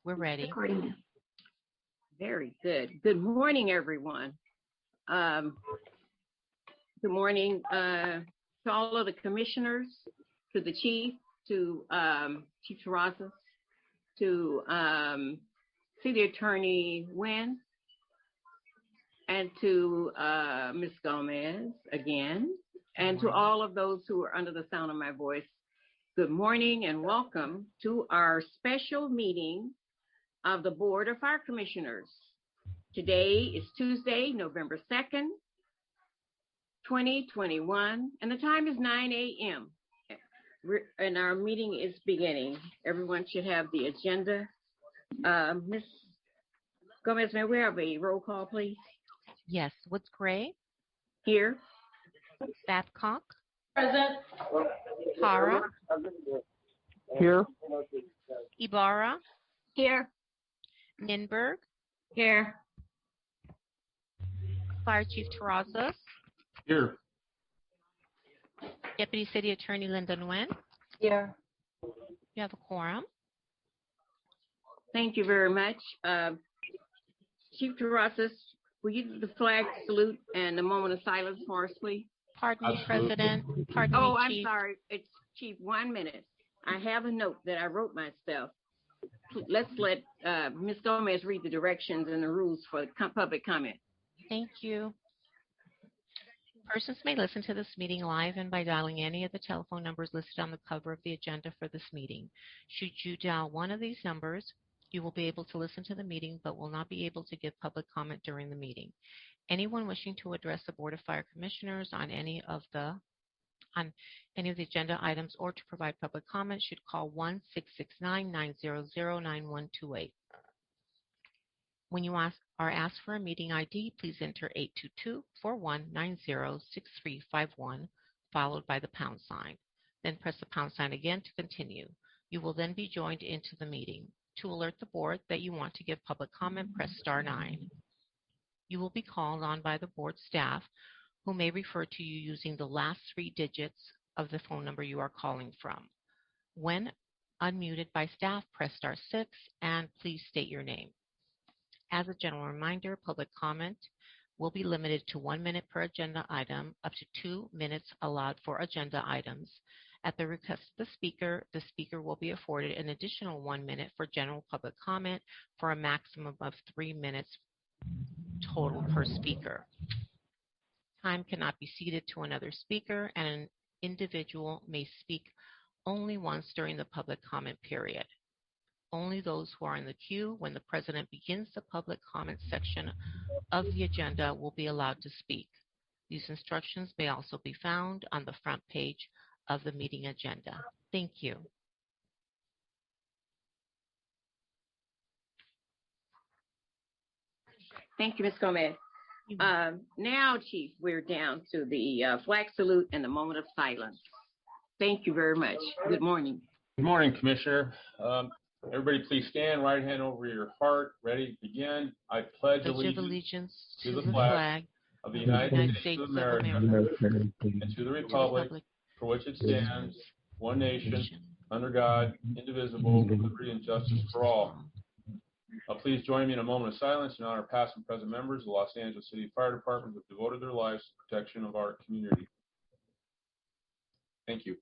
We're ready. Recording. Very good. Good morning, everyone. Good morning to all of the commissioners, to the chief, to Chief Terrazas, to City Attorney Nguyen, and to Ms. Gomez again, and to all of those who are under the sound of my voice. Good morning and welcome to our special meeting of the Board of Fire Commissioners. Today is Tuesday, November 2nd, 2021, and the time is 9 a.m. and our meeting is beginning. Everyone should have the agenda. Ms. Gomez, may we have a roll call, please? Yes. Woods Gray? Here. Babcock? Present. Hara? Here. Ibarra? Here. Ninberg? Here. Fire Chief Terrazas? Here. Deputy City Attorney Linda Nguyen? Here. You have a quorum. Thank you very much. Chief Terrazas, will you do the flag salute and a moment of silence for us, please? Pardon me, President. Pardon Oh, me, I'm Chief. sorry. It's Chief, 1 minute. I have a note that I wrote myself. Let's let Ms. Gomez read the directions and the rules for public comment. Thank you. Persons may listen to this meeting live and by dialing any of the telephone numbers listed on the cover of the agenda for this meeting. Should you dial one of these numbers, you will be able to listen to the meeting but will not be able to give public comment during the meeting. Anyone wishing to address the Board of Fire Commissioners on any of the agenda items or to provide public comment should call 1-669-900-9128. When you are asked for a meeting ID, please enter 822-4190-6351, followed by the pound sign. Then press the pound sign again to continue. You will then be joined into the meeting. To alert the board that you want to give public comment, press *9. You will be called on by the board staff, who may refer to you using the last 3 digits of the phone number you are calling from. When unmuted by staff, press *6 and please state your name. As a general reminder, public comment will be limited to 1 minute per agenda item, up to 2 minutes allowed for agenda items. At the request of the speaker will be afforded an additional 1 minute for general public comment for a maximum of 3 minutes total per speaker. Time cannot be ceded to another speaker, and an individual may speak only once during the public comment period. Only those who are in the queue when the President begins the public comment section of the agenda will be allowed to speak. These instructions may also be found on the front page of the meeting agenda. Thank you. Thank you, Ms. Gomez. Now, Chief, we're down to the flag salute and the moment of silence. Thank you very much. Good morning. Good morning, Commissioner. Everybody please stand, right hand over your heart. Ready, begin. I pledge allegiance to the flag of the United States of America and to the republic for which it stands, one nation, under God, indivisible, with liberty and justice for all. Please join me in a moment of silence in honor of past and present members of the Los Angeles City Fire Department who have devoted their lives to the protection of our community. Thank you.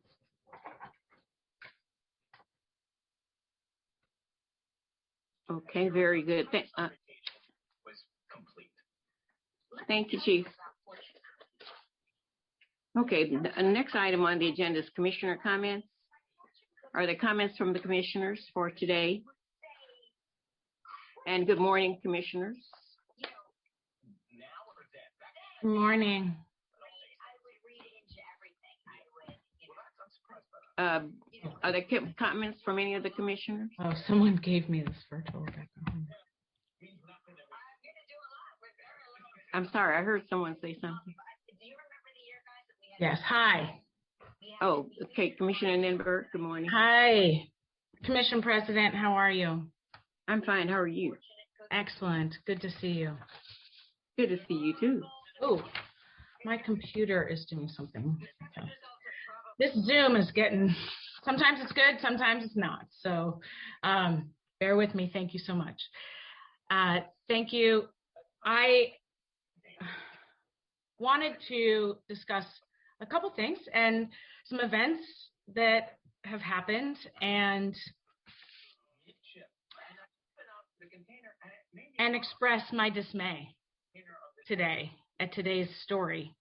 Okay, very good. Thank you, Chief. Okay, the next item on the agenda is Commissioner comments. Are there comments from the Commissioners for today? And good morning, Commissioners. Good morning. Are there comments from any of the Commissioners? Oh, someone gave me this virtual background. I'm sorry, I heard someone say something. Yes, hi. Oh, okay, Commissioner Ninberg, good morning. Hi, Commission President, how are you? I'm fine, how are you? Excellent, good to see you. Good to see you too. Oh, my computer is doing something. Okay. This Zoom is getting, sometimes it's good, sometimes it's not. So Bear with me. Thank you so much. Thank you. I wanted to discuss a couple things and some events that have happened and express my dismay today at today's story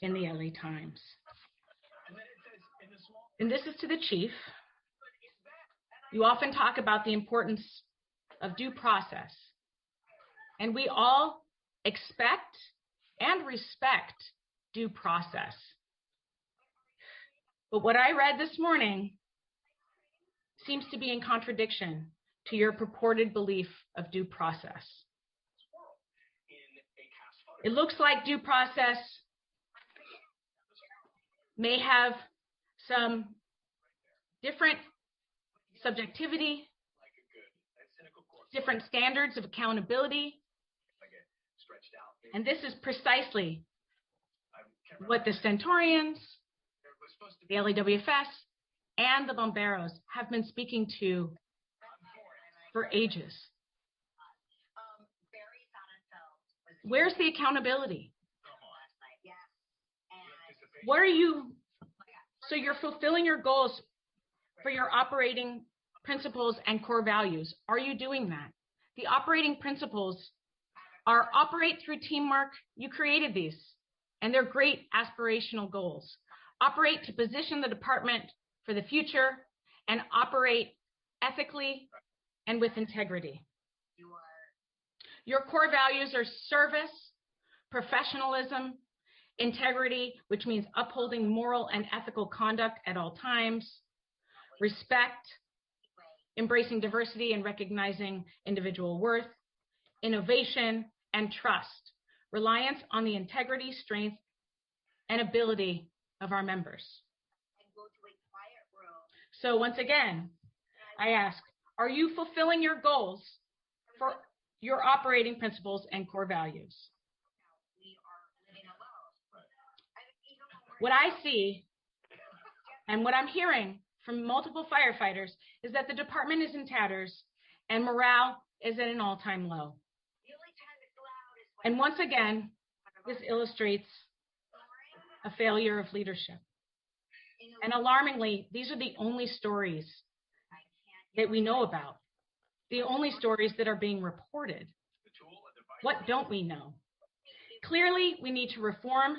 in the LA Times. And this is to the chief. You often talk about the importance of due process, and we all expect and respect due process. But what I read this morning seems to be in contradiction to your purported belief of due process. It looks like due process may have some different subjectivity, different standards of accountability, and this is precisely what the Centaurians, the LAWFS, and the Bomberos have been speaking to for ages. Where's the accountability? What are you, so you're fulfilling your goals for your operating principles and core values. Are you doing that? The operating principles are operate through teamwork. You created these, and they're great aspirational goals. Operate to position the department for the future and operate ethically and with integrity. Your core values are service, professionalism, integrity, which means upholding moral and ethical conduct at all times, respect, embracing diversity and recognizing individual worth, innovation, and trust, reliance on the integrity, strength, and ability of our members. So once again, I ask, are you fulfilling your goals for your operating principles and core values? What I see and what I'm hearing from multiple firefighters is that the department is in tatters and morale is at an all-time low. And once again, this illustrates a failure of leadership. And alarmingly, these are the only stories that we know about, the only stories that are being reported. What don't we know? Clearly, we need to reform.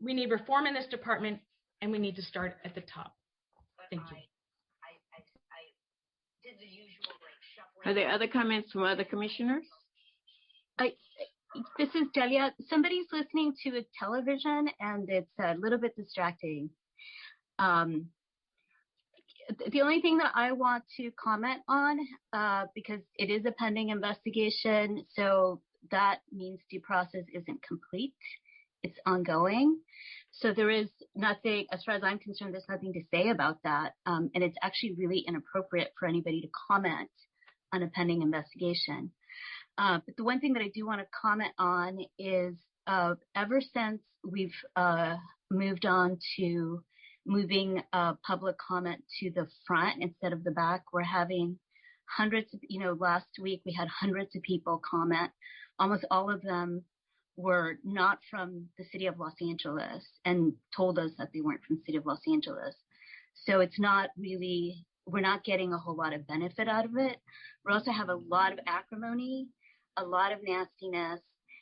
We need reform in this department, and we need to start at the top. Thank you. Are there other comments from other commissioners? This is Delia. Somebody's listening to a television, and it's a little bit distracting. The only thing that I want to comment on, because it is a pending investigation, so that means due process isn't complete. It's ongoing. So there is nothing, as far as I'm concerned, there's nothing to say about that. And it's actually really inappropriate for anybody to comment on a pending investigation. But the one thing that I do want to comment on is ever since we've moved on to moving public comment to the front instead of the back, we're having hundreds of, last week we had hundreds of people comment. Almost all of them were not from the city of Los Angeles and told us that they weren't from the city of Los Angeles. So it's not really, we're not getting a whole lot of benefit out of it. We also have a lot of acrimony, a lot of nastiness.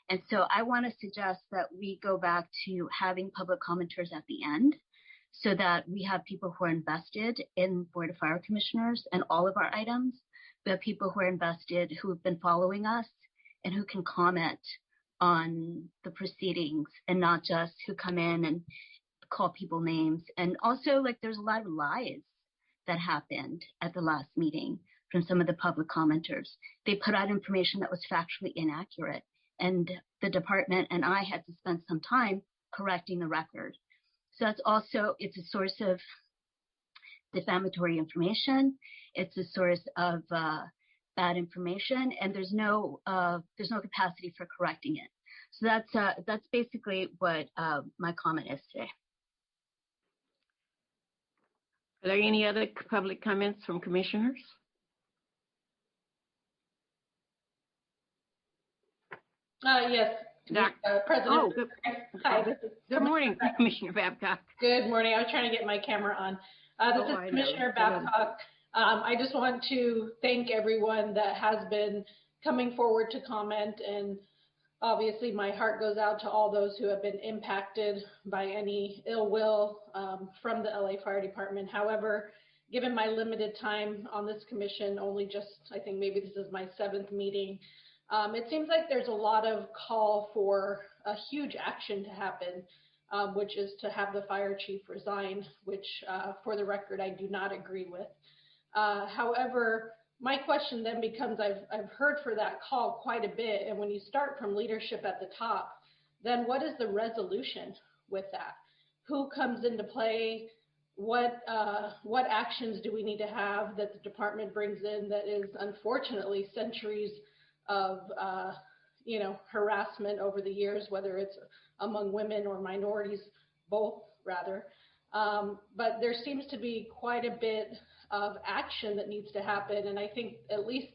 And so I want to suggest that we go back to having public commenters at the end so that we have people who are invested in Board of Fire Commissioners and all of our items. We have people who are invested, who have been following us and who can comment on the proceedings and not just who come in and call people names. And also, there's a lot of lies that happened at the last meeting from some of the public commenters. They put out information that was factually inaccurate, and the department and I had to spend some time correcting the record. So that's also, it's a source of defamatory information. It's a source of bad information, and there's no capacity for correcting it. So that's basically what my comment is today. Are there any other public comments from commissioners? Yes, President. Oh, Hi, this is good morning, Commissioner Babcock. Good morning. I was trying to get my camera on. This is Commissioner Babcock. I just want to thank everyone that has been coming forward to comment, and obviously my heart goes out to all those who have been impacted by any ill will from the LA Fire Department. However, given my limited time on this commission, only just, I think maybe this is my 7th meeting, it seems like there's a lot of call for a huge action to happen, which is to have the fire chief resign, which for the record, I do not agree with. However, my question then becomes, I've heard for that call quite a bit, and when you start from leadership at the top, then what is the resolution with that? Who comes into play? What actions do we need to have that the department brings in that is unfortunately centuries of harassment over the years, whether it's among women or minorities, both rather. But there seems to be quite a bit of action that needs to happen, and I think at least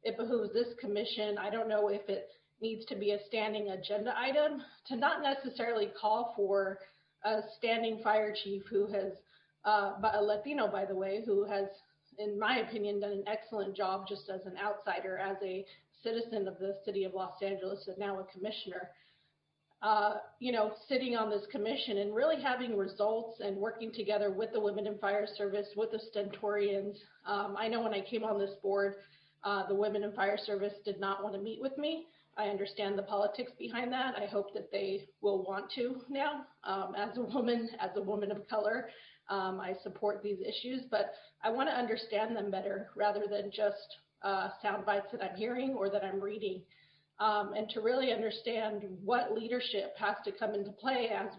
it behooves this commission, I don't know if it needs to be a standing agenda item, to not necessarily call for a standing fire chief who has, a Latino by the way, who has, in my opinion, done an excellent job just as an outsider, as a citizen of the city of Los Angeles and now a commissioner. Sitting on this commission and really having results and working together with the Women in Fire Service, with the Stentorians. I know when I came on this board, the Women in Fire Service did not want to meet with me. I understand the politics behind that. I hope that they will want to now. As a woman of color, I support these issues, but I want to understand them better rather than just sound bites that I'm hearing or that I'm reading. And to really understand what leadership has to come into play as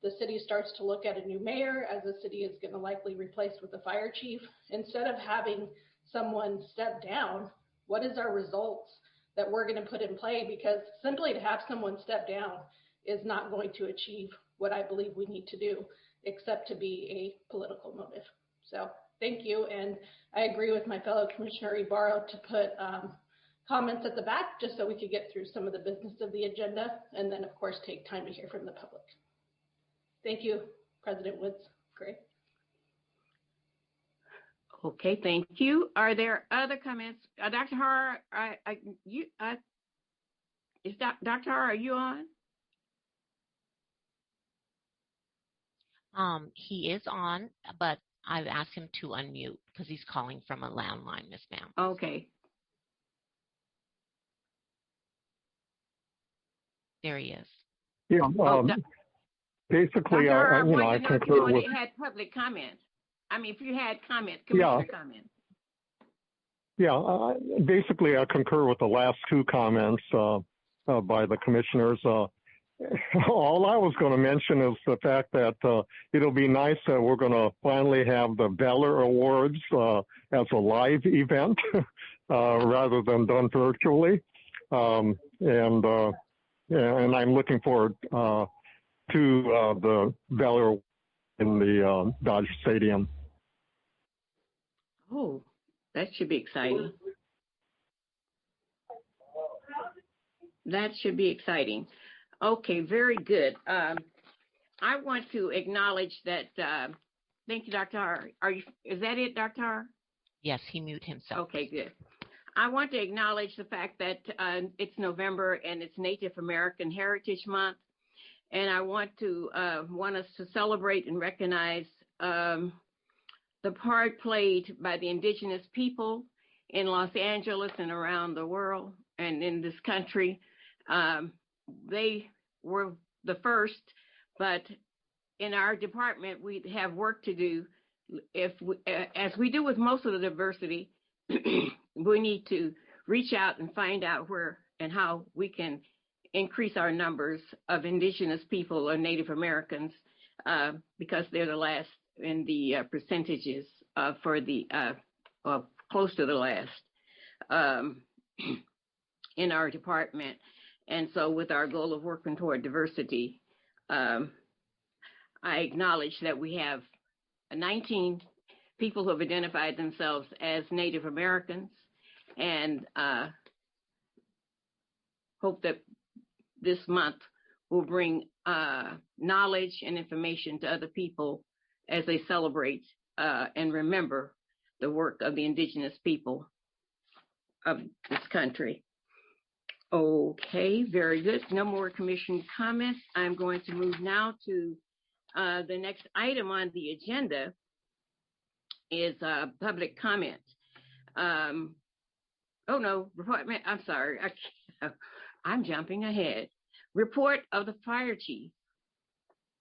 the city starts to look at a new mayor, as the city is going to likely replace with the fire chief. Instead of having someone step down, what is our results that we're going to put in play? Because simply to have someone step down is not going to achieve what I believe we need to do, except to be a political motive. So thank you. And I agree with my fellow Commissioner Ibarra to put comments at the back just so we could get through some of the business of the agenda, and then of course take time to hear from the public. Thank you, President Woods. Great. Okay, thank you. Are there other comments? Dr. Har, Dr. Har, are you on? He is on, but I've asked him to unmute because he's calling from a landline, Miss Ma'am. Okay. There he is. Yeah. Basically, I concur with. If you had public comment. I mean, if you had comment, commissioner comment. Yeah. Basically, I concur with the last 2 comments by the commissioners. All I was going to mention is the fact that it'll be nice that we're going to finally have the Valor Awards as a live event rather than done virtually. And I'm looking forward to the Valor in the Dodger Stadium. Oh, that should be exciting. That should be exciting. Okay, very good. I want to acknowledge that. Thank you, Dr. Har. Is that it, Dr. Har? Yes, he muted himself. Okay, good. I want to acknowledge the fact that it's November and it's Native American Heritage Month, and I want us to celebrate and recognize the part played by the indigenous people in Los Angeles and around the world and in this country. They were the first, but in our department, we have work to do. As we do with most of the diversity, we need to reach out and find out where and how we can increase our numbers of indigenous people or Native Americans because they're the last in the percentages for the close to the last in our department. And so with our goal of working toward diversity, I acknowledge that we have 19 people who have identified themselves as Native Americans, and hope that this month will bring knowledge and information to other people as they celebrate and remember the work of the indigenous people of this country. Okay, very good. No more commission comments. I'm going to move now to the next item on the agenda is public comment. Oh no, I'm sorry. I'm jumping ahead. Report of the fire chief.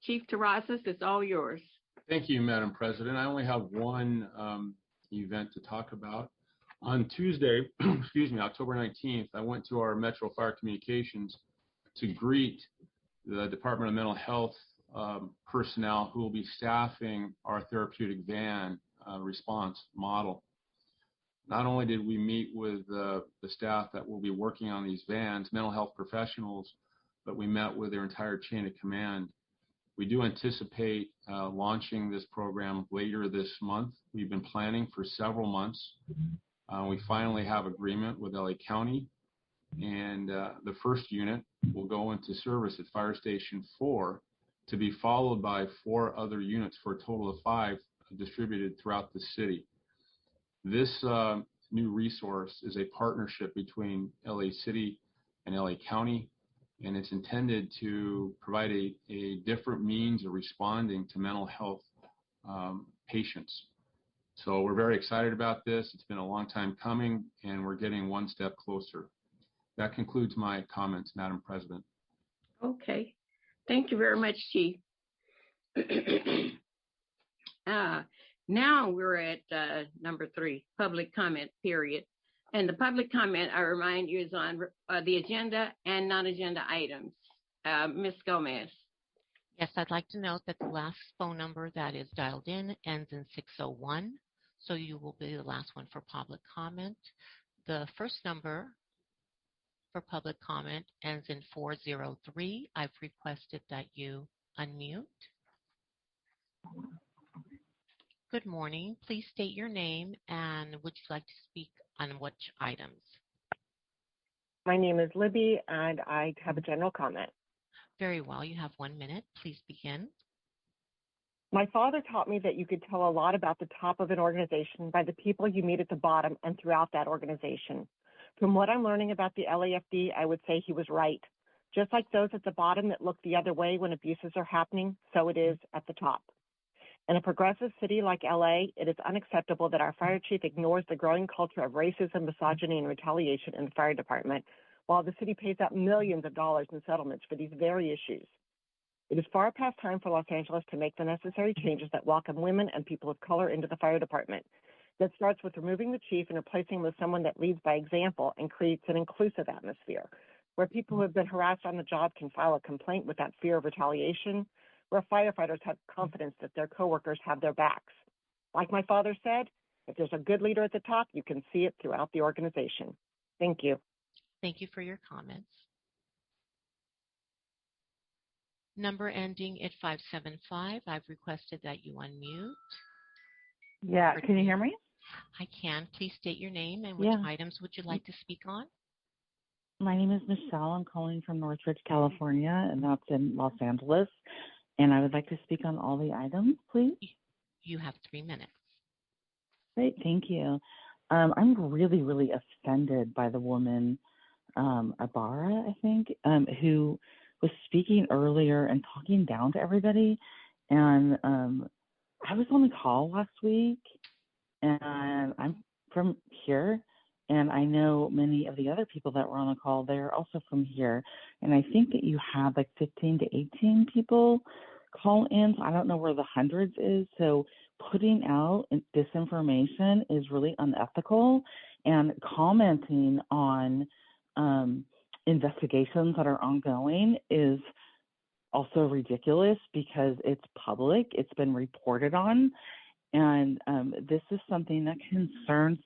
Chief Terrazas, it's all yours. Thank you, Madam President. I only have one event to talk about. On Tuesday, excuse me, October 19th, I went to our Metro Fire Communications to greet the Department of Mental Health personnel who will be staffing our therapeutic van response model. Not only did we meet with the staff that will be working on these vans, mental health professionals, but we met with their entire chain of command. We do anticipate launching this program later this month. We've been planning for several months. We finally have agreement with LA County, and the first unit will go into service at Fire Station 4 to be followed by 4 other units for a total of 5 distributed throughout the city. This new resource is a partnership between LA City and LA County, and it's intended to provide a different means of responding to mental health patients. So we're very excited about this. It's been a long time coming, and we're getting one step closer. That concludes my comments, Madam President. Okay. Thank you very much, Chief. Now we're at number 3, public comment period. And the public comment, I remind you, is on the agenda and non-agenda items. Ms. Gomez. Yes, I'd like to note that the last phone number that is dialed in ends in 601. So you will be the last one for public comment. The first number for public comment ends in 403. I've requested that you unmute. Good morning. Please state your name and would you like to speak on which items? My name is Libby and I have a general comment. Very well. You have 1 minute. Please begin. My father taught me that you could tell a lot about the top of an organization by the people you meet at the bottom and throughout that organization. From what I'm learning about the LAFD, I would say he was right. Just like those at the bottom that look the other way when abuses are happening, so it is at the top. In a progressive city like LA, it is unacceptable that our fire chief ignores the growing culture of racism, misogyny, and retaliation in the fire department, while the city pays out millions of dollars in settlements for these very issues. It is far past time for Los Angeles to make the necessary changes that welcome women and people of color into the fire department. That starts with removing the chief and replacing him with someone that leads by example and creates an inclusive atmosphere, where people who have been harassed on the job can file a complaint without fear of retaliation, where firefighters have confidence that their coworkers have their backs. Like my father said, if there's a good leader at the top, you can see it throughout the organization. Thank you. Thank you for your comments. Number ending at 575, I've requested that you unmute. Yeah, can you hear me? I can. Please state your name and which items would you like to speak on? My name is Michelle. I'm calling from Northridge, California, and that's in Los Angeles. And I would like to speak on all the items, please. You have 3 minutes. Great, thank you. I'm really, really offended by the woman, Ibarra, I think, who was speaking earlier and talking down to everybody. And I was on the call last week, and I'm from here, and I know many of the other people that were on the call, they're also from here. And I think that you had like 15 to 18 people call in. So I don't know where the hundreds is. So putting out disinformation is really unethical, and commenting on investigations that are ongoing is also ridiculous because it's public, it's been reported on, and this is something that concerns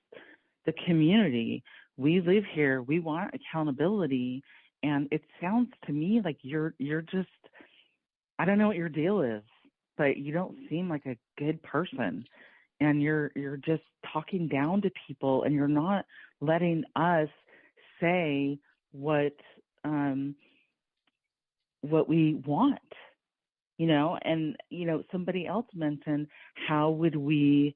the community. We live here, we want accountability, and it sounds to me like you're just, I don't know what your deal is, but you don't seem like a good person, and you're just talking down to people, and you're not letting us say what what we want, and, somebody else mentioned how would we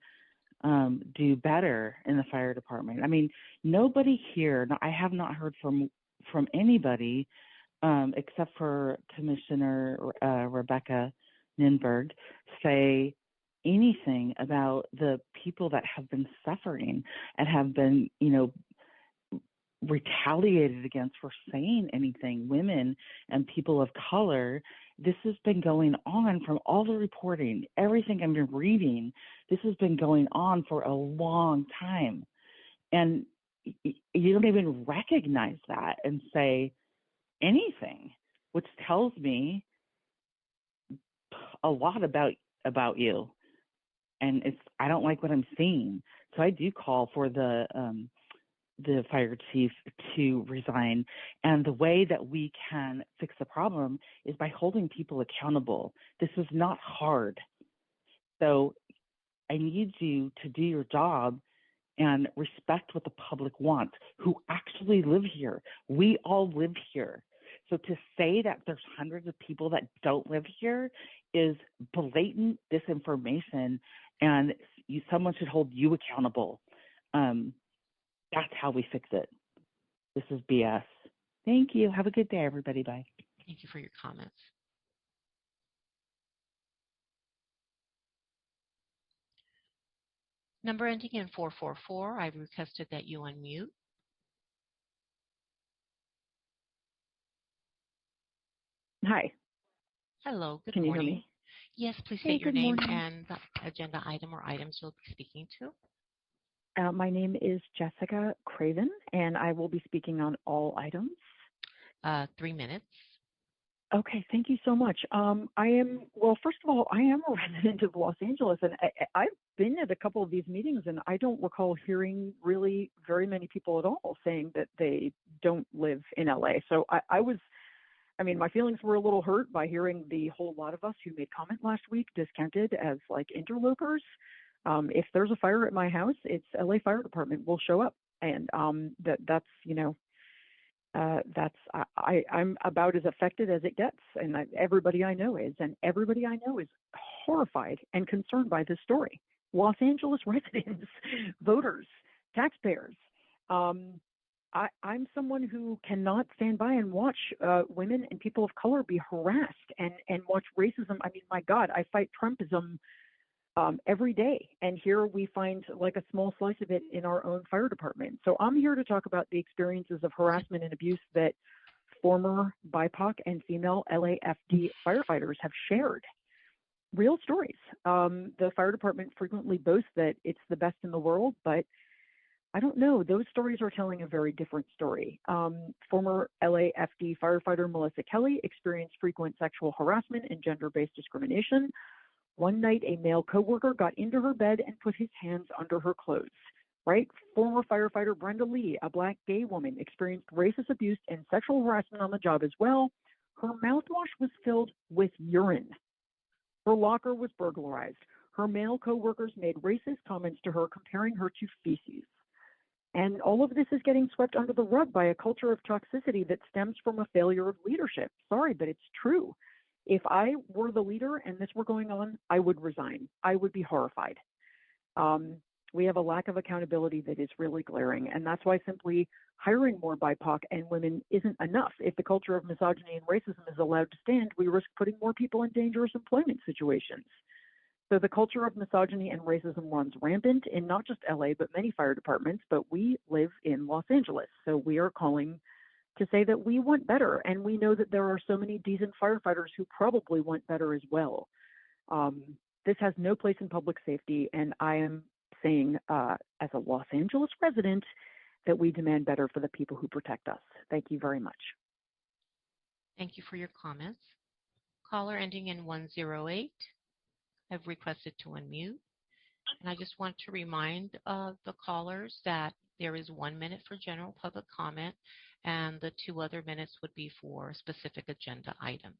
do better in the fire department. I mean, nobody here, I have not heard from anybody except for Commissioner Rebecca Ninberg say anything about the people that have been suffering and have been, retaliated against for saying anything, women and people of color. This has been going on from all the reporting, everything I've been reading. This has been going on for a long time. And you don't even recognize that and say anything, which tells me a lot about you. And I don't like what I'm seeing. So I do call for the fire chief to resign. And the way that we can fix the problem is by holding people accountable. This is not hard. So I need you to do your job and respect what the public wants, who actually live here. We all live here. So to say that there's hundreds of people that don't live here is blatant disinformation, and someone should hold you accountable. That's how we fix it. This is BS. Thank you. Have a good day, everybody. Bye. Thank you for your comments. Number ending in 444, I've requested that you unmute. Hi. Hello, good Can morning. You hear me? Yes, please Hey, state your good name morning. and the agenda item or items you'll be speaking to. My name is Jessica Craven, and I will be speaking on all items. 3 minutes. Okay, thank you so much. First of all, I am a resident of Los Angeles, and I've been at a couple of these meetings, and I don't recall hearing really very many people at all saying that they don't live in LA. So my feelings were a little hurt by hearing the whole lot of us who made comment last week discounted as like interlopers. If there's a fire at my house, it's LA Fire Department will show up, and I'm about as affected as it gets, and everybody I know is, horrified and concerned by this story. Los Angeles residents, voters, taxpayers. I'm someone who cannot stand by and watch women and people of color be harassed and watch racism. I mean, my God, I fight Trumpism every day. And here we find like a small slice of it in our own fire department. So I'm here to talk about the experiences of harassment and abuse that former BIPOC and female LAFD firefighters have shared. Real stories. The fire department frequently boasts that it's the best in the world, but I don't know. Those stories are telling a very different story. Former LAFD firefighter Melissa Kelly experienced frequent sexual harassment and gender-based discrimination. One night, a male coworker got into her bed and put his hands under her clothes. Right? Former firefighter Brenda Lee, a Black gay woman, experienced racist abuse and sexual harassment on the job as well. Her mouthwash was filled with urine. Her locker was burglarized. Her male coworkers made racist comments to her, comparing her to feces. And all of this is getting swept under the rug by a culture of toxicity that stems from a failure of leadership. Sorry, but it's true. If I were the leader and this were going on, I would resign. I would be horrified. We have a lack of accountability that is really glaring, and that's why simply hiring more BIPOC and women isn't enough. If the culture of misogyny and racism is allowed to stand, we risk putting more people in dangerous employment situations. So the culture of misogyny and racism runs rampant in not just LA, but many fire departments, but we live in Los Angeles. So we are calling to say that we want better, and we know that there are so many decent firefighters who probably want better as well. This has no place in public safety, and I am saying as a Los Angeles resident that we demand better for the people who protect us. Thank you very much. Thank you for your comments. Caller ending in 108. I've requested to unmute. And I just want to remind the callers that there is 1 minute for general public comment, and the 2 other minutes would be for specific agenda items.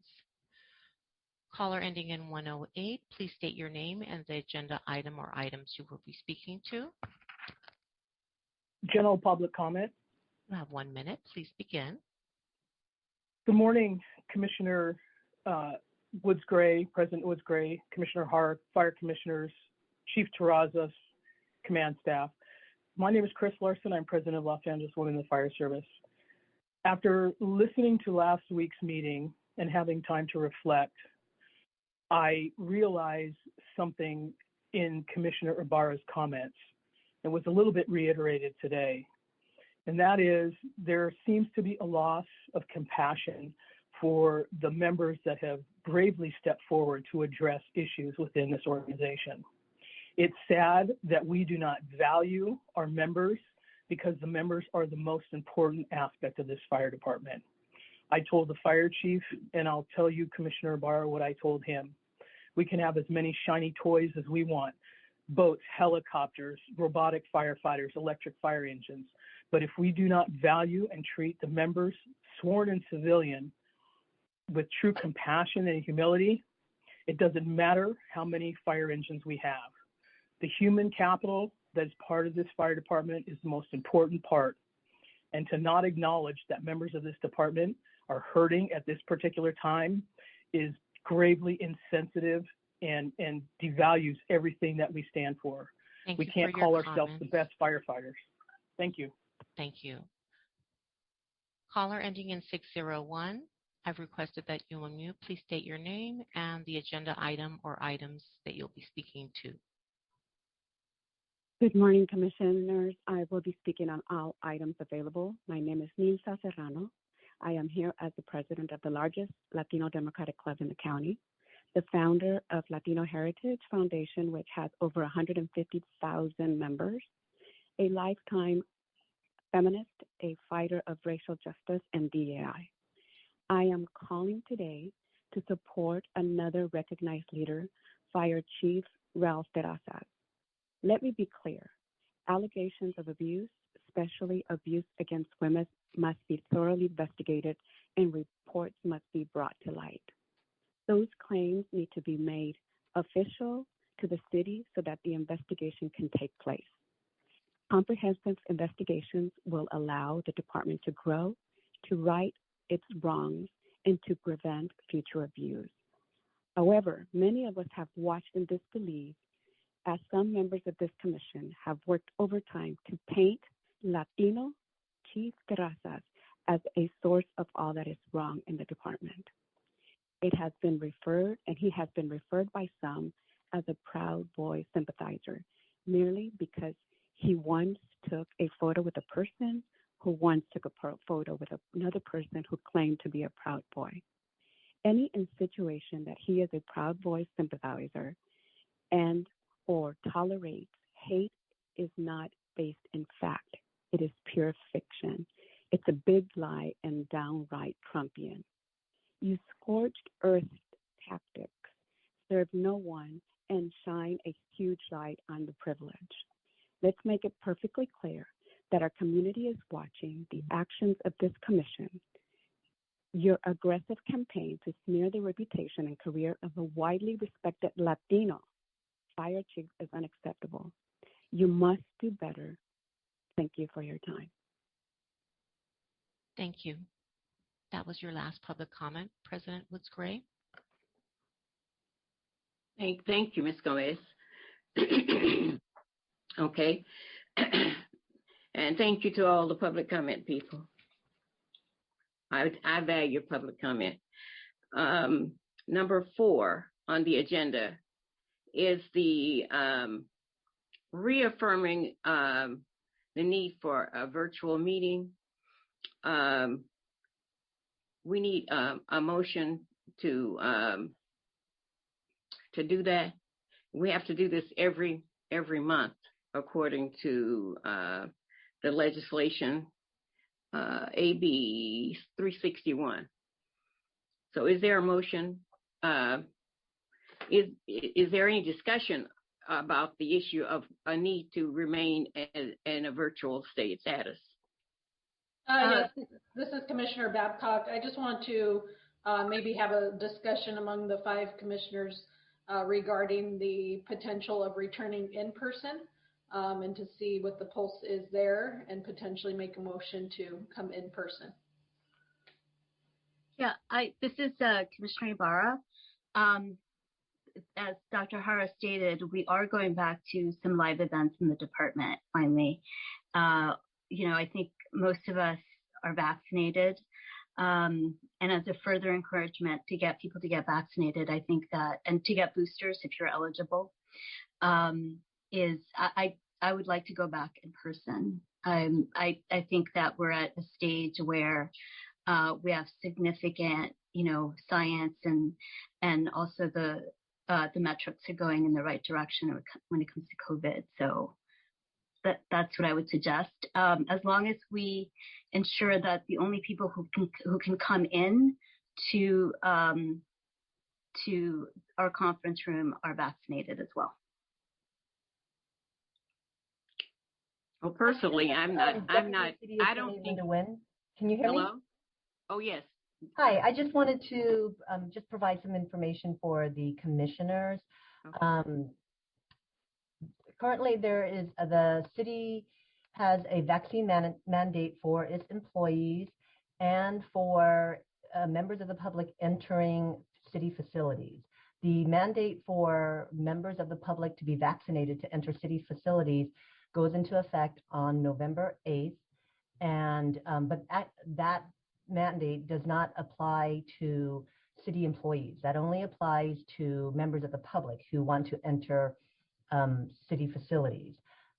Caller ending in 108, please state your name and the agenda item or items you will be speaking to. General public comment. You have 1 minute. Please begin. Good morning, Commissioner Woods-Gray, President Woods-Gray, Commissioner Hart, Fire Commissioners, Chief Terrazas, Command Staff. My name is Chris Larson. I'm President of Los Angeles Women in the Fire Service. After listening to last week's meeting and having time to reflect, I realized something in Commissioner Ibarra's comments that was a little bit reiterated today. And that is, there seems to be a loss of compassion for the members that have bravely stepped forward to address issues within this organization. It's sad that we do not value our members because the members are the most important aspect of this fire department. I told the fire chief, and I'll tell you, Commissioner Ibarra, what I told him. We can have as many shiny toys as we want, boats, helicopters, robotic firefighters, electric fire engines. But if we do not value and treat the members, sworn and civilian, with true compassion and humility, it doesn't matter how many fire engines we have. The human capital that is part of this fire department is the most important part. And to not acknowledge that members of this department are hurting at this particular time is gravely insensitive and devalues everything that we stand for. We can't call ourselves the best firefighters. Thank you. Thank you. Caller ending in 601, I've requested that you unmute. Please state your name and the agenda item or items that you'll be speaking to. Good morning, Commissioners. I will be speaking on all items available. My name is Nilsa Serrano. I am here as the president of the largest Latino Democratic Club in the county, the founder of Latino Heritage Foundation, which has over 150,000 members, a lifetime feminist, a fighter of racial justice and DEI. I am calling today to support another recognized leader, Fire Chief Ralph Terrazas. Let me be clear. Allegations of abuse, especially abuse against women, must be thoroughly investigated and reports must be brought to light. Those claims need to be made official to the city so that the investigation can take place. Comprehensive investigations will allow the department to grow, to right its wrongs, and to prevent future abuse. However, many of us have watched in disbelief as some members of this commission have worked overtime to paint Latino Chief Terrazas as a source of all that is wrong in the department. It has been referred, and he has been referred by some as a Proud Boy sympathizer, merely because he once took a photo with a person who once took a photo with another person who claimed to be a Proud Boy. Any insinuation that he is a Proud Boy sympathizer and or tolerates hate is not based in fact. It is pure fiction. It's a big lie and downright Trumpian. You scorched earth tactics serve no one and shine a huge light on the privilege. Let's make it perfectly clear that our community is watching the actions of this commission. Your aggressive campaign to smear the reputation and career of a widely respected Latino fire chief is unacceptable. You must do better. Thank you for your time. Thank you. That was your last public comment, President Woods-Gray. Thank you, Ms. Gomez. Okay. And thank you to all the public comment people. I value public comment. Number 4 on the agenda is the reaffirming the need for a virtual meeting. We need a motion to do that. We have to do this every month according to the legislation, AB 361. So is there a motion? Is there any discussion about the issue of a need to remain in a virtual state status? Yes, this is Commissioner Babcock. I just want to maybe have a discussion among the 5 commissioners regarding the potential of returning in person and to see what the pulse is there and potentially make a motion to come in person. Yeah, this is Commissioner Ibarra. As Dr. Hara stated, we are going back to some live events in the department finally. I think most of us are vaccinated. And as a further encouragement to get people to get vaccinated, I think that, and to get boosters if you're eligible, I would like to go back in person. I think that we're at a stage where we have significant, science and also the metrics are going in the right direction when it comes to COVID. So that's what I would suggest. As long as we ensure that the only people who can come in to our conference room are vaccinated as well. Well, personally, I don't think. Can you hear me? Hello? Oh, yes. Hi, I just wanted to just provide some information for the commissioners. Okay. Currently, the city has a vaccine mandate for its employees and for members of the public entering city facilities. The mandate for members of the public to be vaccinated to enter city facilities goes into effect on November 8th, and but that mandate does not apply to city employees. That only applies to members of the public who want to enter city facilities.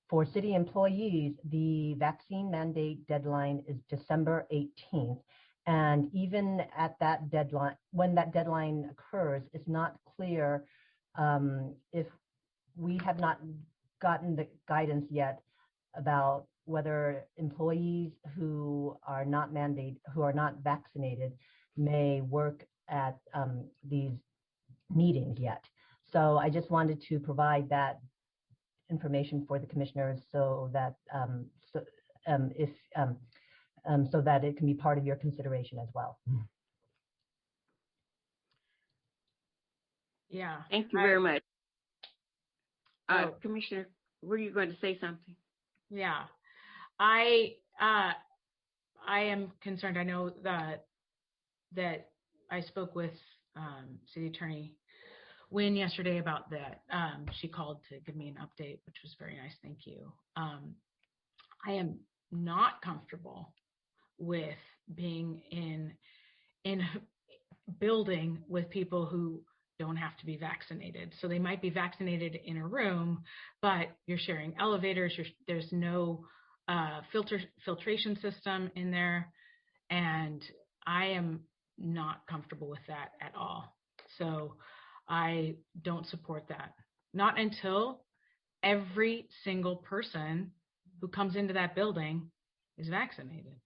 For city employees, the vaccine mandate deadline is December 18th. And even at that deadline, when that deadline occurs, it's not clear if we have not gotten the guidance yet about whether employees who are not vaccinated may work at these meetings yet. So I just wanted to provide that information for the commissioners so that so that it can be part of your consideration as well. Yeah. Thank you very much. Commissioner, were you going to say something? Yeah. I am concerned. I know that I spoke with City Attorney Wynn yesterday about that. She called to give me an update, which was very nice. Thank you. I am not comfortable with being in a building with people who don't have to be vaccinated. So they might be vaccinated in a room, but you're sharing elevators. There's no filtration system in there, and I am not comfortable with that at all. So I don't support that. Not until every single person who comes into that building is vaccinated.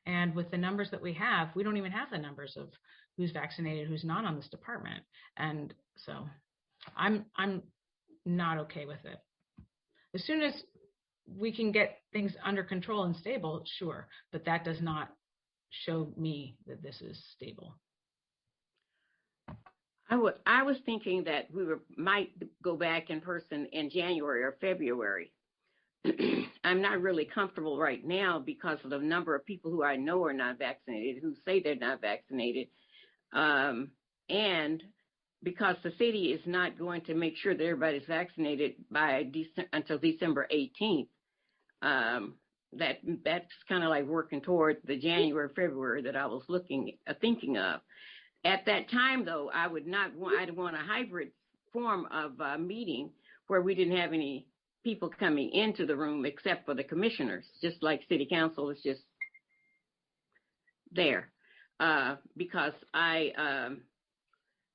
And with the numbers that we have, we don't even have the numbers of who's vaccinated, who's not on this department. And so I'm not okay with it. As soon as we can get things under control and stable, sure, but that does not show me that this is stable. I was thinking that we might go back in person in January or February. I'm not really comfortable right now because of the number of people who I know are not vaccinated, who say they're not vaccinated, and because the city is not going to make sure that everybody's vaccinated until December 18th. That's kind of like working toward the January, February that I was thinking of. At that time, though, I'd want a hybrid form of meeting where we didn't have any people coming into the room except for the commissioners, just like city council is just there. Because I,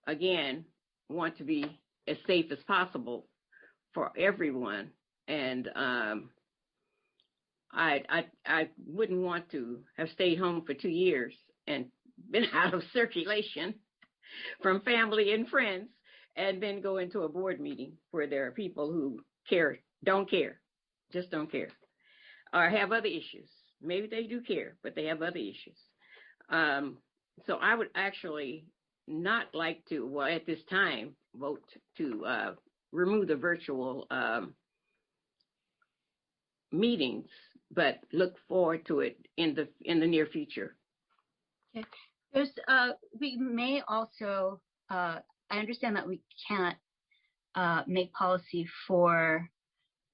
again, want to be as safe as possible for everyone. And I wouldn't want to have stayed home for 2 years and been out of circulation from family and friends and then go into a board meeting where there are people who don't care, or have other issues. Maybe they do care, but they have other issues. So I would actually not like to, at this time, vote to remove the virtual meetings, but look forward to it in the near future. Okay. There's, we may also, I understand that we can't make policy for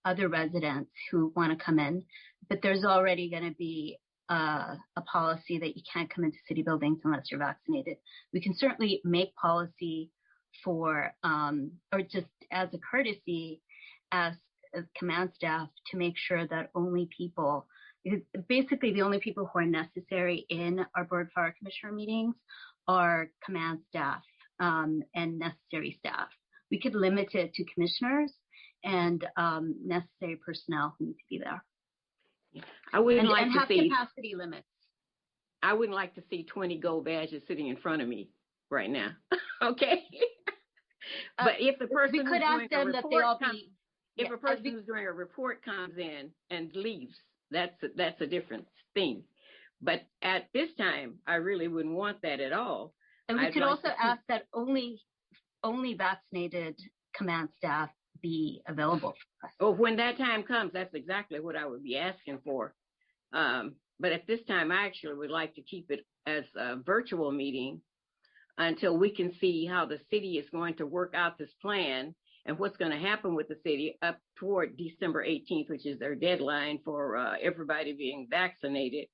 other residents who want to come in, but there's already going to be a policy that you can't come into city buildings unless you're vaccinated. We can certainly make policy for, or just as a courtesy, as command staff to make sure that only people, basically the only people who are necessary in our board fire commissioner meetings are command staff and necessary staff. We could limit it to commissioners and necessary personnel who need to be there. I wouldn't like and to have see capacity limits. I wouldn't like to see 20 gold badges sitting in front of me right now. Okay. But if the person we could ask them that they all be. If a person who's doing a report comes in and leaves, that's a different thing. But at this time, I really wouldn't want that at all. And we could also ask that only vaccinated command staff be available for us. Oh, when that time comes, that's exactly what I would be asking for. But at this time, I actually would like to keep it as a virtual meeting until we can see how the city is going to work out this plan and what's going to happen with the city up toward December 18th, which is their deadline for everybody being vaccinated,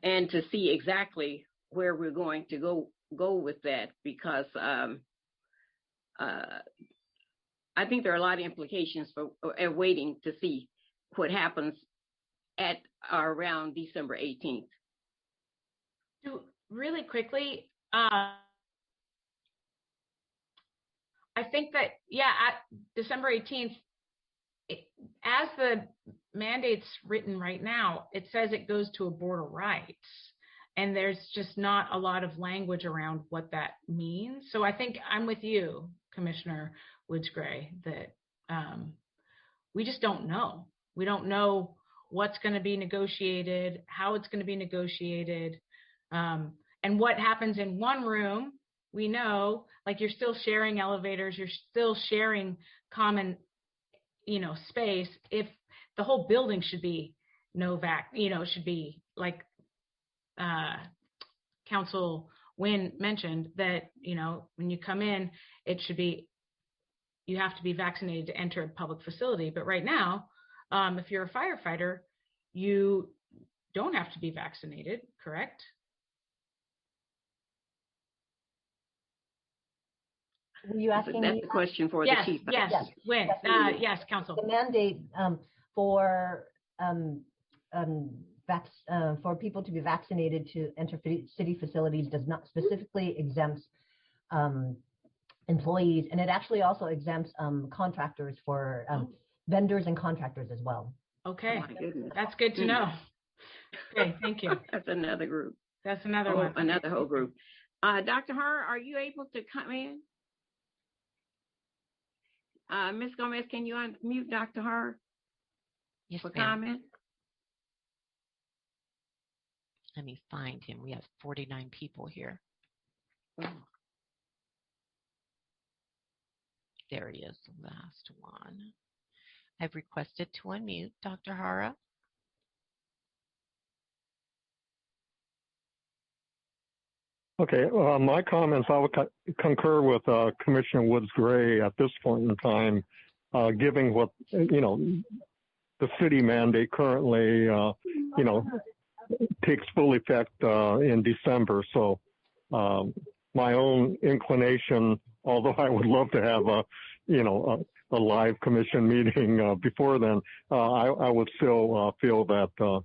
and to see exactly where we're going to go with that, because I think there are a lot of implications for waiting to see what happens at or around December 18th. So really quickly, I think that, at December 18th, as the mandate's written right now, it says it goes to a board of rights. And there's just not a lot of language around what that means. So I think I'm with you, Commissioner Woods-Gray, that we just don't know. We don't know what's going to be negotiated, how it's going to be negotiated, and what happens in one room. We know, like, you're still sharing elevators, you're still sharing common, space. If the whole building should be should be like Council Wynn mentioned, that, when you come in, it should be, you have to be vaccinated to enter a public facility. But right now, if you're a firefighter, you don't have to be vaccinated, correct? Were you asking That's me? the question for the chief. Yes, Wynn. Yes, Council. The mandate for people to be vaccinated to enter city facilities does not specifically exempt employees, and it actually also exempts contractors for vendors and contractors as well. Okay, oh, my goodness. That's good to know. Okay, thank you. That's another group. That's another one. Another whole group. Dr. Har, are you able to come in? Ms. Gomez, can you unmute Dr. Har for comment? Let me find him. We have 49 people here. Oh. There he is, the last one. I've requested to unmute Dr. Hara. Okay, my comments, I would concur with Commissioner Woods-Gray at this point in time, given what, the city mandate currently, takes full effect in December. So my own inclination, although I would love to have a live commission meeting before then, I would still feel that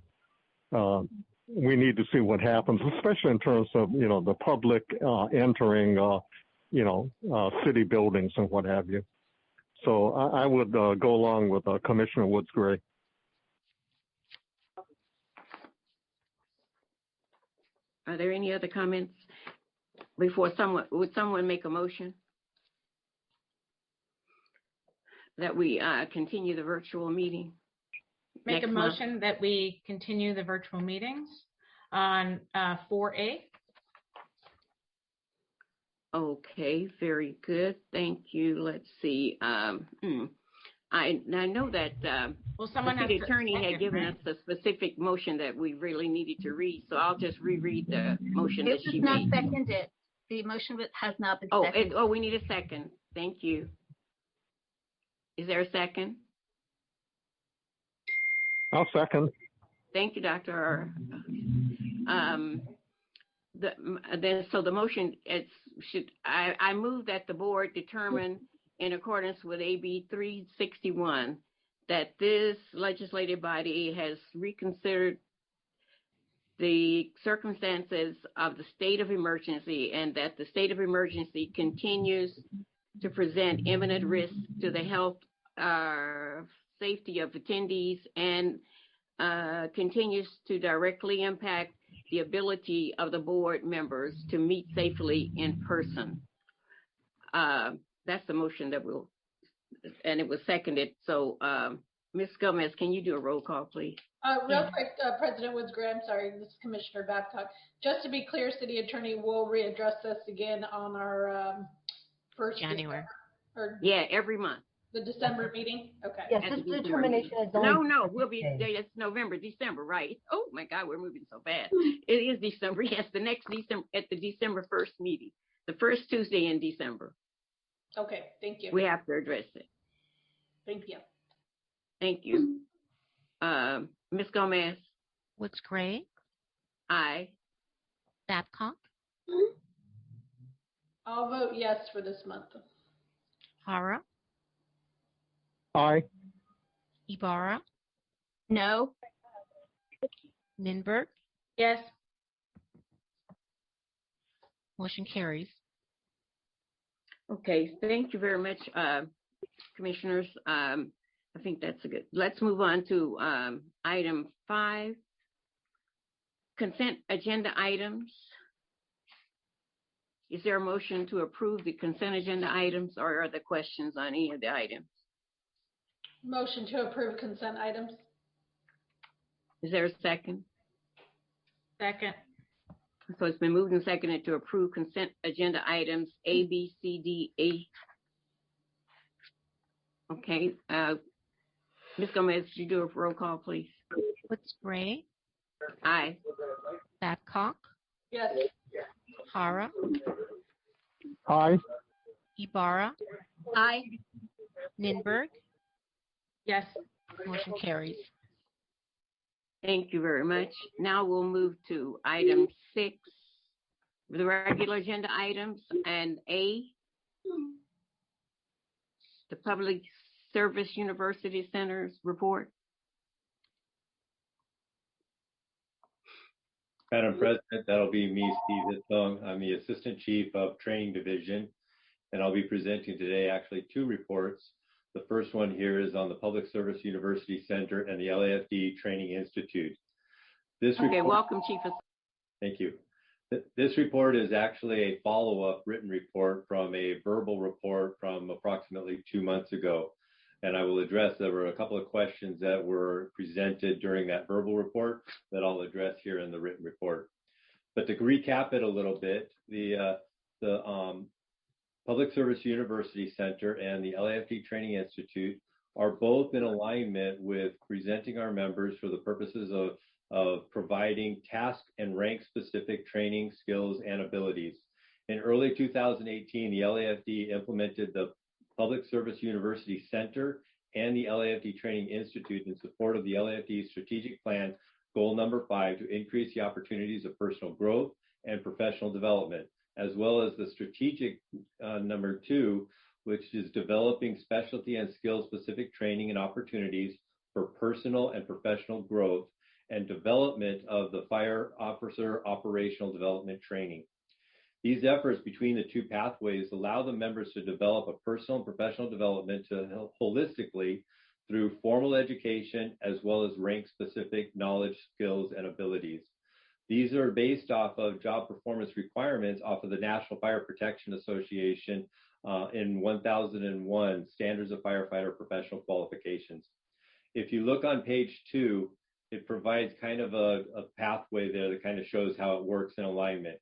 we need to see what happens, especially in terms of, the public entering, city buildings and what have you. So I would go along with Commissioner Woods-Gray. Are there any other comments before would someone make a motion that we continue the virtual meeting? Make a motion that we continue the virtual meetings on 4A. Okay, very good. Thank you. Let's see. I know that well, someone the city attorney had given us a specific motion that we really needed to read, so I'll just reread the motion that she made. It was not seconded. The motion has not been seconded. We need a second. Thank you. Is there a second? I'll second. Thank you, Dr. So the motion I move that the board determine in accordance with AB 361 that this legislative body has reconsidered the circumstances of the state of emergency and that the state of emergency continues to present imminent risk to the health safety of attendees and continues to directly impact the ability of the board members to meet safely in person. That's the motion that and it was seconded. So, Ms. Gomez, can you do a roll call, please? Real quick, President Woods-Gray, I'm sorry, this is Commissioner Babcock. Just to be clear, City Attorney will readdress this again on our first January. Every month. The December meeting? Okay. Yes, this determination is only... No, it's November, December, right? Oh my God, we're moving so fast. It is December, yes, the next December, at the December 1st meeting, the first Tuesday in December. Okay, thank you. We have to address it. Thank you. Thank you. Ms. Gomez? Woods-Gray? Aye. Babcock? I'll vote yes for this month. Hara? Aye. Ibarra? No. Ninberg? Yes. Motion carries. Okay, thank you very much, commissioners. I think that's a good. Let's move on to item 5, consent agenda items. Is there a motion to approve the consent agenda items, or are there questions on any of the items? Motion to approve consent items. Is there a second? Second. So it's been moved and seconded to approve consent agenda items A, B, C, D, E. Okay. Ms. Gomez, could you do a roll call, please? Woods-Gray? Aye. Babcock? Yes. Hara? Aye. Ibarra? Aye. Ninberg? Yes. Motion carries. Thank you very much. Now we'll move to item 6, the regular agenda items, and A, the Public Service University Center's report. Madam President, that'll be me, Steve Hitzong. I'm the Assistant Chief of Training Division, and I'll be presenting today actually 2 reports. The first one here is on the Public Service University Center and the LAFD Training Institute. Welcome, Chief. Thank you. This report is actually a follow-up written report from a verbal report from approximately 2 months ago. And I will address, there were a couple of questions that were presented during that verbal report that I'll address here in the written report. But to recap it a little bit, the Public Service University Center and the LAFD Training Institute are both in alignment with presenting our members for the purposes of providing task and rank specific training, skills, and abilities. In early 2018, the LAFD implemented the Public Service University Center and the LAFD Training Institute in support of the LAFD strategic plan, goal number 5, to increase the opportunities of personal growth and professional development, as well as the strategic number 2, which is developing specialty and skill-specific training and opportunities for personal and professional growth and development of the fire officer operational development training. These efforts between the 2 pathways allow the members to develop a personal and professional development to help holistically through formal education as well as rank-specific knowledge, skills, and abilities. These are based off of job performance requirements off of the National Fire Protection Association in 1001, Standards of Firefighter Professional Qualifications. If you look on page 2, it provides kind of a pathway there that kind of shows how it works in alignment.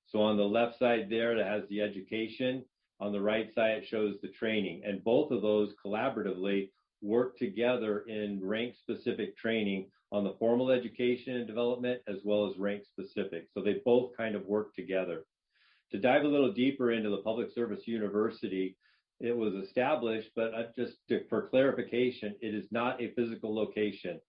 So on the left side there, that has the education. On the right side, it shows the training. And both of those collaboratively work together in rank-specific training on the formal education and development as well as rank-specific. So they both kind of work together. To dive a little deeper into the Public Service University, it was established, but for clarification, it is not a physical location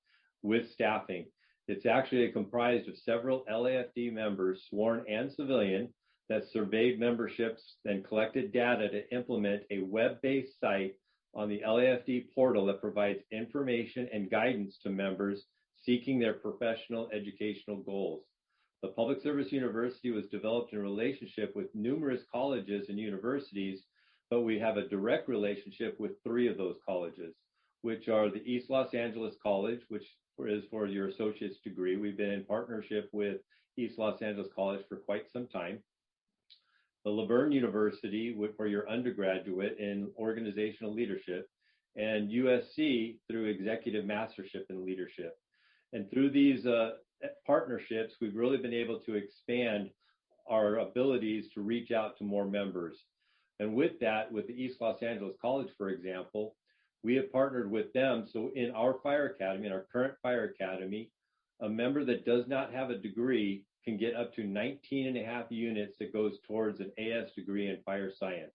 with staffing. It's actually comprised of several LAFD members, sworn and civilian, that surveyed memberships and collected data to implement a web-based site on the LAFD portal that provides information and guidance to members seeking their professional educational goals. The Public Service University was developed in relationship with numerous colleges and universities, but we have a direct relationship with 3 of those colleges, which are the East Los Angeles College, which is for your associate's degree. We've been in partnership with East Los Angeles College for quite some time. The Lafd University for your undergraduate in organizational leadership, and USC through executive mastership in leadership. And through these partnerships, we've really been able to expand our abilities to reach out to more members. And with that, with the East Los Angeles College, for example, we have partnered with them. So in our fire academy, in our current fire academy, a member that does not have a degree can get up to 19.5 units that goes towards an AS degree in fire science.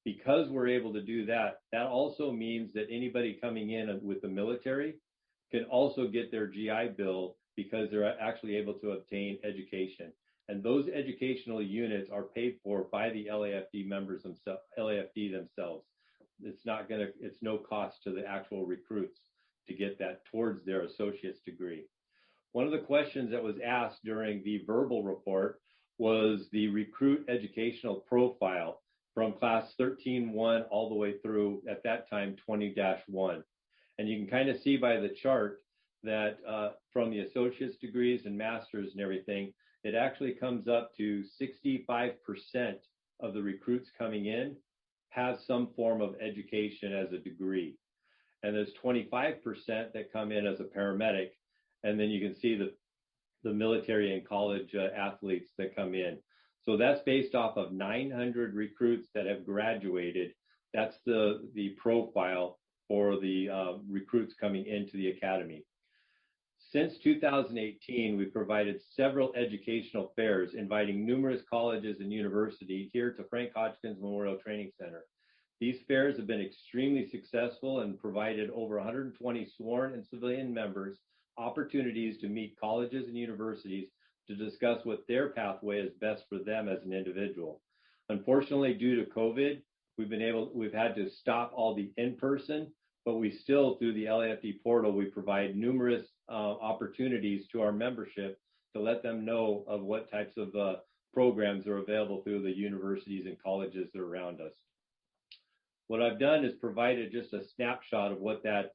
Because we're able to do that, that also means that anybody coming in with the military can also get their GI Bill because they're actually able to obtain education. And those educational units are paid for by the LAFD members themselves, LAFD themselves. It's no cost to the actual recruits to get that towards their associate's degree. One of the questions that was asked during the verbal report was the recruit educational profile from class 13-1 all the way through, at that time, 20-1. And you can kind of see by the chart that from the associate's degrees and masters and everything, it actually comes up to 65% of the recruits coming in have some form of education as a degree. And there's 25% that come in as a paramedic. And then you can see the military and college athletes that come in. So that's based off of 900 recruits that have graduated. That's the profile for the recruits coming into the academy. Since 2018, we've provided several educational fairs, inviting numerous colleges and universities here to Frank Hotchkiss Memorial Training Center. These fairs have been extremely successful and provided over 120 sworn and civilian members opportunities to meet colleges and universities to discuss what their pathway is best for them as an individual. Unfortunately, due to COVID, we've had to stop all the in-person, but we still, through the LAFD portal, we provide numerous opportunities to our membership to let them know of what types of programs are available through the universities and colleges that are around us. What I've done is provided just a snapshot of what that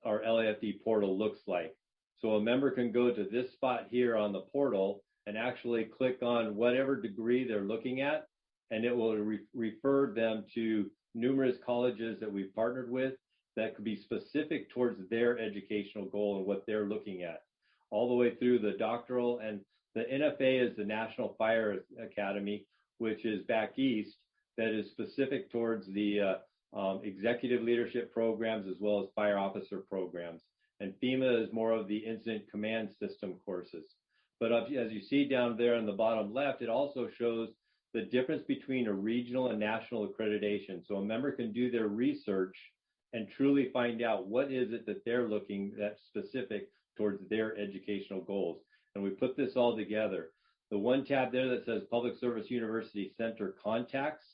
our LAFD portal looks like. So a member can go to this spot here on the portal and actually click on whatever degree they're looking at, and it will refer them to numerous colleges that we've partnered with that could be specific towards their educational goal and what they're looking at, all the way through the doctoral. And the NFA is the National Fire Academy, which is back east, that is specific towards the executive leadership programs as well as fire officer programs. And FEMA is more of the incident command system courses. But as you see down there in the bottom left, it also shows the difference between a regional and national accreditation. So a member can do their research and truly find out what is it that they're looking at specific towards their educational goals. And we put this all together. The one tab there that says Public Service University Center Contacts,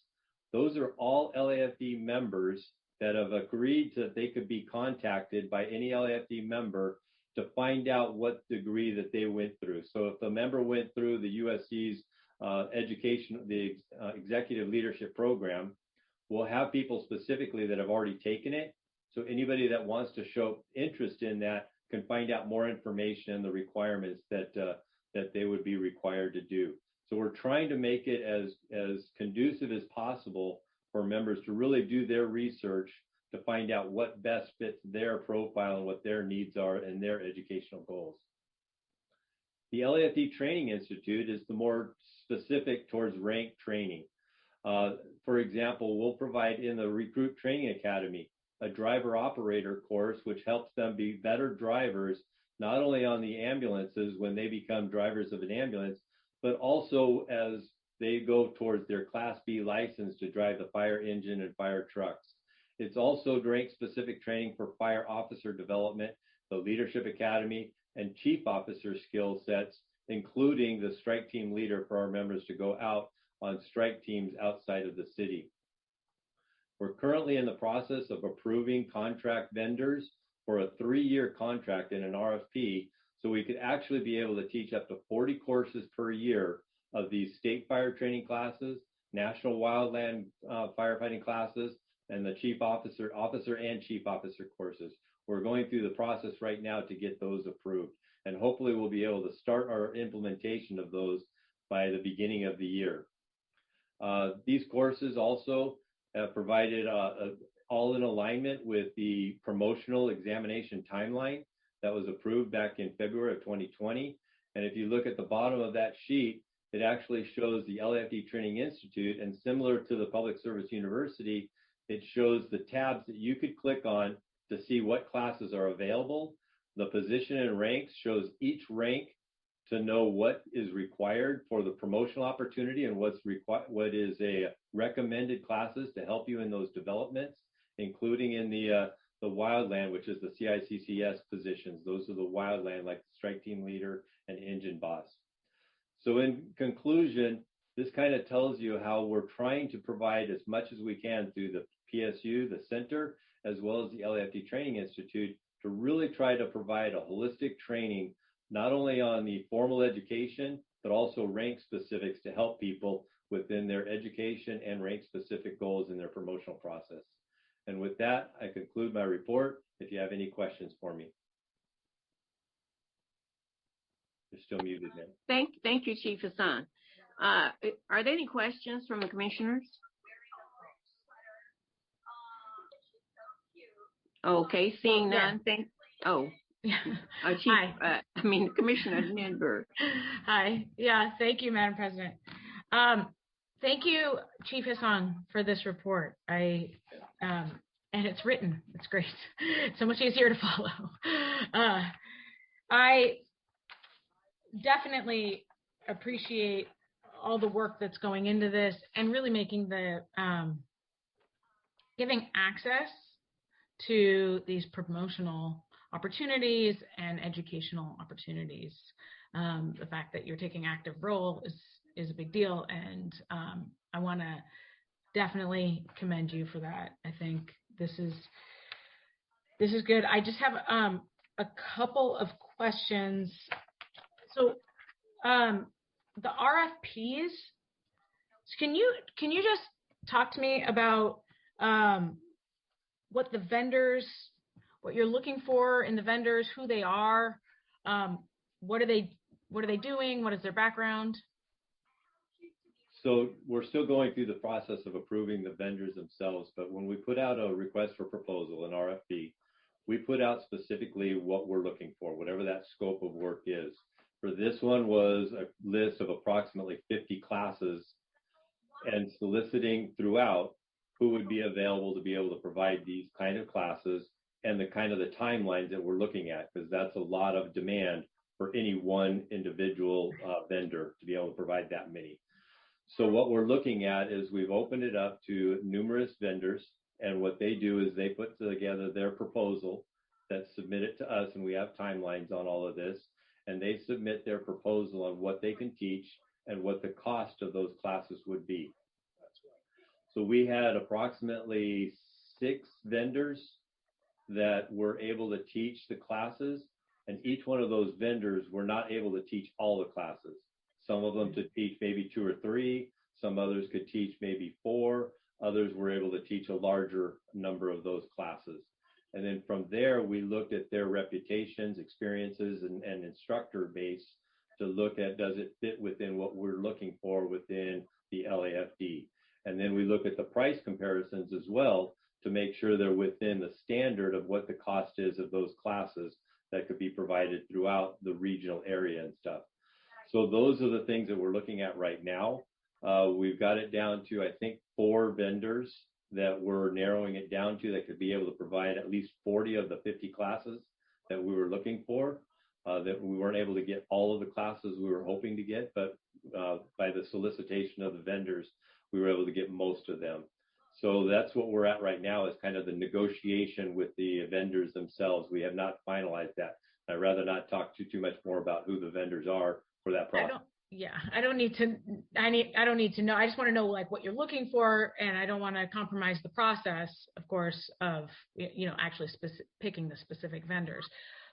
those are all LAFD members that have agreed that they could be contacted by any LAFD member to find out what degree that they went through. So if the member went through the USC's executive leadership program, we'll have people specifically that have already taken it. So anybody that wants to show interest in that can find out more information and the requirements that they would be required to do. So we're trying to make it as conducive as possible for members to really do their research to find out what best fits their profile and what their needs are and their educational goals. The LAFD Training Institute is the more specific towards rank training. For example, we'll provide in the Recruit Training Academy, a driver operator course, which helps them be better drivers, not only on the ambulances when they become drivers of an ambulance, but also as they go towards their Class B license to drive the fire engine and fire trucks. It's also rank-specific training for fire officer development, the Leadership Academy, and chief officer skill sets, including the strike team leader for our members to go out on strike teams outside of the city. We're currently in the process of approving contract vendors for a 3-year contract in an RFP, so we could actually be able to teach up to 40 courses per year of these state fire training classes, national wildland firefighting classes, and the chief officer and chief officer courses. We're going through the process right now to get those approved, and hopefully we'll be able to start our implementation of those by the beginning of the year. These courses also have provided all in alignment with the promotional examination timeline that was approved back in February of 2020. And if you look at the bottom of that sheet, it actually shows the LAFD Training Institute, and similar to the Public Service University, it shows the tabs that you could click on to see what classes are available. The position and ranks shows each rank to know what is required for the promotional opportunity and what is a recommended classes to help you in those developments, including in the wildland, which is the CICCS positions. Those are the wildland, like the strike team leader and engine boss. So in conclusion, this kind of tells you how we're trying to provide as much as we can through the PSU, the center, as well as the LAFD Training Institute, to really try to provide a holistic training, not only on the formal education, but also rank specifics to help people within their education and rank specific goals in their promotional process. And with that, I conclude my report. If you have any questions for me. You're still muted, man. Thank you, Chief Hassan. Are there any questions from the commissioners? Okay, seeing none. Commissioner Lindbergh. Hi. Yeah, thank you, Madam President. Thank you, Chief Hassan, for this report. And it's written. It's great. It's so much easier to follow. I definitely appreciate all the work that's going into this and really making the giving access to these promotional opportunities and educational opportunities. The fact that you're taking active role is a big deal, and I want to definitely commend you for that. I think this is good. I just have a couple of questions. So the RFPs, can you just talk to me about what the vendors, what you're looking for in the vendors, who they are, what are they doing, what is their background? So we're still going through the process of approving the vendors themselves, but when we put out a request for proposal, an RFP, we put out specifically what we're looking for, whatever that scope of work is. For this one was a list of approximately 50 classes and soliciting throughout who would be available to be able to provide these kind of classes and the kind of the timelines that we're looking at, because that's a lot of demand for any one individual vendor to be able to provide that many. So what we're looking at is we've opened it up to numerous vendors, and what they do is they put together their proposal that's submitted to us, and we have timelines on all of this, and they submit their proposal on what they can teach and what the cost of those classes would be. So we had approximately 6 vendors that were able to teach the classes, and each one of those vendors were not able to teach all the classes. Some of them could teach maybe 2 or 3, some others could teach maybe 4, others were able to teach a larger number of those classes. And then from there, we looked at their reputations, experiences, and instructor base to look at, does it fit within what we're looking for within the LAFD? And then we look at the price comparisons as well to make sure they're within the standard of what the cost is of those classes that could be provided throughout the regional area and stuff. So those are the things that we're looking at right now. We've got it down to, I think, 4 vendors that we're narrowing it down to that could be able to provide at least 40 of the 50 classes that we were looking for. That we weren't able to get all of the classes we were hoping to get, but by the solicitation of the vendors, we were able to get most of them. So that's what we're at right now, is kind of the negotiation with the vendors themselves. We have not finalized that. I'd rather not talk too much more about who the vendors are for that process. I don't need to know. I just want to know like what you're looking for, and I don't want to compromise the process, of course, of actually picking the specific vendors.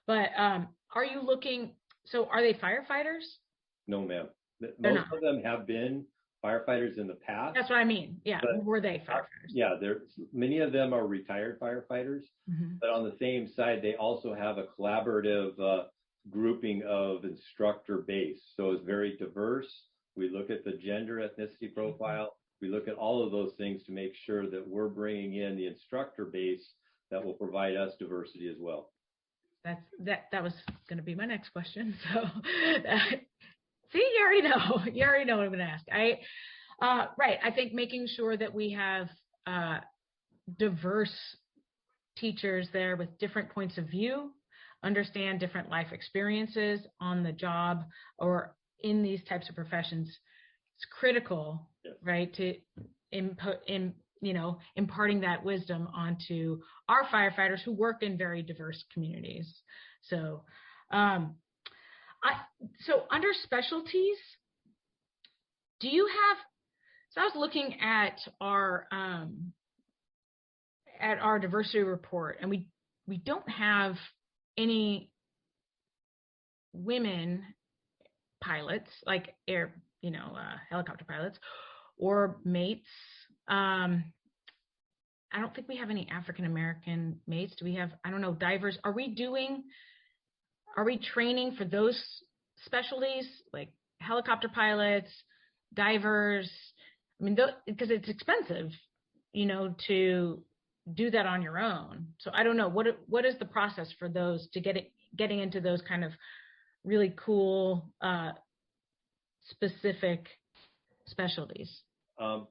But are you looking? So are they firefighters? No, ma'am. Most of them have been firefighters in the past. That's what I mean. Yeah, were they firefighters? Yeah, many of them are retired firefighters, but on the same side, they also have a collaborative grouping of instructor base. So it's very diverse. We look at the gender ethnicity profile. We look at all of those things to make sure that we're bringing in the instructor base that will provide us diversity as well. That was going to be my next question. So see, you already know what I'm going to ask. Right. I think making sure that we have diverse teachers there with different points of view, understand different life experiences on the job or in these types of professions, it's critical, yes, right, to imparting that wisdom onto our firefighters who work in very diverse communities. So, so under specialties, do you have? So I was looking at our diversity report, and we don't have any women pilots, like helicopter pilots or mates. I don't think we have any African American mates. Do we have, I don't know, divers? Are we training for those specialties, like helicopter pilots, divers? I mean, because it's expensive, to do that on your own. So I don't know, what is the process for those to getting into those kind of really cool specific specialties? So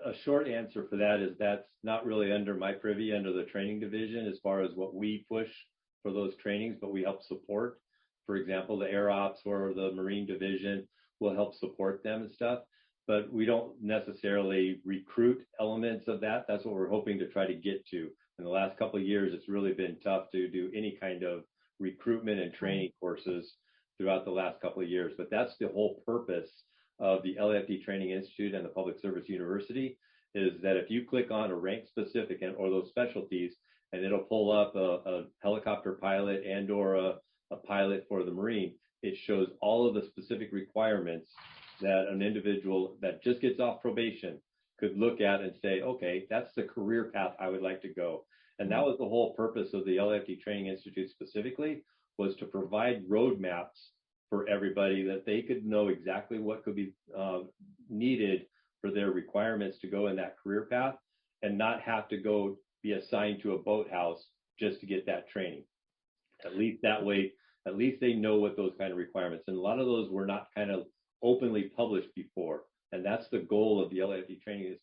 a short answer for that is that's not really under my privy, under the training division, as far as what we push for those trainings, but we help support. For example, the Air Ops or the Marine division will help support them and stuff, but we don't necessarily recruit elements of that. That's what we're hoping to try to get to. In the last couple of years, it's really been tough to do any kind of recruitment and training courses throughout the last couple of years, but that's the whole purpose of the LAFD Training Institute and the Public Service University, is that if you click on a rank specific or those specialties, and it'll pull up a helicopter pilot and or a pilot for the Marine, it shows all of the specific requirements that an individual that just gets off probation could look at and say, okay, that's the career path I would like to go. And that was the whole purpose of the LAFD Training Institute specifically, was to provide roadmaps for everybody, that they could know exactly what could be needed for their requirements to go in that career path, and not have to go be assigned to a boathouse just to get that training. At least that way, at least they know what those kind of requirements, and a lot of those were not kind of openly published before. And that's the goal of the LAFD Training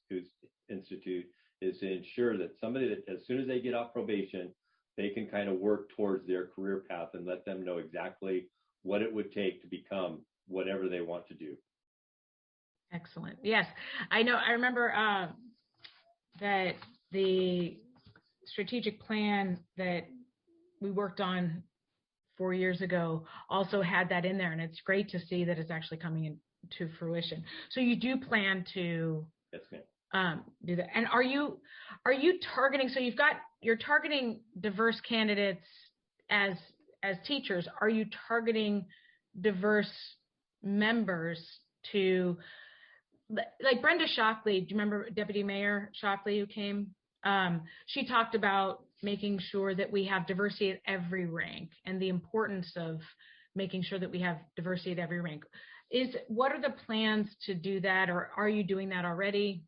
Institute, is to ensure that somebody that as soon as they get off probation, they can kind of work towards their career path and let them know exactly what it would take to become whatever they want to do. Excellent. Yes, I know. I remember that the strategic plan that we worked on 4 years ago also had that in there, and it's great to see that it's actually coming into fruition. So you do plan to yes, ma'am. Do that. And are you targeting? So you're targeting diverse candidates as teachers. Are you targeting diverse members to, like Brenda Shockley? Do you remember Deputy Mayor Shockley who came? She talked about making sure that we have diversity at every rank, and the importance of making sure that we have diversity at every rank. What are the plans to do that, or are you doing that already?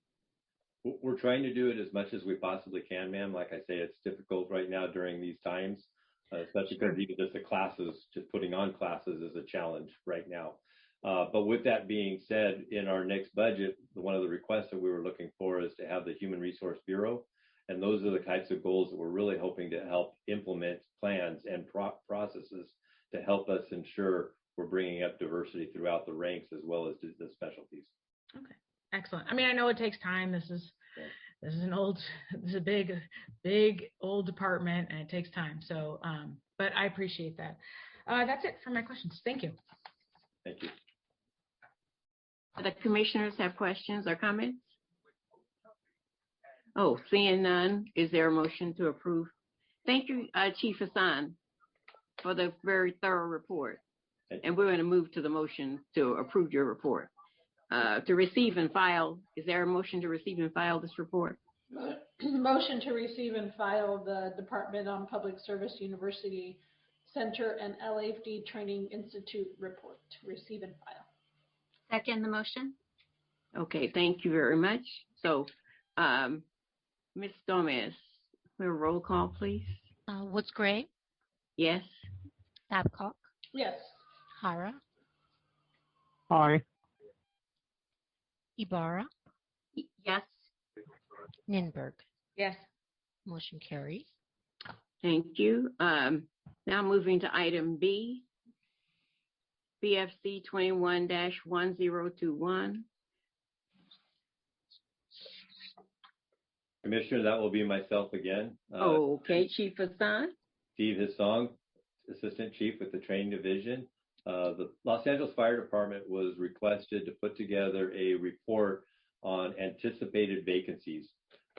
We're trying to do it as much as we possibly can, ma'am. Like I say, it's difficult right now during these times, especially because even just the classes, just putting on classes is a challenge right now. But with that being said, in our next budget, one of the requests that we were looking for is to have the Human Resource Bureau. And those are the types of goals that we're really hoping to help implement plans and processes to help us ensure we're bringing up diversity throughout the ranks as well as the specialties. Okay, excellent. I mean, I know it takes time. This is a big old department, and it takes time. So, but I appreciate that. That's it for my questions. Thank you. Thank you. The commissioners have questions or comments? Oh, seeing none, is there a motion to approve? Thank you, Chief Hassan, for the very thorough report. And we're going to move to the motion to approve your report. To receive and file, is there a motion to receive and file this report? Motion to receive and file the Department on Public Service University Center and Lafd Training Institute report. To receive and file. Second the motion. Okay, thank you very much. So, Ms. Gomez, will roll call, please. Woods Gray, Yes. Babcock, Yes. Hara, Aye. Ibarra, Yes. Ninberg. Yes. Motion carries. Thank you. Now moving to item B, BFC 21-1021. Commissioner, that will be myself again. Okay, Chief Hassan. Steve Hassong, Assistant Chief with the Training Division. The Los Angeles Fire Department was requested to put together a report on anticipated vacancies.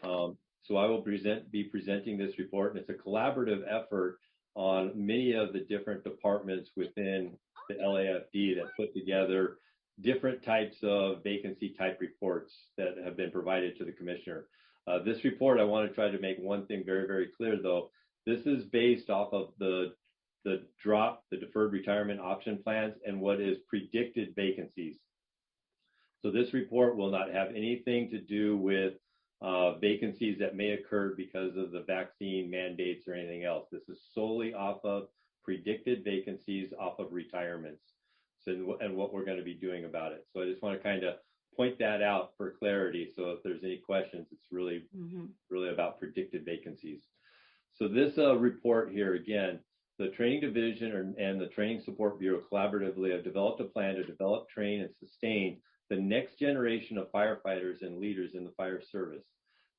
So I will be presenting this report, and it's a collaborative effort on many of the different departments within the LAFD that put together different types of vacancy type reports that have been provided to the commissioner. This report, I want to try to make one thing very, very clear, though. This is based off of the deferred retirement option plans and what is predicted vacancies. So this report will not have anything to do with vacancies that may occur because of the vaccine mandates or anything else. This is solely off of predicted vacancies off of retirements, and what we're going to be doing about it. So I just want to kind of point that out for clarity. So if there's any questions, it's really about predicted vacancies. So this report here, again, the Training Division and the Training Support Bureau collaboratively have developed a plan to develop, train, and sustain the next generation of firefighters and leaders in the fire service.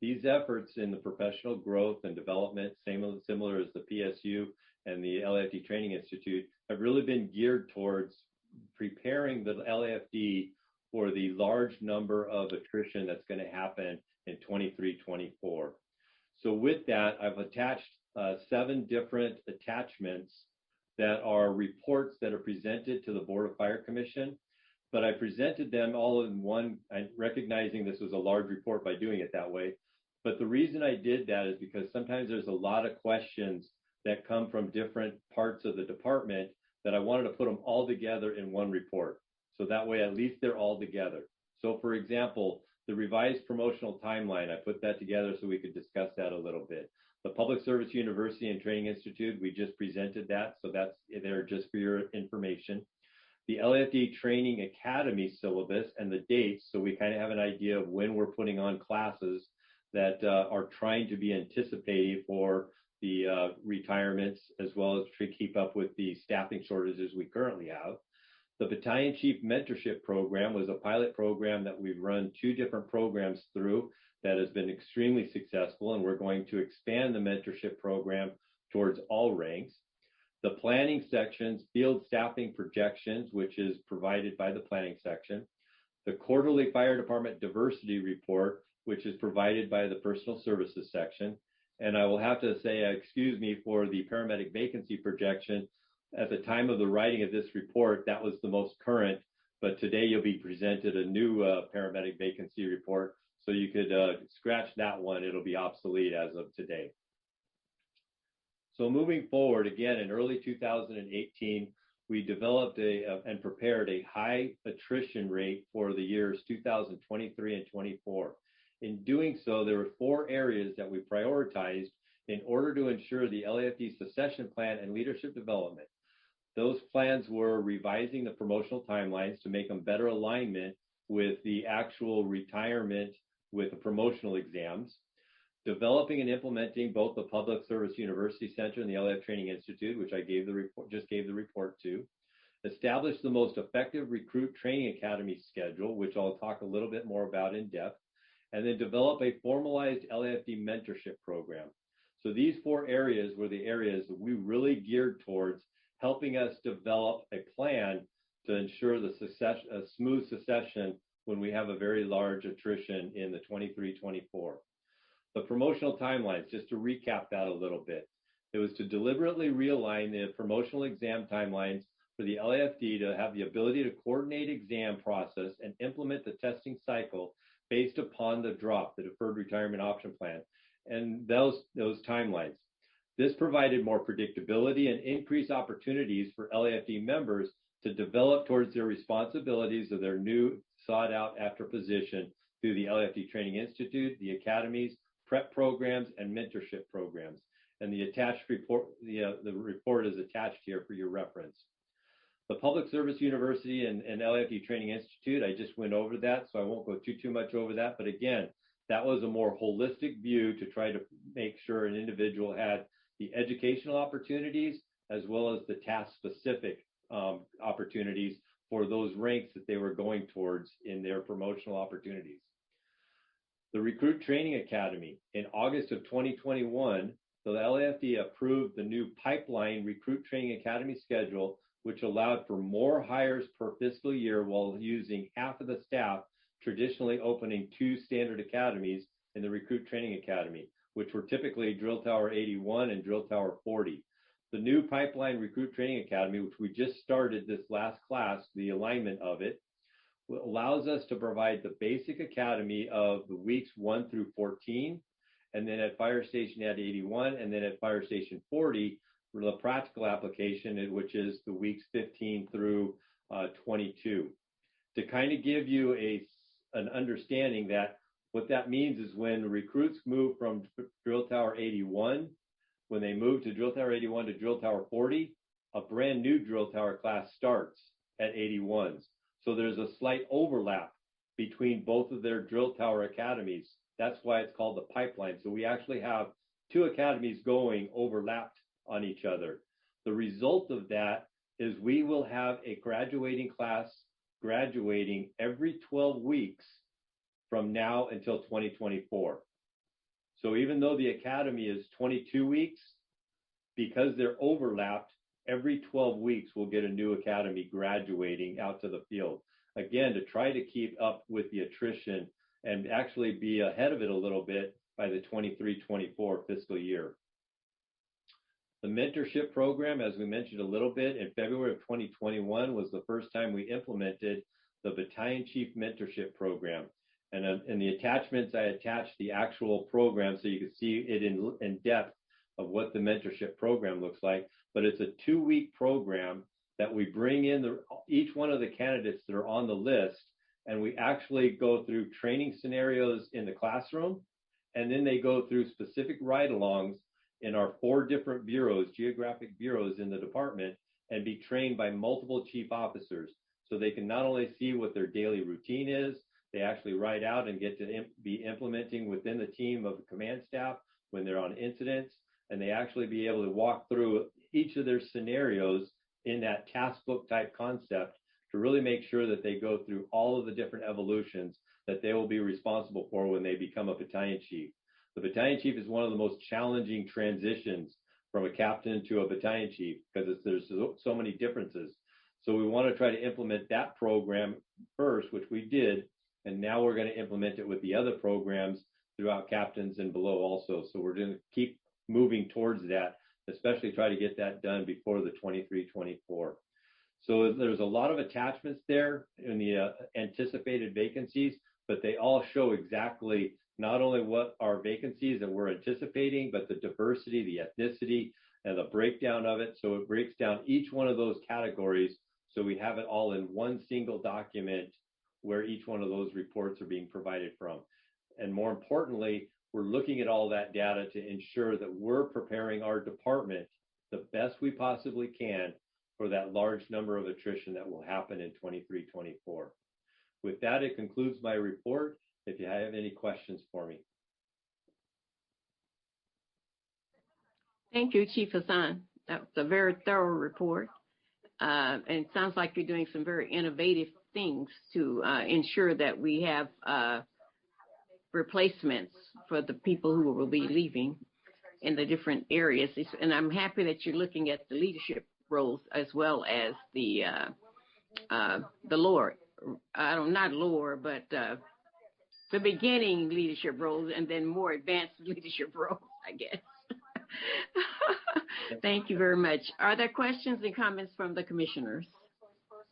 These efforts in the professional growth and development, similar as the PSU and the LAFD Training Institute, have really been geared towards preparing the LAFD for the large number of attrition that's going to happen in 23-24. So with that, I've attached 7 different attachments that are reports that are presented to the Board of Fire Commission, but I presented them all in one, recognizing this was a large report by doing it that way. But the reason I did that is because sometimes there's a lot of questions that come from different parts of the department that I wanted to put them all together in one report. So that way, at least they're all together. So for example, the revised promotional timeline, I put that together so we could discuss that a little bit. The Public Service University and Training Institute, we just presented that, so that's there just for your information. The LAFD Training Academy syllabus and the dates, so we kind of have an idea of when we're putting on classes that are trying to be anticipated for the retirements, as well as to keep up with the staffing shortages we currently have. The Battalion Chief Mentorship Program was a pilot program that we've run 2 different programs through that has been extremely successful, and we're going to expand the mentorship program towards all ranks. The planning sections, field staffing projections, which is provided by the planning section. The quarterly fire department diversity report, which is provided by the personal services section. And I will have to say, excuse me for the paramedic vacancy projection. At the time of the writing of this report, that was the most current, but today you'll be presented a new paramedic vacancy report. So you could scratch that one, it'll be obsolete as of today. So moving forward, again, in early 2018, we developed and prepared a high attrition rate for the years 2023 and 24. In doing so, there were 4 areas that we prioritized in order to ensure the LAFD succession plan and leadership development. Those plans were revising the promotional timelines to make them better alignment with the actual retirement with the promotional exams, developing and implementing both the Public Service University Center and the LAF Training Institute, which I just gave the report to, establish the most effective recruit training academy schedule, which I'll talk a little bit more about in depth, and then develop a formalized LAFD mentorship program. So these 4 areas were the areas that we really geared towards helping us develop a plan to ensure the smooth succession when we have a very large attrition in the 23-24. The promotional timelines, just to recap that a little bit, it was to deliberately realign the promotional exam timelines for the LAFD to have the ability to coordinate exam process and implement the testing cycle based upon the DROP, the Deferred Retirement Option Plan, and those timelines. This provided more predictability and increased opportunities for LAFD members to develop towards their responsibilities of their new sought-out after position through the LAFD Training Institute, the academies, prep programs, and mentorship programs. And the attached report, the report is attached here for your reference. The Public Service University and LAFD Training Institute, I just went over that, so I won't go too much over that. But again, that was a more holistic view to try to make sure an individual had the educational opportunities as well as the task-specific opportunities for those ranks that they were going towards in their promotional opportunities. The Recruit Training Academy. In August of 2021, the LAFD approved the new Pipeline Recruit Training Academy schedule, which allowed for more hires per fiscal year while using half of the staff, traditionally opening 2 standard academies in the Recruit Training Academy, which were typically Drill Tower 81 and Drill Tower 40. The new Pipeline Recruit Training Academy, which we just started this last class, the alignment of it, allows us to provide the basic academy of the weeks 1 through 14, and then at Fire Station at 81, and then at Fire Station 40, for the practical application, which is the weeks 15 through 22. To kind of give you an understanding that what that means is when recruits move from Drill Tower 81, when they move to Drill Tower 81 to Drill Tower 40, a brand new Drill Tower class starts at 81s. So there's a slight overlap between both of their Drill Tower academies. That's why it's called the pipeline. So we actually have 2 academies going overlapped on each other. The result of that is we will have a graduating class graduating every 12 weeks from now until 2024. So even though the academy is 22 weeks, because they're overlapped, every 12 weeks we'll get a new academy graduating out to the field. Again, to try to keep up with the attrition and actually be ahead of it a little bit by the 23-24 fiscal year. The mentorship program, as we mentioned a little bit, in February of 2021 was the first time we implemented the Battalion Chief Mentorship Program. And in the attachments, I attached the actual program so you can see it in depth of what the mentorship program looks like. But it's a 2-week program that we bring in each one of the candidates that are on the list, and we actually go through training scenarios in the classroom, and then they go through specific ride-alongs in our 4 different bureaus, geographic bureaus in the department, and be trained by multiple chief officers. So they can not only see what their daily routine is, they actually write out and get to be implementing within the team of the command staff when they're on incidents, and they actually be able to walk through each of their scenarios in that task book type concept to really make sure that they go through all of the different evolutions that they will be responsible for when they become a battalion chief. The battalion chief is one of the most challenging transitions from a captain to a battalion chief because there's so many differences. So we want to try to implement that program first, which we did, and now we're going to implement it with the other programs throughout captains and below also. So we're going to keep moving towards that, especially try to get that done before the 23-24. So there's a lot of attachments there in the anticipated vacancies, but they all show exactly not only what our vacancies that we're anticipating, but the diversity, the ethnicity, and the breakdown of it. So it breaks down each one of those categories so we have it all in one single document where each one of those reports are being provided from. And more importantly, we're looking at all that data to ensure that we're preparing our department the best we possibly can for that large number of attrition that will happen in 23-24. With that, it concludes my report. If you have any questions for me. Thank you, Chief Hassan. That was a very thorough report. And it sounds like you're doing some very innovative things to ensure that we have replacements for the people who will be leaving in the different areas. And I'm happy that you're looking at the leadership roles as well as the lower, not lower, but the beginning leadership roles and then more advanced leadership roles, I guess. Thank you very much. Are there questions and comments from the commissioners?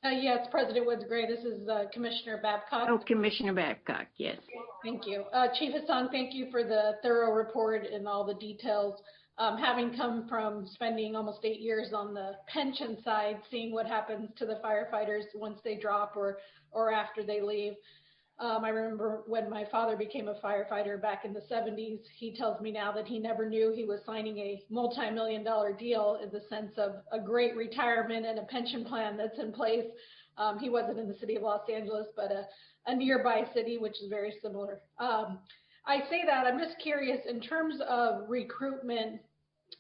Yes, President Woods Gray, this is Commissioner Babcock. Oh, Commissioner Babcock, yes. Thank you. Chief Hassan, thank you for the thorough report and all the details. Having come from spending almost 8 years on the pension side, seeing what happens to the firefighters once they drop or after they leave. I remember when my father became a firefighter back in the 70s, he tells me now that he never knew he was signing a multi-million-dollar deal in the sense of a great retirement and a pension plan that's in place. He wasn't in the city of Los Angeles, but a nearby city, which is very similar. I say that, I'm just curious, in terms of recruitment,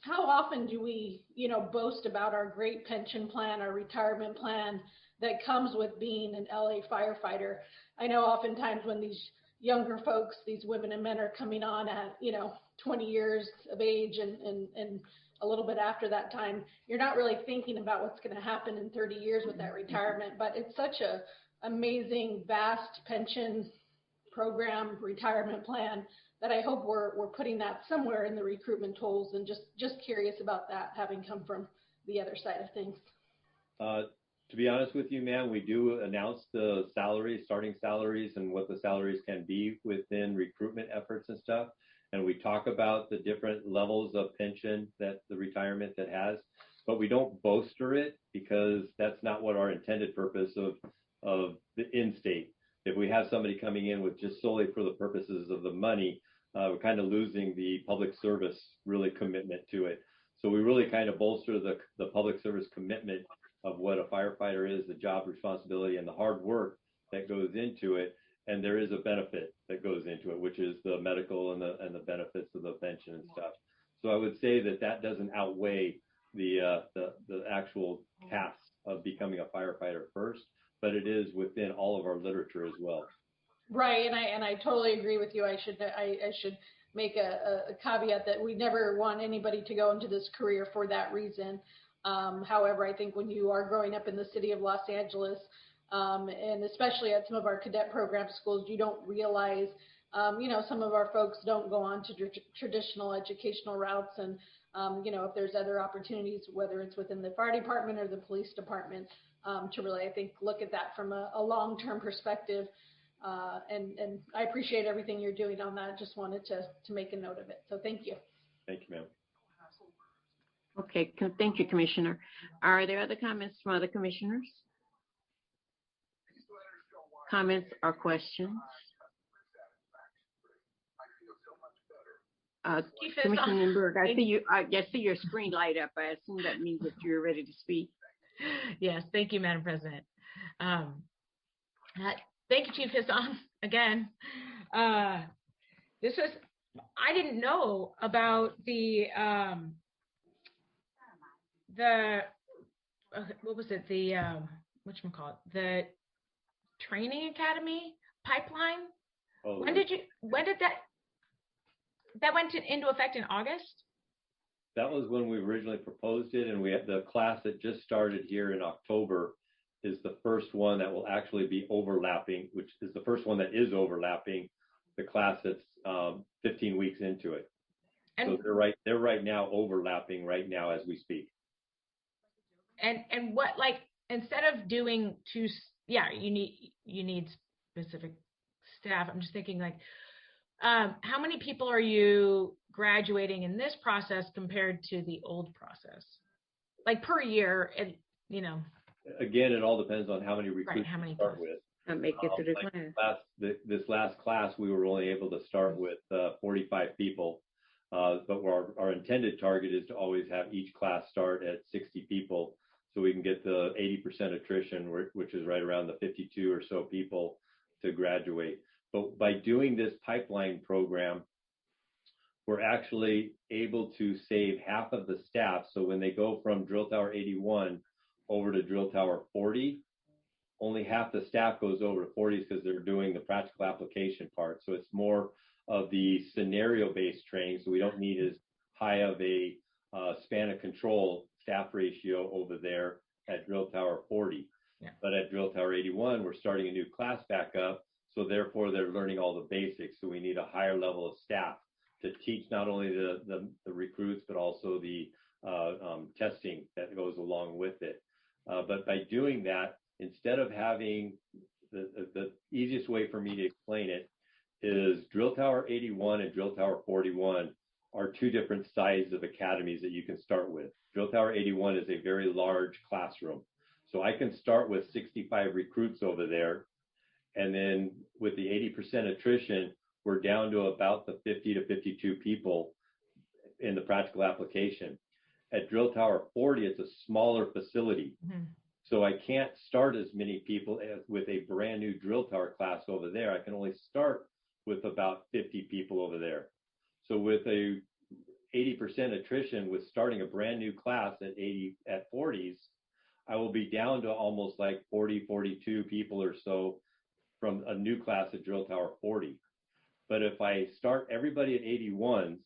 how often do we, boast about our great pension plan, our retirement plan that comes with being an LA firefighter? I know oftentimes when these younger folks, these women and men are coming on at, 20 years of age and a little bit after that time, you're not really thinking about what's going to happen in 30 years with that retirement. But it's such a amazing, vast pension program, retirement plan, that I hope we're putting that somewhere in the recruitment tools, and just curious about that, having come from the other side of things. To be honest with you, ma'am, we do announce the salaries, starting salaries, and what the salaries can be within recruitment efforts and stuff. And we talk about the different levels of pension that the retirement that has, but we don't bolster it because that's not what our intended purpose of the in-state. If we have somebody coming in with just solely for the purposes of the money, we're kind of losing the public service really commitment to it. So we really kind of bolster the public service commitment of what a firefighter is, the job responsibility and the hard work that goes into it. And there is a benefit that goes into it, which is the medical and the benefits of the pension and stuff. So I would say that doesn't outweigh the actual task of becoming a firefighter first, but it is within all of our literature as well. Right, and I totally agree with you. I should make a caveat that we never want anybody to go into this career for that reason. However, I think when you are growing up in the city of Los Angeles, and especially at some of our cadet program schools, you don't realize, some of our folks don't go on to traditional educational routes, and if there's other opportunities, whether it's within the fire department or the police department, to really, I think, look at that from a long-term perspective. And I appreciate everything you're doing on that. Just wanted to make a note of it. So thank you. Thank you, ma'am. Okay, thank you, Commissioner. Are there other comments from other commissioners? Comments or questions? Commissioner Berg, I see your screen light up. I assume that means that you're ready to speak. Yes, thank you, Madam President. Thank you, Chief Hassan, again. I didn't know about the what was it? The whatchamacallit? The training academy pipeline. Oh, when did that went into effect in August? That was when we originally proposed it, and we had the class that just started here in October is the first one that will actually be overlapping, which is the first one that is overlapping the class that's 15 weeks into it. And so they're right now overlapping right now as we speak. And what, like, instead of doing you need specific staff. I'm just thinking, like, how many people are you graduating in this process compared to the old process? Like per year, Again, it all depends on how many recruits you start with. And make it through the class. This last class, we were only able to start with 45 people, but our intended target is to always have each class start at 60 people, so we can get the 80% attrition, which is right around the 52 or so people to graduate. But by doing this pipeline program, we're actually able to save half of the staff. So when they go from Drill Tower 81 over to Drill Tower 40, only half the staff goes over to 40s because they're doing the practical application part. So it's more of the scenario-based training. So we don't need as high of a span of control staff ratio over there at Drill Tower 40. Yeah. But at Drill Tower 81, we're starting a new class back up. So therefore, they're learning all the basics. So we need a higher level of staff to teach not only the recruits, but also the testing that goes along with it. But by doing that, instead of having the easiest way for me to explain it is Drill Tower 81 and Drill Tower 41 are two different sizes of academies that you can start with. Drill Tower 81 is a very large classroom. So I can start with 65 recruits over there. And then with the 80% attrition, we're down to about the 50 to 52 people in the practical application. At Drill Tower 40, it's a smaller facility. Mm-hmm. So I can't start as many people as with a brand new drill tower class over there. I can only start with about 50 people over there. So with a 80% attrition with starting a brand new class at 40s, I will be down to almost like 40, 42 people or so from a new class at Drill Tower 40. But if I start everybody at 81s,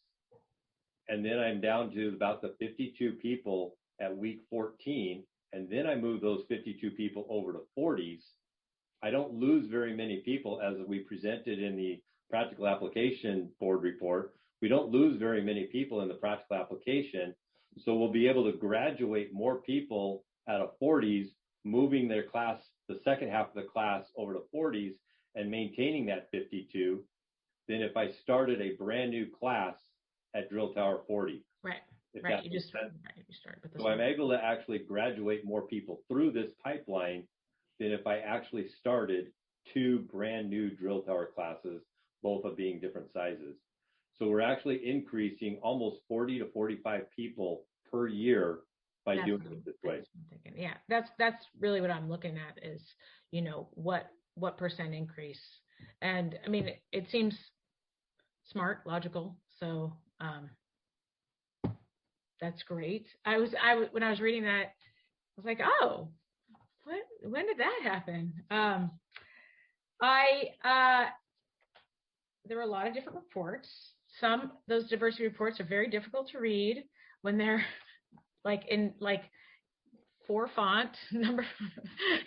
and then I'm down to about the 52 people at week 14, and then I move those 52 people over to 40s, I don't lose very many people, as we presented in the practical application board report. We don't lose very many people in the practical application. So we'll be able to graduate more people out of 40s, moving their class, the second half of the class, over to 40s and maintaining that 52 than if I started a brand new class at Drill Tower 40. Right. Right. You start with this. So I'm able to actually graduate more people through this pipeline than if I actually started two brand new drill tower classes, both of being different sizes. So we're actually increasing almost 40 to 45 people per year by doing it this way. Yeah, that's really what I'm looking at is, you know, what percent increase. And I mean, it seems smart, logical. So that's great. When I was reading that, I was like, oh, when did that happen? There were a lot of different reports. Those diversity reports are very difficult to read when they're in 4 font number.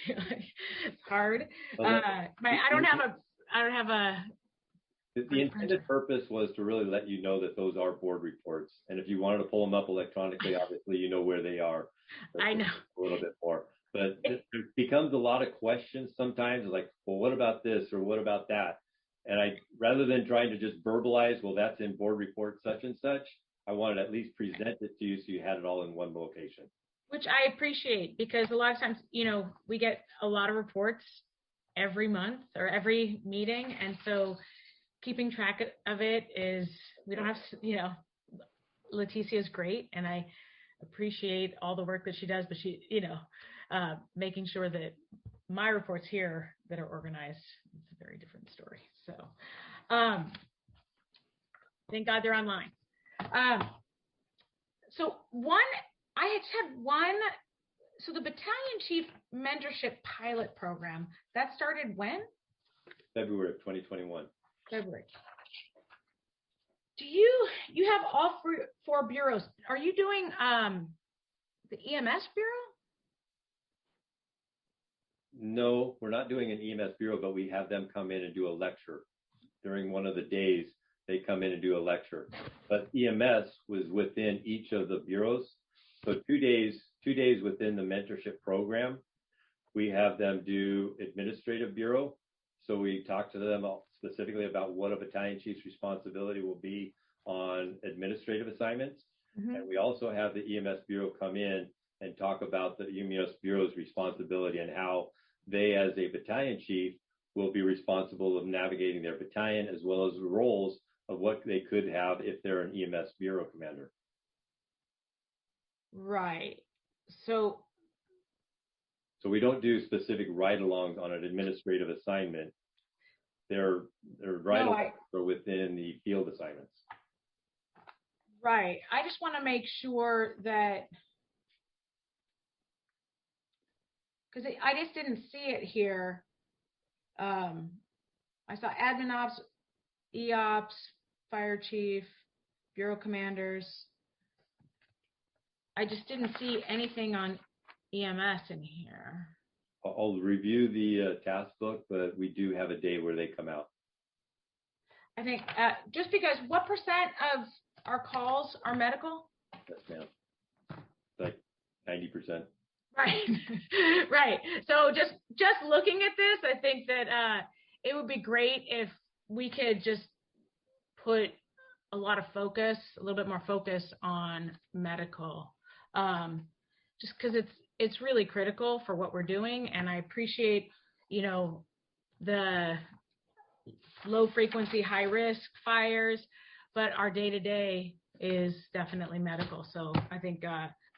It's hard. I don't have a. The intended purpose was to really let you know that those are board reports. And if you wanted to pull them up electronically, obviously, you know where they are. I know. A little bit more. But it becomes a lot of questions sometimes, like, well, what about this or what about that? And rather than trying to just verbalize, well, that's in board report such and such, I wanted to at least present it to you so you had it all in one location. Which I appreciate, because a lot of times, you know, we get a lot of reports every month or every meeting. And so keeping track of it is, we don't have, you know, Leticia is great, and I appreciate all the work that she does, but she, you know, making sure that my reports here that are organized, it's a very different story. So thank God they're online. So so the Battalion Chief Mentorship Pilot Program, that started when? February of 2021. February. Do you have all 4 bureaus? Are you doing the EMS bureau? No, we're not doing an EMS bureau, but we have them come in and do a lecture. During one of the days, they come in and do a lecture. But EMS was within each of the bureaus. So 2 days within the mentorship program, we have them do administrative bureau. So we talk to them specifically about what a battalion chief's responsibility will be on administrative assignments. Mm-hmm. And we also have the EMS bureau come in and talk about the EMS bureau's responsibility and how they, as a battalion chief, will be responsible of navigating their battalion, as well as the roles of what they could have if they're an EMS bureau commander. Right. So So we don't do specific ride-alongs on an administrative assignment. They're ride-alongs are within the field assignments. Right. I just want to make sure that, because I just didn't see it here. I saw admin ops, EOps, fire chief, bureau commanders. I just didn't see anything on EMS in here. I'll review the task book, but we do have a day where they come out. I think just because what % of our calls are medical? Yes, ma'am. Like 90%. Right, right. So just looking at this, I think that it would be great if we could just put a lot of focus, a little bit more focus on medical, just because it's really critical for what we're doing. And I appreciate, you know, the low frequency, high risk fires, but our day-to-day is definitely medical. So I think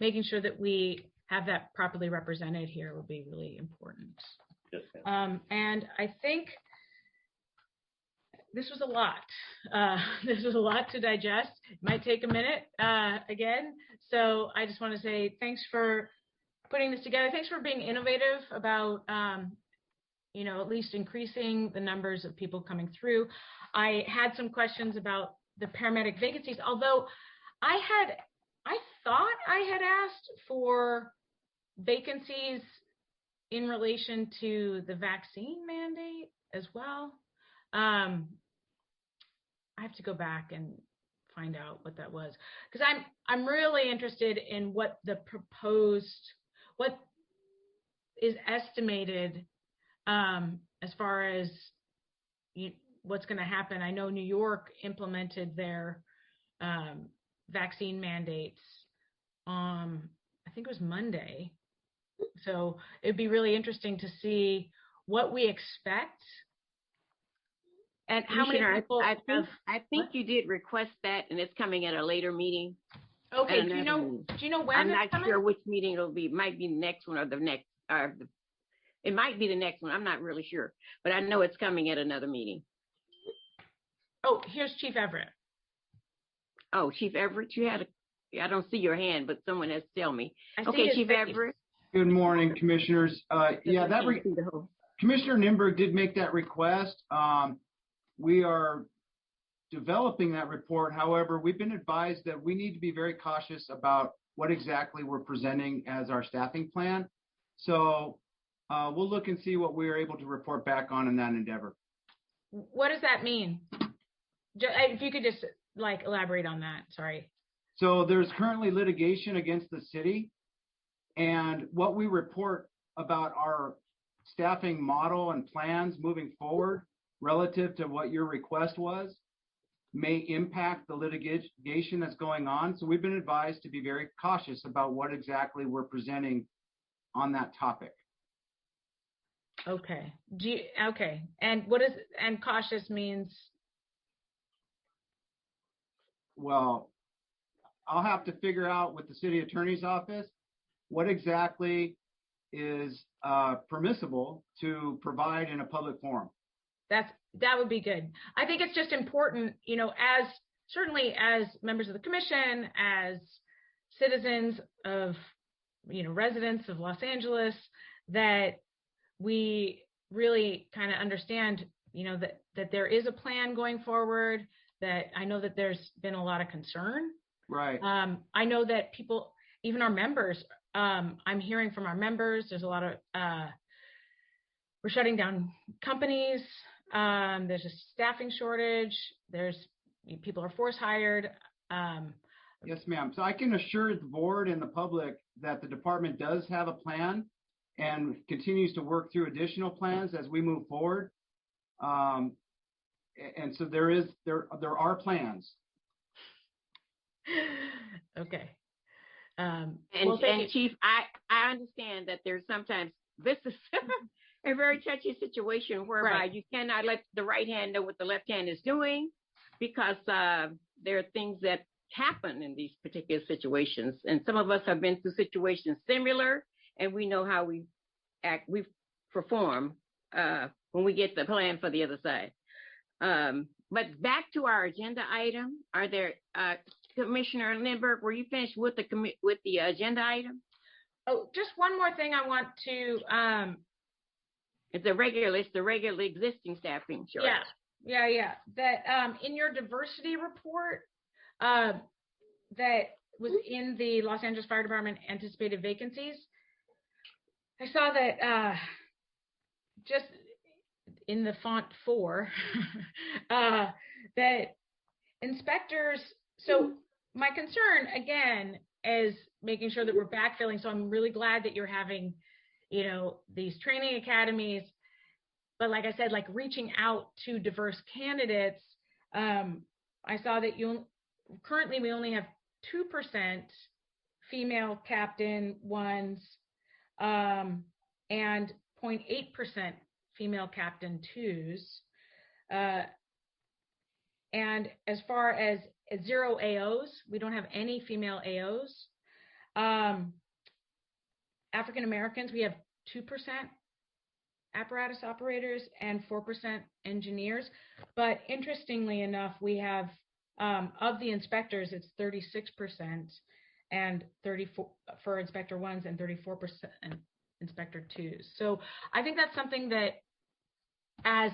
making sure that we have that properly represented here would be really important. Yes, ma'am. And I think this was a lot. This was a lot to digest. It might take a minute again. So I just want to say thanks for putting this together. Thanks for being innovative about, you know, at least increasing the numbers of people coming through. I had some questions about the paramedic vacancies, although I thought I had asked for vacancies in relation to the vaccine mandate as well. I have to go back and find out what that was, because I'm really interested in what is estimated as far as what's going to happen. I know New York implemented their vaccine mandates I think it was Monday. So it'd be really interesting to see what we expect and how many people. I think you did request that, and it's coming at a later meeting. Okay. Do you know when? I'm not sure which meeting it'll be. It might be the next one or the next. It might be the next one. I'm not really sure, but I know it's coming at another meeting. Oh, here's Chief Everett. Oh, Chief Everett, you had I don't see your hand, but someone has to tell me. Okay, Chief Everett. Good morning, commissioners. Commissioner Nimberg did make that request. We are developing that report. However, we've been advised that we need to be very cautious about what exactly we're presenting as our staffing plan. So we'll look and see what we are able to report back on in that endeavor. What does that mean? If you could just elaborate on that, sorry. So there's currently litigation against the city, and what we report about our staffing model and plans moving forward relative to what your request was may impact the litigation that's going on. So we've been advised to be very cautious about what exactly we're presenting on that topic. Okay. Okay. And and cautious means? Well, I'll have to figure out with the city attorney's office what exactly is permissible to provide in a public forum. That would be good. I think it's just important, you know, certainly as members of the commission, as citizens of, you know, residents of Los Angeles, that we really kind of understand, you know, that there is a plan going forward, that I know that there's been a lot of concern. Right. I know that people, even our members, I'm hearing from our members, there's a lot of, we're shutting down companies. There's a staffing shortage. People are force hired. Yes, ma'am. So I can assure the board and the public that the department does have a plan and continues to work through additional plans as we move forward. And so there are plans. Okay. And Chief, I understand that there's sometimes this is a very touchy situation whereby you cannot let the right hand know what the left hand is doing, because there are things that happen in these particular situations. And some of us have been through situations similar, and we know how we we perform when we get the plan for the other side. But back to our agenda item. Are there, Commissioner Lindbergh, were you finished with the agenda item? Oh, just one more thing I want to. It's the regular existing staffing shortage. Yeah. That in your diversity report that was in the Los Angeles Fire Department anticipated vacancies, I saw that just in the font 4 that inspectors. So my concern again is making sure that we're backfilling. So I'm really glad that you're having, these training academies. But like I said, like reaching out to diverse candidates, I saw that currently we only have 2% female captain ones and 0.8% female captain twos. And as far as 0 AOs, we don't have any female AOs. African Americans, we have 2% apparatus operators and 4% engineers. But interestingly enough, we have, of the inspectors, it's 36% and 34 for inspector ones and 34% inspector twos. So I think that's something that as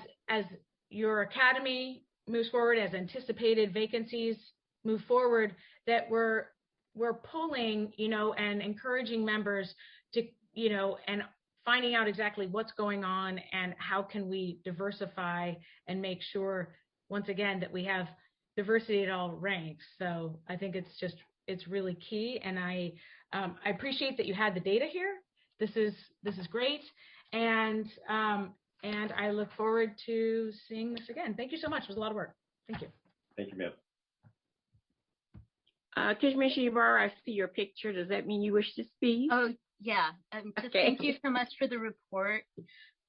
your academy moves forward, as anticipated vacancies move forward, that we're pulling, and encouraging members to, and finding out exactly what's going on and how can we diversify and make sure, once again, that we have diversity at all ranks. So I think it's really key. And I appreciate that you had the data here. This is great. And I look forward to seeing this again. Thank you so much. It was a lot of work. Thank you. Thank you, ma'am. Commissioner Ybarra, I see your picture. Does that mean you wish to speak? Oh, yeah. Just thank you so much for the report.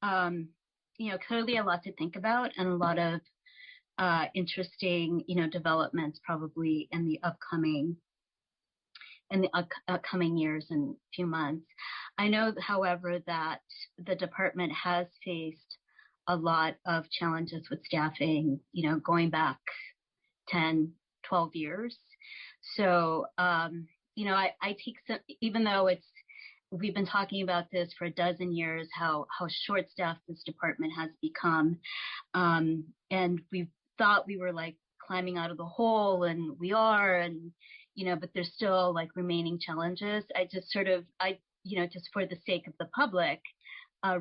Clearly a lot to think about and a lot of interesting, developments probably in the upcoming years and few months. I know, however, that the department has faced a lot of challenges with staffing, going back 10, 12 years. So, I take some, even though we've been talking about this for a dozen years, how short-staffed this department has become. And we thought we were like climbing out of the hole, and we are, and, but there's still like remaining challenges. I just just for the sake of the public,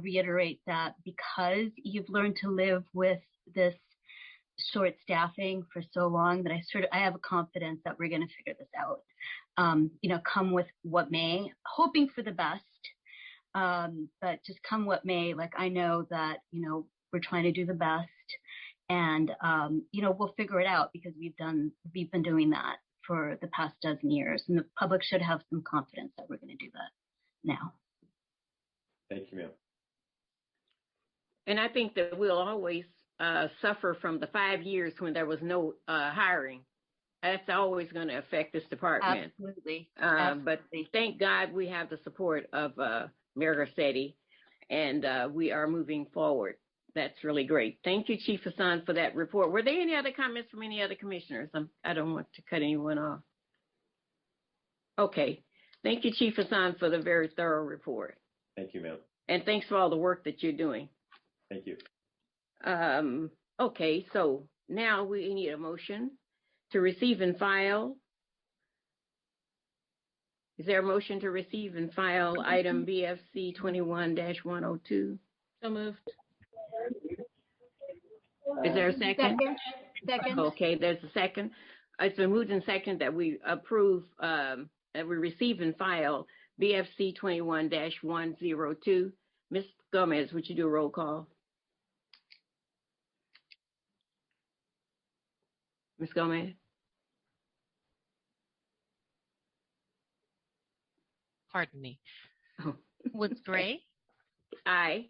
reiterate that because you've learned to live with this short staffing for so long, that I have a confidence that we're going to figure this out. Come with what may, hoping for the best, but just come what may. Like, I know that, we're trying to do the best, and, we'll figure it out, because we've been doing that for the past dozen years, and the public should have some confidence that we're going to do that now. Thank you, ma'am. And I think that we'll always suffer from the 5 years when there was no hiring. That's always going to affect this department. Absolutely. But thank God we have the support of Mayor Garcetti, and we are moving forward. That's really great. Thank you, Chief Hassan, for that report. Were there any other comments from any other commissioners? I don't want to cut anyone off. Okay. Thank you, Chief Hassan, for the very thorough report. Thank you, ma'am. And thanks for all the work that you're doing. Thank you. Okay, so now we need a motion to receive and file. Is there a motion to receive and file item BFC 21-102? So moved. Is there a second? Second. Okay, there's a second. It's been moved and second that we approve, that we receive and file BFC 21-102. Ms. Gomez, would you do a roll call? Ms. Gomez? Pardon me. Oh. Woods Gray? Aye.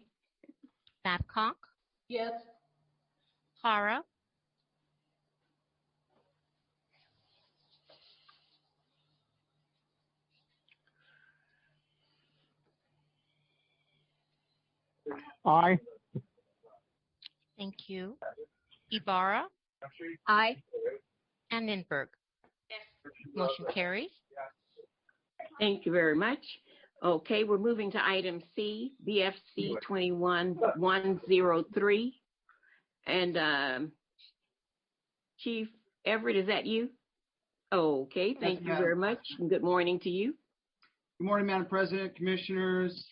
Babcock? Yes. Hara? Aye. Thank you. Ibarra? Aye. And Ninberg? Yes. Motion carries. Thank you very much. Okay, we're moving to item C, BFC 21103. And Chief Everett, is that you? Okay, thank you very much. And good morning to you. Good morning, Madam President, Commissioners,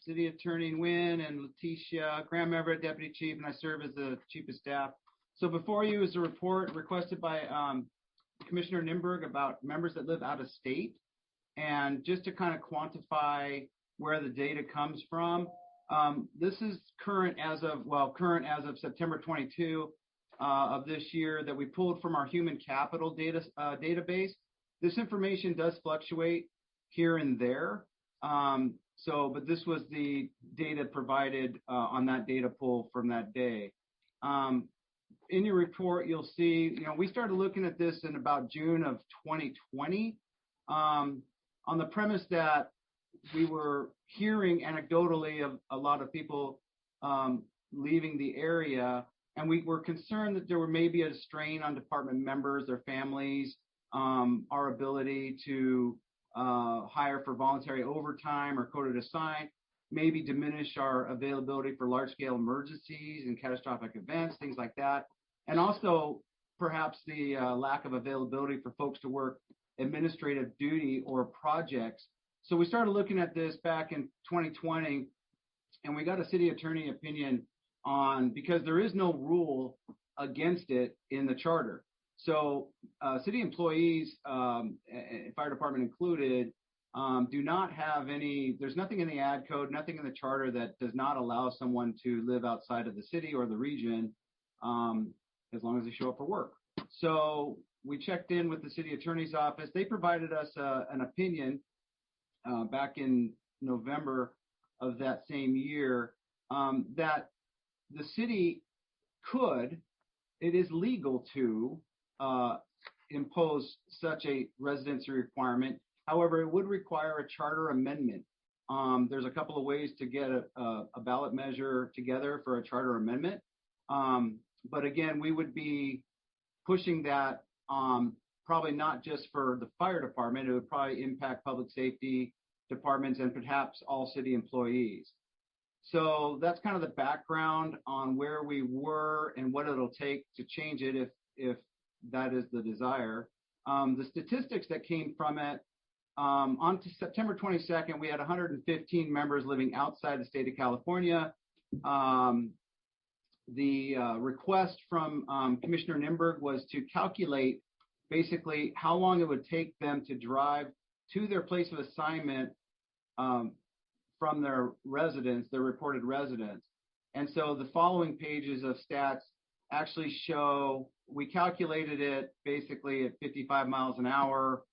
City Attorney Nguyen and Leticia, Graham Everett, Deputy Chief, and I serve as the Chief of Staff. So before you is a report requested by Commissioner Ninberg about members that live out of state. And just to kind of quantify where the data comes from, this is current as of September 22 of this year that we pulled from our human capital database. This information does fluctuate here and there. But this was the data provided on that data pull from that day. In your report, you'll see, we started looking at this in about June of 2020. On the premise that we were hearing anecdotally of a lot of people leaving the area, and we were concerned that there were maybe a strain on department members, their families, our ability to hire for voluntary overtime or coded assign, maybe diminish our availability for large-scale emergencies and catastrophic events, things like that. And also perhaps the lack of availability for folks to work administrative duty or projects. So we started looking at this back in 2020, and we got a city attorney opinion on, because there is no rule against it in the charter. So city employees, fire department included, do not have there's nothing in the ad code, nothing in the charter that does not allow someone to live outside of the city or the region as long as they show up for work. So we checked in with the city attorney's office. They provided us an opinion back in November of that same year that the city it is legal to impose such a residency requirement. However, it would require a charter amendment. There's a couple of ways to get a ballot measure together for a charter amendment. But again, we would be pushing that probably not just for the fire department, it would probably impact public safety departments and perhaps all city employees. So that's kind of the background on where we were and what it'll take to change it if that is the desire. The statistics that came from it, on September 22nd, we had 115 members living outside the state of California. The request from Commissioner Ninberg was to calculate basically how long it would take them to drive to their place of assignment from their residence, their reported residence. And so the following pages of stats actually show, we calculated it basically at 55 miles an hour,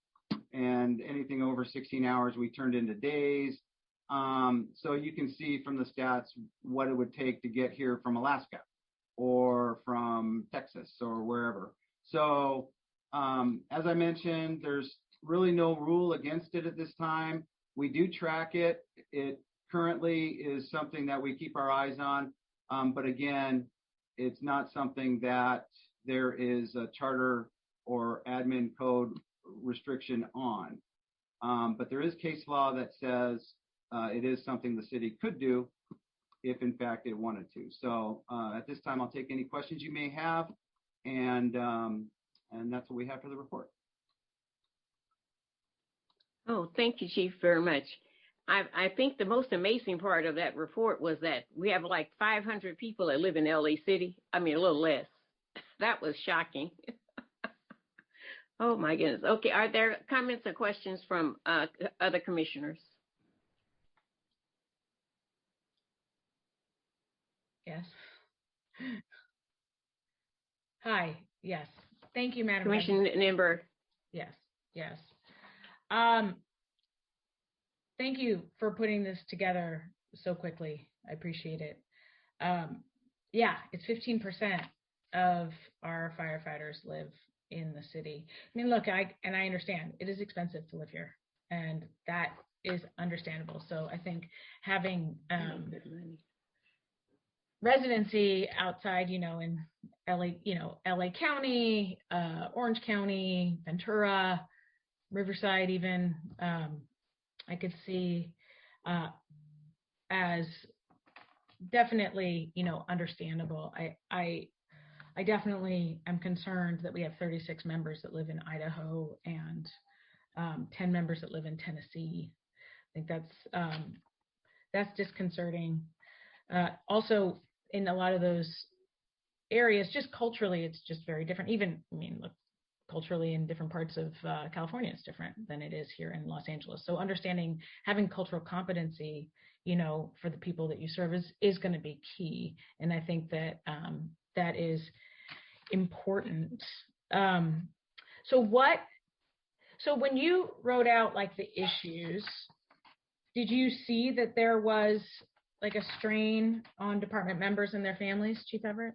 and anything over 16 hours we turned into days. So you can see from the stats what it would take to get here from Alaska or from Texas or wherever. So as I mentioned, there's really no rule against it at this time. We do track it. It currently is something that we keep our eyes on. But again, it's not something that there is a charter or admin code restriction on. But there is case law that says it is something the city could do if in fact it wanted to. So at this time, I'll take any questions you may have, and that's what we have for the report. Oh, thank you, Chief, very much. I think the most amazing part of that report was that we have like 500 people that live in LA City. I mean, a little less. That was shocking. Oh, my goodness. Okay, are there comments or questions from other commissioners? Yes. Hi. Yes. Thank you, Madam Commissioner Ninberg. Yes. Yes. Thank you for putting this together so quickly. I appreciate it. Yeah, it's 15% of our firefighters live in the city. I mean, look, I understand it is expensive to live here, and that is understandable. So I think having residency outside, in LA, LA County, Orange County, Ventura, Riverside, even, I could see as definitely, understandable. I definitely am concerned that we have 36 members that live in Idaho and 10 members that live in Tennessee. I think that's disconcerting. Also, in a lot of those areas, just culturally, it's just very different. Even, look, culturally in different parts of California, it's different than it is here in Los Angeles. So understanding, having cultural competency, for the people that you serve is going to be key. And I think that that is important. So when you wrote out like the issues, did you see that there was like a strain on department members and their families, Chief Everett?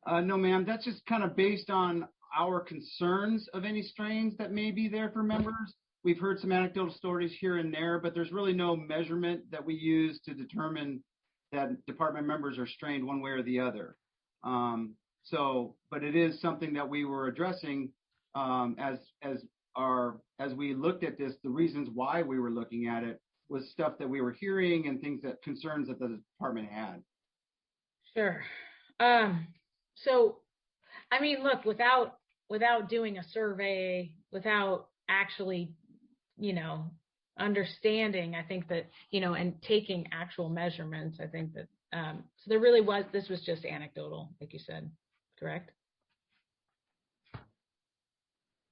No, ma'am. That's just kind of based on our concerns of any strains that may be there for members. We've heard some anecdotal stories here and there, but there's really no measurement that we use to determine that department members are strained one way or the other. But it is something that we were addressing as we looked at this. The reasons why we were looking at it was stuff that we were hearing and concerns that the department had. Sure. So, look, without doing a survey, without actually, understanding, I think that, and taking actual measurements, I think that, so there really this was just anecdotal, like you said, correct?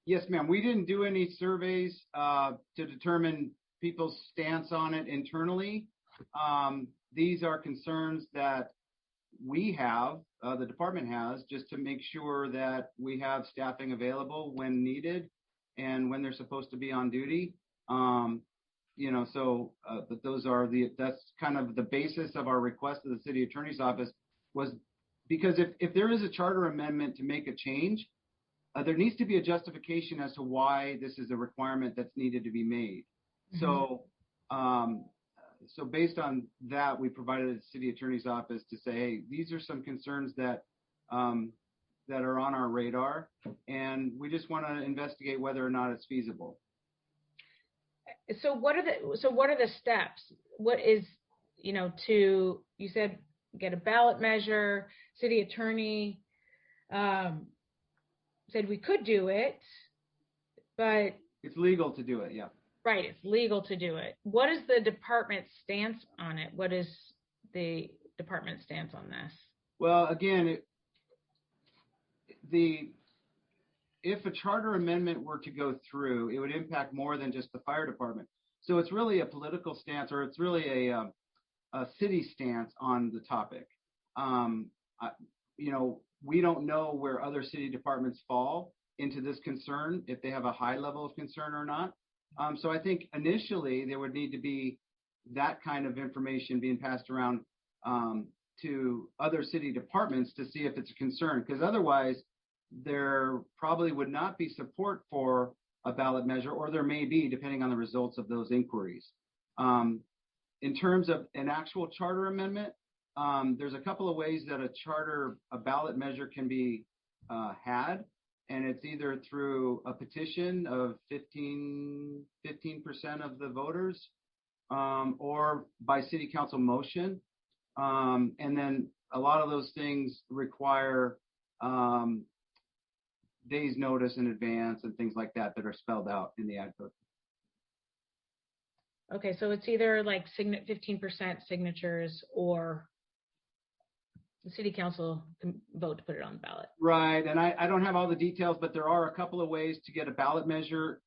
Yes, ma'am. We didn't do any surveys to determine people's stance on it internally. These are concerns that we have, the department has, just to make sure that we have staffing available when needed and when they're supposed to be on duty. But that's kind of the basis of our request to the city attorney's office, was because if there is a charter amendment to make a change, there needs to be a justification as to why this is a requirement that's needed to be made. Mm-hmm. So based on that, we provided the city attorney's office to say, hey, these are some concerns that are on our radar, and we just want to investigate whether or not it's feasible. So what are the steps? What is, you said get a ballot measure, city attorney said we could do it, but it's legal to do it. Yeah. Right. It's legal to do it. What is the department's stance on it? What is the department's stance on this? Well, again, if a charter amendment were to go through, it would impact more than just the fire department. So it's really a political stance, or it's really a city stance on the topic. We don't know where other city departments fall into this concern, if they have a high level of concern or not. So I think initially there would need to be that kind of information being passed around to other city departments to see if it's a concern, because otherwise there probably would not be support for a ballot measure, or there may be, depending on the results of those inquiries. In terms of an actual charter amendment, there's a couple of ways that a ballot measure can be had, and it's either through a petition of 15% of the voters, or by city council motion. And then a lot of those things require days notice in advance and things like that are spelled out in the ad code. Okay, so it's either like 15% signatures, or the city council can vote to put it on the ballot. Right, and I don't have all the details, but there are a couple of ways to get a ballot measure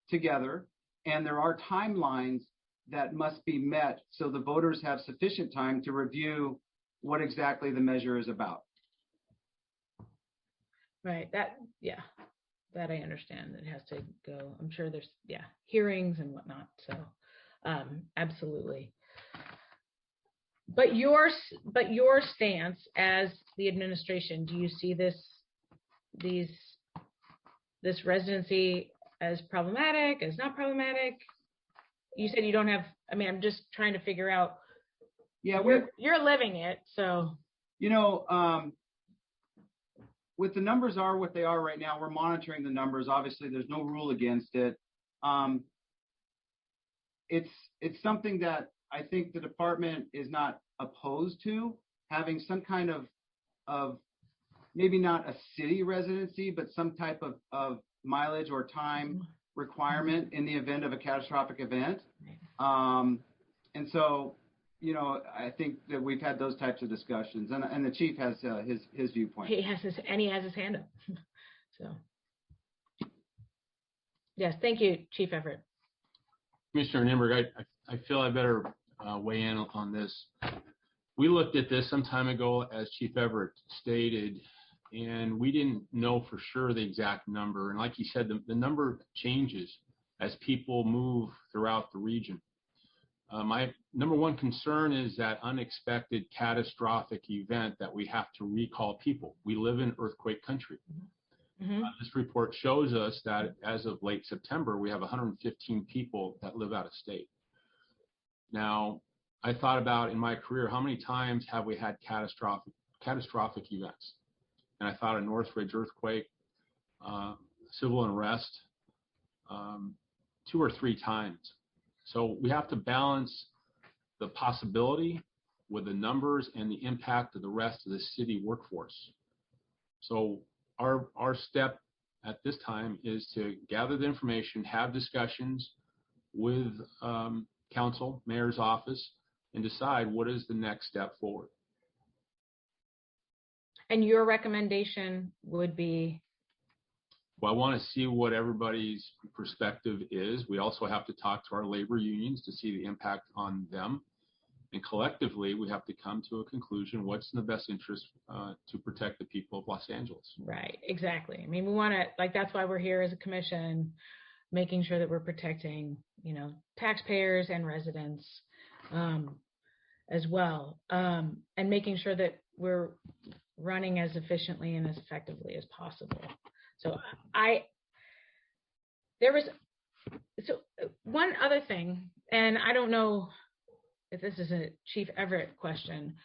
together, and there are timelines that must be met so the voters have sufficient time to review what exactly the measure is about. Right, that I understand. It has to go, I'm sure there's, hearings and whatnot, so absolutely. But your stance as the administration, do you see this residency as problematic, as not problematic? You said you don't have, I'm just trying to figure out Yeah, you're living it, so. You know, with the numbers are what they are right now, we're monitoring the numbers. Obviously, there's no rule against it. It's something that I think the department is not opposed to, having some kind of maybe not a city residency, but some type of mileage or time requirement in the event of a catastrophic event. And so, you know, I think that we've had those types of discussions, and the chief has his viewpoint. He has his hand up. So, yes, thank you, Chief Everett. Commissioner Nimberg, I feel I better weigh in on this. We looked at this some time ago, as Chief Everett stated, and we didn't know for sure the exact number. And like he said, the number changes as people move throughout the region. My number one concern is that unexpected catastrophic event that we have to recall people. We live in earthquake country. This report shows us that as of late September, we have 115 people that live out of state. Now, I thought about in my career, how many times have we had catastrophic events? And I thought a Northridge earthquake, civil unrest, 2 or 3 times. So we have to balance the possibility with the numbers and the impact of the rest of the city workforce. So our step at this time is to gather the information, have discussions with council, mayor's office, and decide what is the next step forward. And your recommendation would be? Well, I want to see what everybody's perspective is. We also have to talk to our labor unions to see the impact on them. And collectively, we have to come to a conclusion, what's in the best interest to protect the people of Los Angeles. Right, exactly. I mean, we want to, like, that's why we're here as a commission, making sure that we're protecting, you know, taxpayers and residents as well, and making sure that we're running as efficiently and as effectively as possible. So one other thing, and I don't know if this is a Chief Everett question,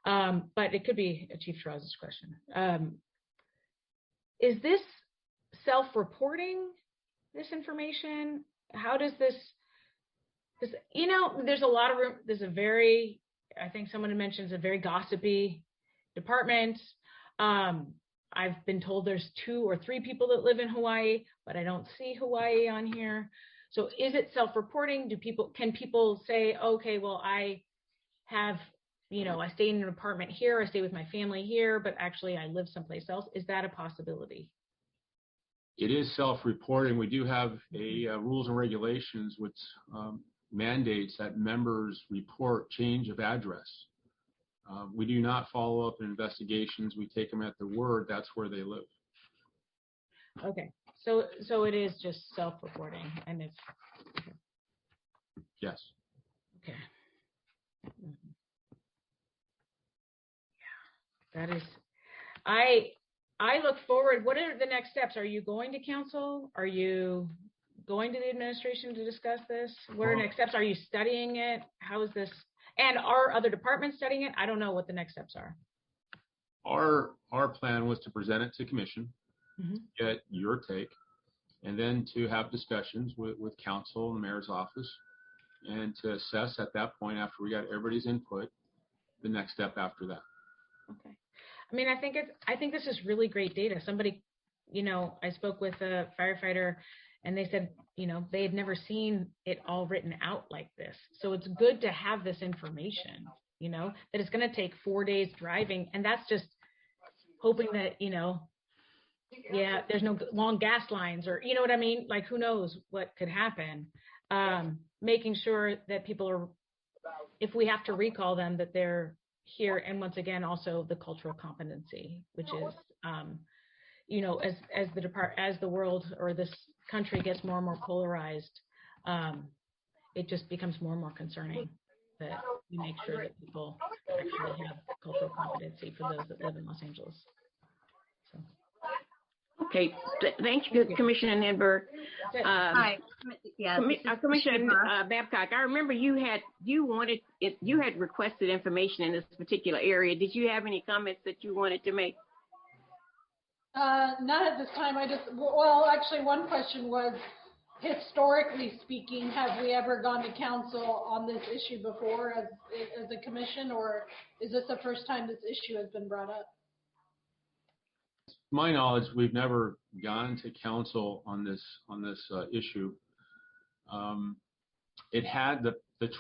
but it could be a Chief Terrazas question. Is this self-reporting, this information? How does this, because, you know, there's a lot of room, there's a very, I think someone mentions a very gossipy department. I've been told there's 2 or 3 people that live in Hawaii, but I don't see Hawaii on here. So is it self-reporting? Can people say, okay, well, I have, you know, I stay in an apartment here, I stay with my family here, but actually I live someplace else? Is that a possibility? It is self-reporting. We do have a rules and regulations which mandates that members report change of address. We do not follow up in investigations. We take them at their word. That's where they live. Okay, so it is just self-reporting, and it's okay. Yes. Okay. Yeah, that is. I look forward. What are the next steps? Are you going to council? Are you going to the administration to discuss this? What are next steps? Are you studying it? How is this? And are other departments studying it? I don't know what the next steps are. Our plan was to present it to commission, get your take, and then to have discussions with council and the mayor's office, and to assess at that point, after we got everybody's input, the next step after that. Okay. I mean, I think this is really great data. Somebody, you know, I spoke with a firefighter, and they said, you know, they had never seen it all written out like this. So it's good to have this information, you know, that it's going to take 4 days driving. And that's just hoping that, you know, yeah, there's no long gas lines, or, you know what I mean? Like, who knows what could happen? Making sure that people are, if we have to recall them, that they're here. And once again, also the cultural competency, which is, you know, as the world or this country gets more and more polarized, it just becomes more and more concerning that we make sure that people actually have cultural competency for those that live in Los Angeles. So. Okay, thank you, Commissioner Nenberg. Hi. Yeah, Commissioner Babcock, I remember you had requested information in this particular area. Did you have any comments that you wanted to make? Not at this time. Actually, one question was, historically speaking, have we ever gone to council on this issue before as a commission, or is this the first time this issue has been brought up? To my knowledge, we've never gone to council on this issue. The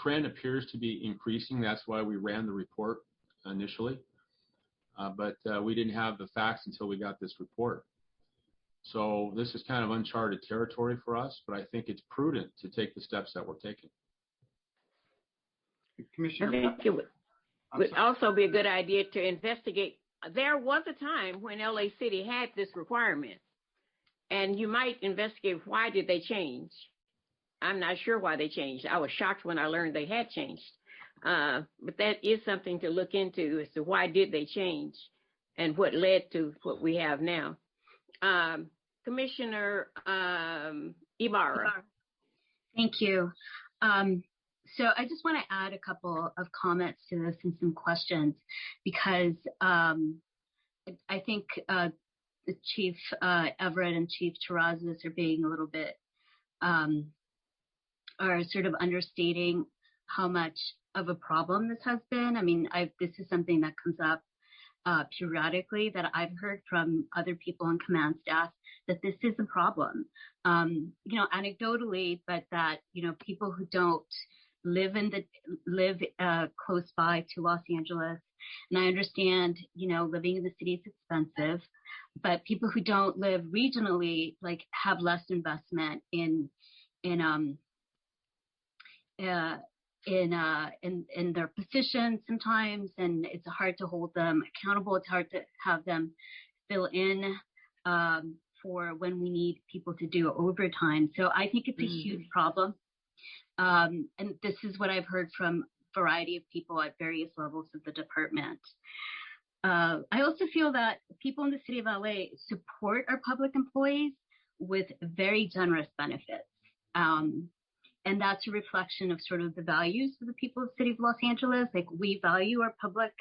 trend appears to be increasing. That's why we ran the report initially, but we didn't have the facts until we got this report. So this is kind of uncharted territory for us, but I think it's prudent to take the steps that we're taking. Commissioner, I think it would also be a good idea to investigate. There was a time when LA City had this requirement, and you might investigate why did they change. I'm not sure why they changed. I was shocked when I learned they had changed. But that is something to look into as to why did they change and what led to what we have now. Commissioner Ibarra. Thank you. So I just want to add a couple of comments to this and some questions, because I think the Chief Everett and Chief Terrazas are being a little bit, are sort of understating how much of a problem this has been. I mean, this is something that comes up periodically that I've heard from other people on command staff, that this is a problem, anecdotally, but that, people who don't live close by to Los Angeles, and I understand, living in the city is expensive, but people who don't live regionally, have less investment in their positions sometimes, and it's hard to hold them accountable. It's hard to have them fill in for when we need people to do overtime. So I think it's a huge problem. And this is what I've heard from a variety of people at various levels of the department. I also feel that people in the city of LA support our public employees with very generous benefits. And that's a reflection of sort of the values of the people of the city of Los Angeles. We value our public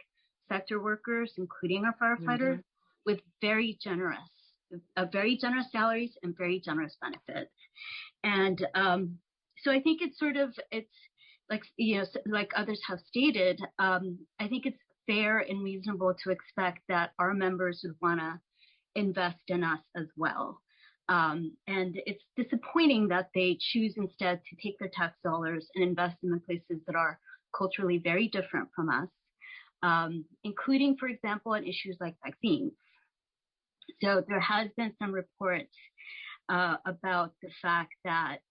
sector workers, including our firefighters, with very generous salaries and very generous benefits. And so I think it's like others have stated, I think it's fair and reasonable to expect that our members would want to invest in us as well. And it's disappointing that they choose instead to take their tax dollars and invest in the places that are culturally very different from us, including, for example, on issues like vaccines. So there has been some reports about the fact that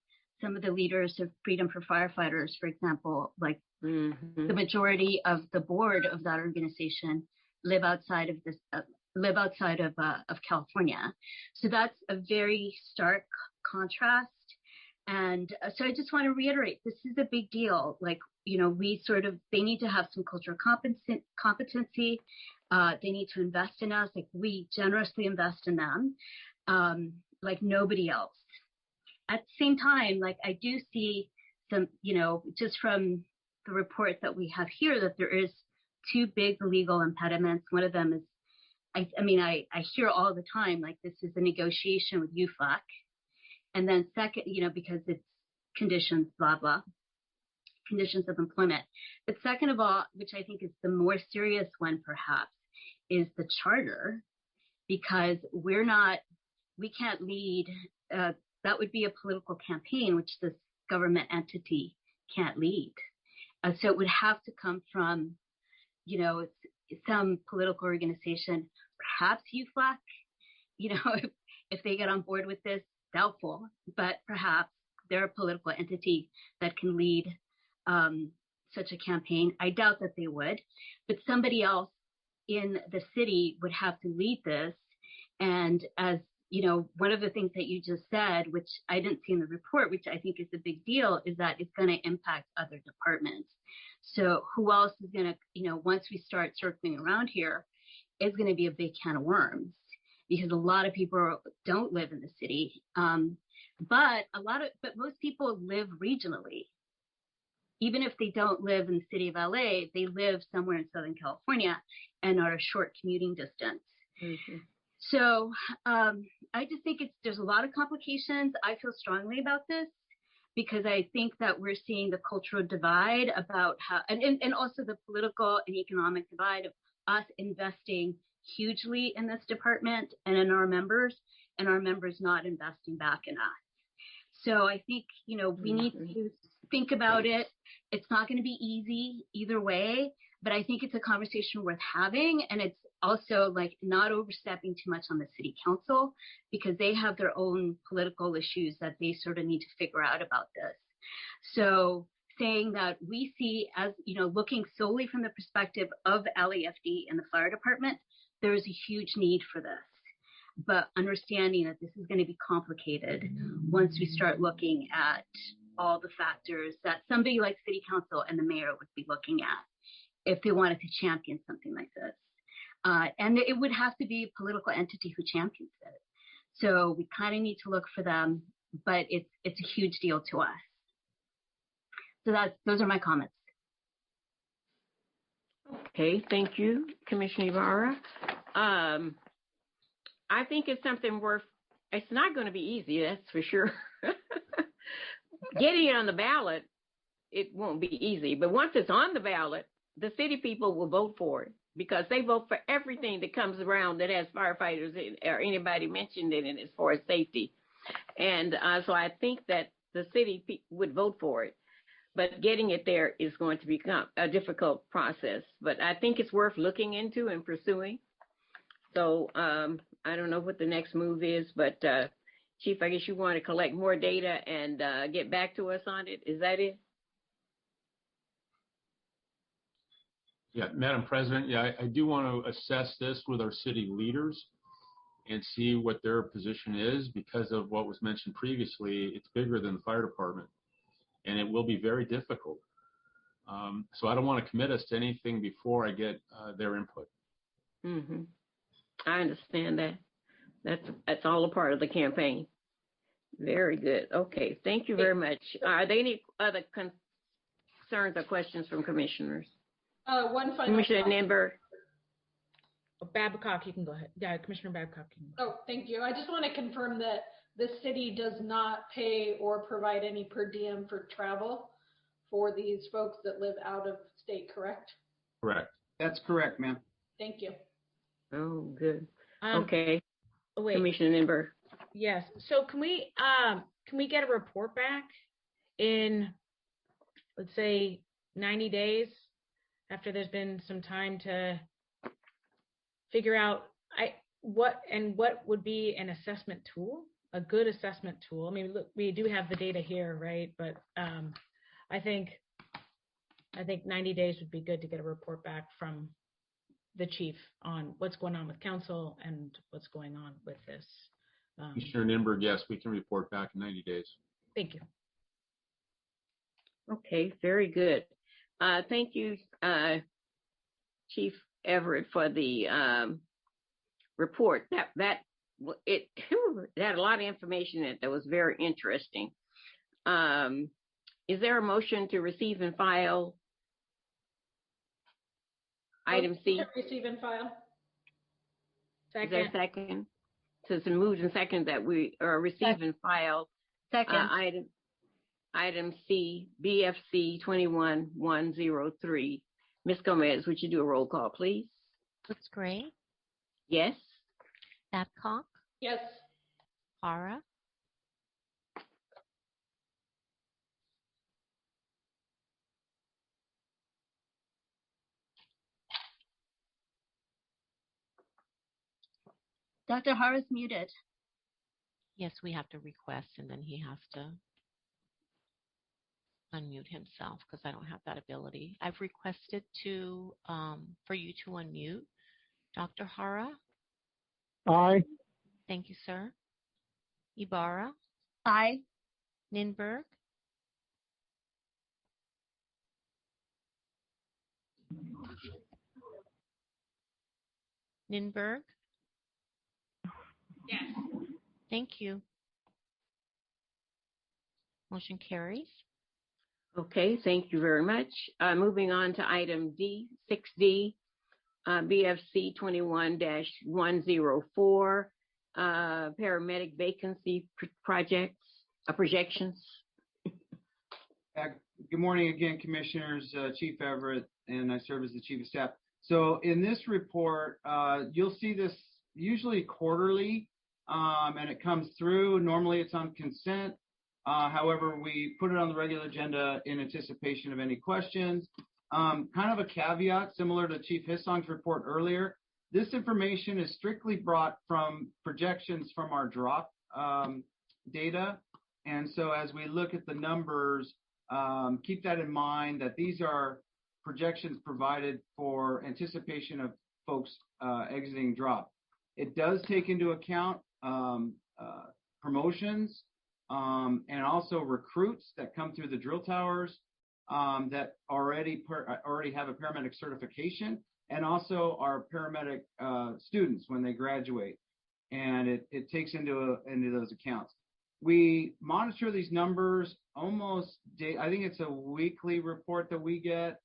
some of the leaders of Freedom for Firefighters, for example, the majority of the board of that organization live outside of California. So that's a very stark contrast. And so I just want to reiterate, this is a big deal. They need to have some cultural competency. They need to invest in us. We generously invest in them, like nobody else. At the same time, I do see some, just from the report that we have here, that there is two big legal impediments. One of them is, I hear all the time, this is a negotiation with UFLAC. And then second, because it's conditions, blah, blah, conditions of employment. But second of all, which I think is the more serious one perhaps, is the charter, because we can't lead, that would be a political campaign, which this government entity can't lead. So it would have to come from, some political organization, perhaps UFLAC, if they get on board with this, doubtful, but perhaps they're a political entity that can lead such a campaign. I doubt that they would, but somebody else in the city would have to lead this. And as one of the things that you just said, which I didn't see in the report, which I think is a big deal, is that it's going to impact other departments. So who else is going to, once we start circling around here, it's going to be a big can of worms. because a lot of people don't live in the city. But most people live regionally. Even if they don't live in the city of LA, they live somewhere in Southern California and are a short commuting distance. Mm-hmm. So I just think there's a lot of complications. I feel strongly about this because I think that we're seeing the cultural divide about how, and also the political and economic divide of us investing hugely in this department and in our members, and our members not investing back in us. So I think, we need to think about it. It's not going to be easy either way, but I think it's a conversation worth having. And it's also like not overstepping too much on the city council, because they have their own political issues that they sort of need to figure out about this. So saying that we see as, looking solely from the perspective of LAFD and the fire department, there is a huge need for this. But understanding that this is going to be complicated once we start looking at all the factors that somebody like city council and the mayor would be looking at if they wanted to champion something like this. And it would have to be a political entity who champions it. So we kind of need to look for them, but it's a huge deal to us. So those are my comments. Okay, thank you, Commissioner Ibarra. I think it's something it's not going to be easy, that's for sure. Getting it on the ballot, it won't be easy. But once it's on the ballot, the city people will vote for it because they vote for everything that comes around that has firefighters or anybody mentioned in it as far as safety. And so I think that the city would vote for it. But getting it there is going to become a difficult process. But I think it's worth looking into and pursuing. So I don't know what the next move is, but Chief, I guess you want to collect more data and get back to us on it. Is that it? Yeah, Madam President, I do want to assess this with our city leaders and see what their position is, because of what was mentioned previously. It's bigger than the fire department, and it will be very difficult. So I don't want to commit us to anything before I get their input. Mm-hmm. I understand that. That's all a part of the campaign. Very good. Okay, thank you very much. Are there any other concerns or questions from commissioners? One final. Commissioner Nimber. Babcock, you can go ahead. Yeah, Commissioner Babcock. Oh, thank you. I just want to confirm that the city does not pay or provide any per diem for travel for these folks that live out of state, correct? Correct. That's correct, ma'am. Thank you. Oh, good. Okay. Wait. Commissioner Nimber. Yes. So can we get a report back in, let's say, 90 days after there's been some time to figure out what would be an assessment tool, a good assessment tool? I mean, look, we do have the data here, right? But I think 90 days would be good to get a report back from the chief on what's going on with council and what's going on with this. Commissioner Nimberg, yes, we can report back in 90 days. Thank you. Okay, very good. Thank you, Chief Everett, for the report. That had a lot of information in it that was very interesting. Is there a motion to receive and file item C? Receive and file. Second. Is there a second? So it's been moved and second that we receive and file item C, BFC 21103. Ms. Gomez, would you do a roll call, please? Woods Gray? Yes. Babcock? Yes. Hara? Dr. Hara's muted. Yes, we have to request, and then he has to unmute himself because I don't have that ability. I've requested for you to unmute. Dr. Hara? Aye. Thank you, sir. Ibarra? Aye. Ninberg? Ninberg? Thank you. Motion carries. Okay, thank you very much. Moving on to item D, 6D, BFC 21-104, paramedic vacancy projections. Good morning again, Commissioners, Chief Everett, and I serve as the Chief of Staff. So in this report, you'll see this usually quarterly, and it comes through. Normally it's on consent. However, we put it on the regular agenda in anticipation of any questions. Kind of a caveat similar to Chief Hissong's report earlier. This information is strictly brought from projections from our drop data. And so as we look at the numbers, keep that in mind that these are projections provided for anticipation of folks exiting drop. It does take into account promotions and also recruits that come through the drill towers that already have a paramedic certification, and also our paramedic students when they graduate. And it takes into those accounts. We monitor these numbers almost I think it's a weekly report that we get.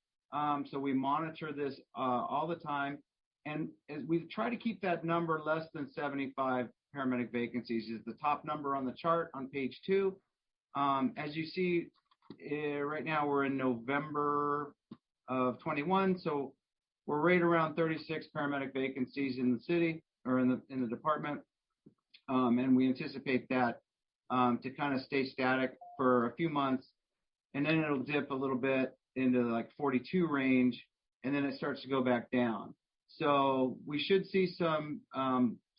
So we monitor this all the time. And we try to keep that number less than 75 paramedic vacancies. Is the top number on the chart on page 2. As you see, right now we're in November of 21. So we're right around 36 paramedic vacancies in the city or in the department. And we anticipate that to kind of stay static for a few months, and then it'll dip a little bit into like 42 range, and then it starts to go back down. So we should see some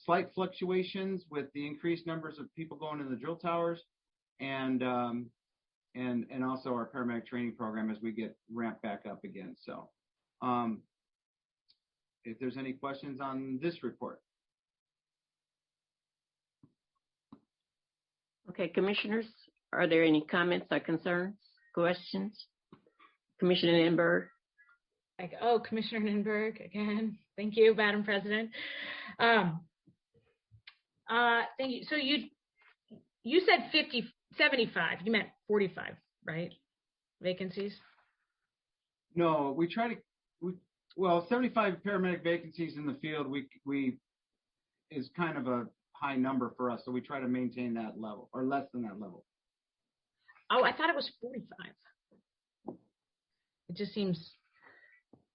slight fluctuations with the increased numbers of people going in the drill towers, and also our paramedic training program as we get ramped back up again. So if there's any questions on this report. Okay, Commissioners, are there any comments or concerns, questions? Commissioner Ninberg. Commissioner Ninberg again. Thank you, Madam President. Thank you. So you said 75. You meant 45, right? Vacancies? No, we try to. 75 paramedic vacancies in the field. We is kind of a high number for us, so we try to maintain that level or less than that level. Oh, I thought it was 45. It just seems.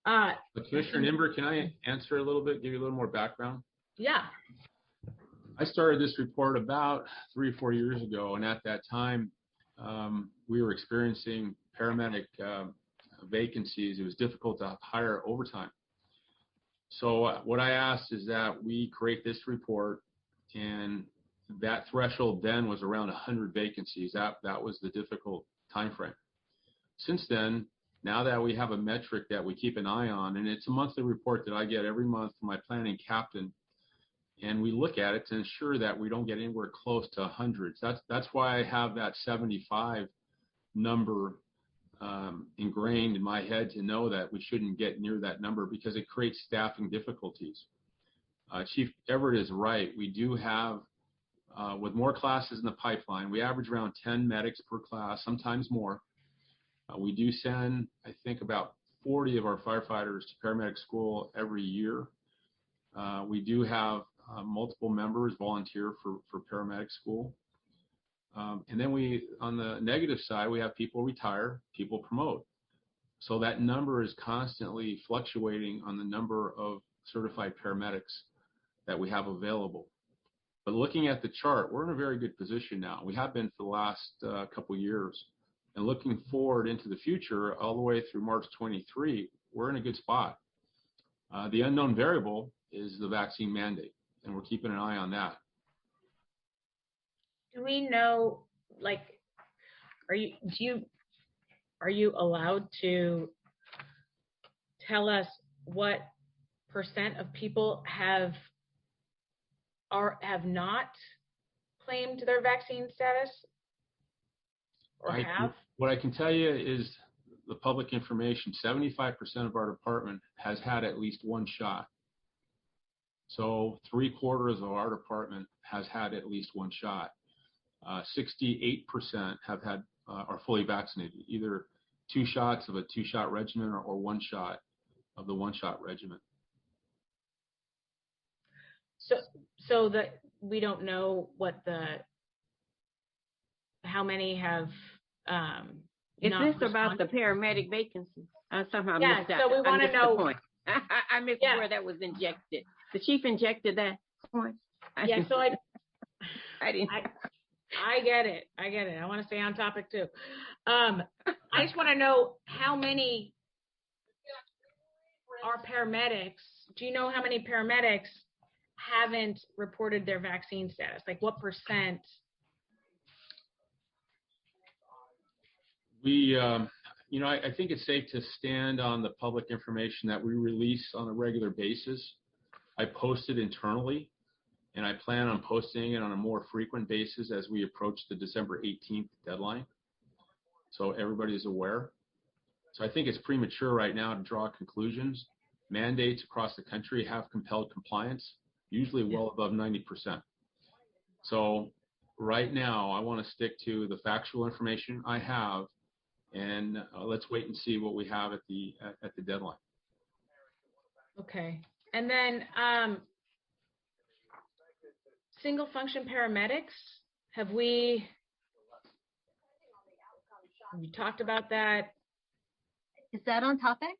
But Commissioner Nimber, can I answer a little bit, give you a little more background? Yeah. I started this report about 3 or 4 years ago, and at that time, we were experiencing paramedic vacancies. It was difficult to hire overtime. So what I asked is that we create this report, and that threshold then was around 100 vacancies. That was the difficult time frame. Since then, now that we have a metric that we keep an eye on, and it's a monthly report that I get every month from my planning captain, and we look at it to ensure that we don't get anywhere close to hundreds. That's why I have that 75 number ingrained in my head to know that we shouldn't get near that number because it creates staffing difficulties. Chief Everett is right. We do have, with more classes in the pipeline, we average around 10 medics per class, sometimes more. We do send, I think, about 40 of our firefighters to paramedic school every year. We do have multiple members volunteer for paramedic school. And then on the negative side, we have people retire, people promote. So that number is constantly fluctuating on the number of certified paramedics that we have available. But looking at the chart, we're in a very good position now. We have been for the last couple of years. And looking forward into the future, all the way through March 23, we're in a good spot. The unknown variable is the vaccine mandate, and we're keeping an eye on that. Do we know, like, are you allowed to tell us what % of people have not claimed their vaccine status? Or have? What I can tell you is the public information. 75% of our department has had at least one shot. So 3/4 of our department has had at least one shot. 68% have had are fully vaccinated, either 2 shots of a 2-shot regimen or 1 shot of the 1-shot regimen. So that we don't know how many have. Is this about the paramedic vacancy? Somehow I missed that. So we want to know. The point. I missed where that was injected. The chief injected that point. So I didn't. I get it. I want to stay on topic too. I just want to know how many are paramedics. Do you know how many paramedics haven't reported their vaccine status? Like what percent? I think it's safe to stand on the public information that we release on a regular basis. I post it internally, and I plan on posting it on a more frequent basis as we approach the December 18th deadline, so everybody is aware. So I think it's premature right now to draw conclusions. Mandates across the country have compelled compliance, usually well above 90%. So right now, I want to stick to the factual information I have, and let's wait and see what we have at the deadline. Okay, and then single function paramedics. Have we talked about that? Is that on topic?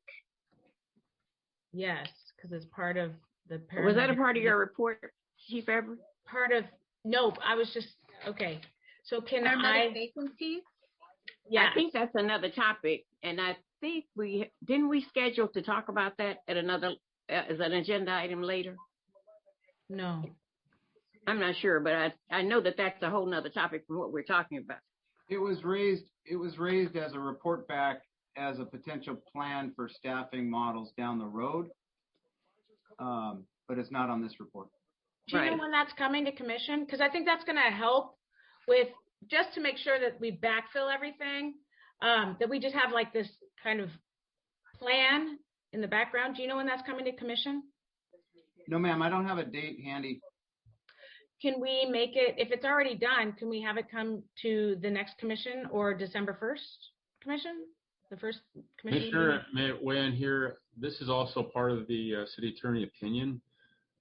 Yes, because it's part of the paramedic. Was that a part of your report, Chief Everett? No, I was just, okay. So can paramedic vacancies? Yeah, I think that's another topic, and I think didn't we schedule to talk about that at another as an agenda item later? No, I'm not sure, but I know that that's a whole nother topic from what we're talking about. It was raised as a report back as a potential plan for staffing models down the road, but it's not on this report. Do you know when that's coming to commission? Because I think that's going to help with just to make sure that we backfill everything, that we just have like this kind of plan in the background. Do you know when that's coming to commission? No, ma'am, I don't have a date handy. Can we make it, if it's already done, can we have it come to the next commission or December 1st commission? The first commission? Commissioner, may I weigh in here? This is also part of the city attorney opinion,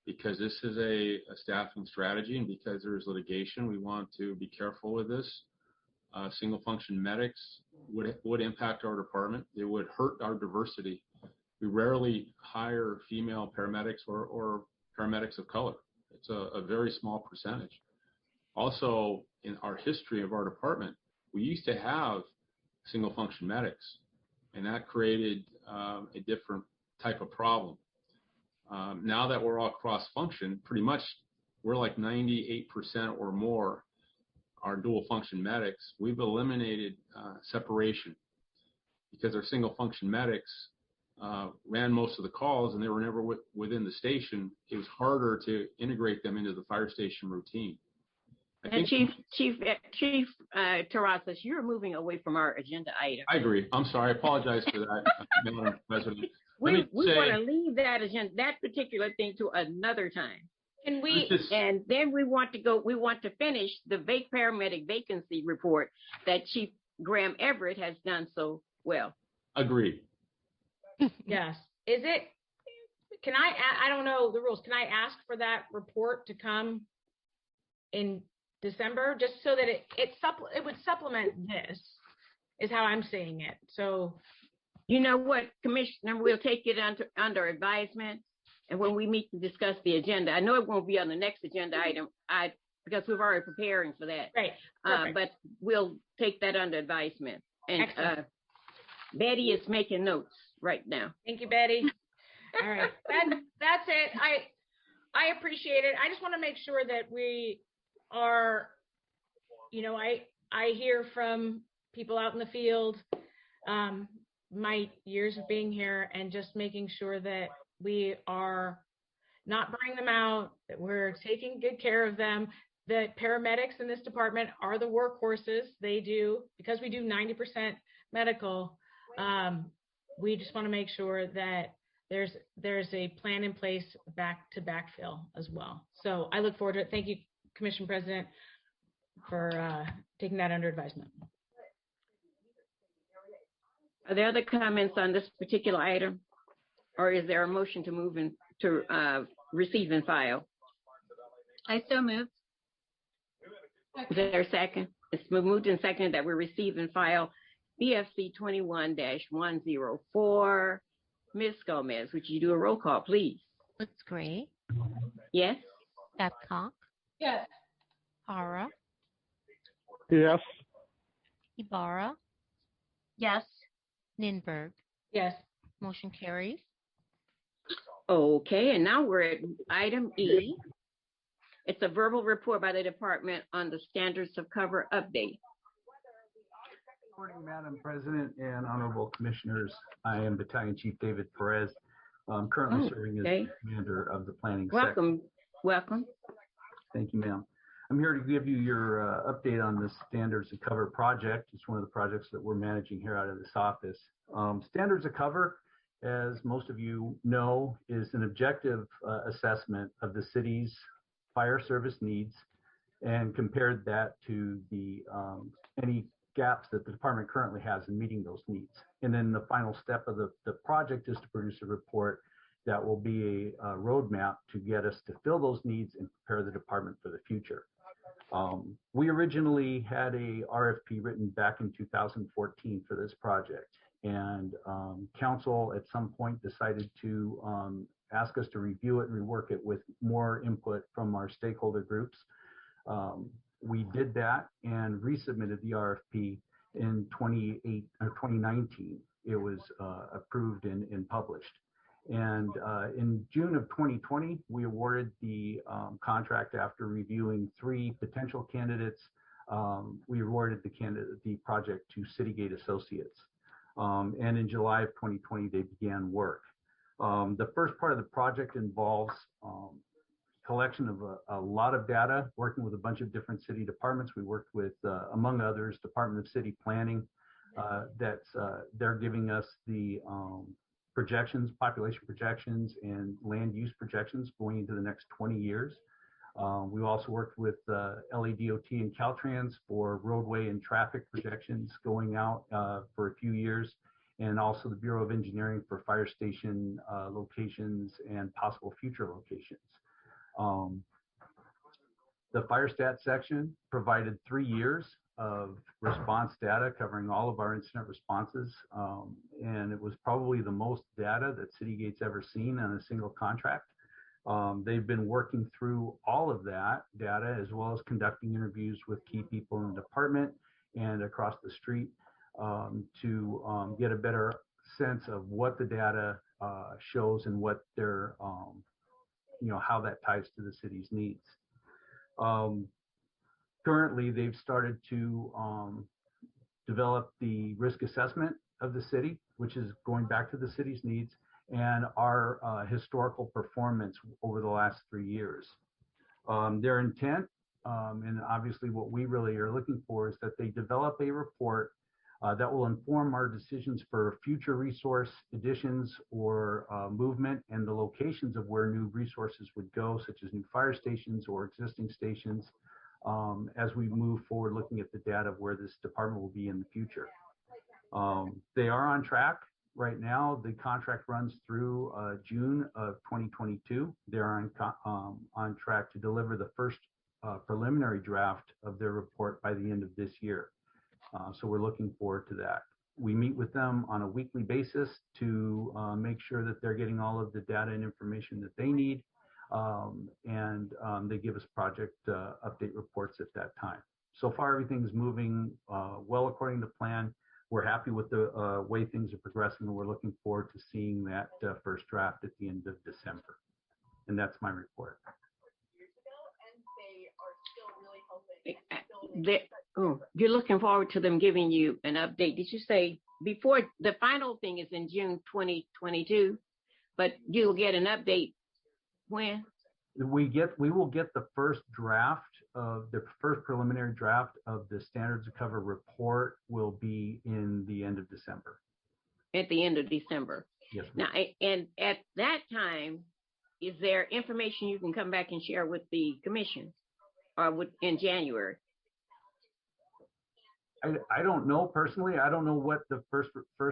because this is a staffing strategy, and because there is litigation, we want to be careful with this. Single function medics would impact our department. It would hurt our diversity. We rarely hire female paramedics or paramedics of color. It's a very small percentage. Also, in our history of our department, we used to have single function medics, and that created a different type of problem. Now that we're all cross-function, pretty much we're like 98% or more are dual function medics. We've eliminated separation because our single function medics ran most of the calls, and they were never within the station. It was harder to integrate them into the fire station routine. And Chief Terrazas, you're moving away from our agenda item. I agree. I'm sorry. I apologize for that, Madam President. We want to leave that particular thing to another time. Can we? And then we want to finish the paramedic vacancy report that Chief Graham Everett has done so well. Agreed. Yes. Is it? Can I don't know the rules. Can I ask for that report to come in December, just so that it would supplement this, is how I'm seeing it. So, you know what, Commissioner, we'll take it under advisement, and when we meet to discuss the agenda, I know it won't be on the next agenda item, because we're already preparing for that. Right. But we'll take that under advisement. And Betty is making notes right now. Thank you, Betty. All right, that's it. I appreciate it. I just want to make sure that we are, I hear from people out in the field, my years of being here, and just making sure that we are not burning them out, that we're taking good care of them. The paramedics in this department are the workhorses. They do, because we do 90% medical. We just want to make sure that there's a plan in place to backfill as well. So I look forward to it. Thank you, Commission President, for taking that under advisement. Are there other comments on this particular item, or is there a motion to move in to receive and file? I so moved. Is there a second? It's been moved and seconded that we receive and file BFC 21-104. Ms. Gomez, would you do a roll call, please? Woods Gray. Yes. Babcock. Yes. Hara. Yes. Ibarra. Yes. Ninberg. Yes. Motion carries. Okay, and now we're at item E. It's a verbal report by the department on the standards of cover update. Good morning, Madam President and Honorable Commissioners. I am Battalion Chief David Perez. I'm currently serving as the commander of the planning section. Welcome. Thank you, ma'am. I'm here to give you your update on the Standards of Cover project. It's one of the projects that we're managing here out of this office. Standards of Cover, as most of you know, is an objective assessment of the city's fire service needs and compared that to the any gaps that the department currently has in meeting those needs. And then the final step of the project is to produce a report that will be a roadmap to get us to fill those needs and prepare the department for the future. We originally had a RFP written back in 2014 for this project, and council at some point decided to ask us to review it and rework it with more input from our stakeholder groups. We did that and resubmitted the RFP in 2019. It was approved and published. And in June of 2020, we awarded the contract after reviewing 3 potential candidates. We awarded the project to Citygate Associates. And in July of 2020, they began work. The first part of the project involves collection of a lot of data, working with a bunch of different city departments. We worked with, among others, Department of City Planning. They're giving us the projections, population projections, and land use projections going into the next 20 years. We also worked with LADOT and Caltrans for roadway and traffic projections going out for a few years, and also the Bureau of Engineering for fire station locations and possible future locations. The fire stat section provided 3 years of response data covering all of our incident responses, and it was probably the most data that Citygate's ever seen on a single contract. They've been working through all of that data, as well as conducting interviews with key people in the department and across the street to get a better sense of what the data shows and what their, how that ties to the city's needs. Currently, they've started to develop the risk assessment of the city, which is going back to the city's needs, and our historical performance over the last 3 years. Their intent, and obviously what we really are looking for, is that they develop a report that will inform our decisions for future resource additions or movement, and the locations of where new resources would go, such as new fire stations or existing stations, as we move forward looking at the data of where this department will be in the future. They are on track. Right now, the contract runs through June of 2022. They're on track to deliver the first preliminary draft of their report by the end of this year. So we're looking forward to that. We meet with them on a weekly basis to make sure that they're getting all of the data and information that they need, and they give us project update reports at that time. So far, everything's moving well according to plan. We're happy with the way things are progressing, and we're looking forward to seeing that first draft at the end of December. And that's my report. You're looking forward to them giving you an update. Did you say before the final thing is in June 2022, but you'll get an update when? We will get the first draft of the first preliminary draft of the Standards of Cover report will be in the end of December. At the end of December. Yes. Now, and at that time, is there information you can come back and share with the commission, or in January? I don't know personally. I don't know what the first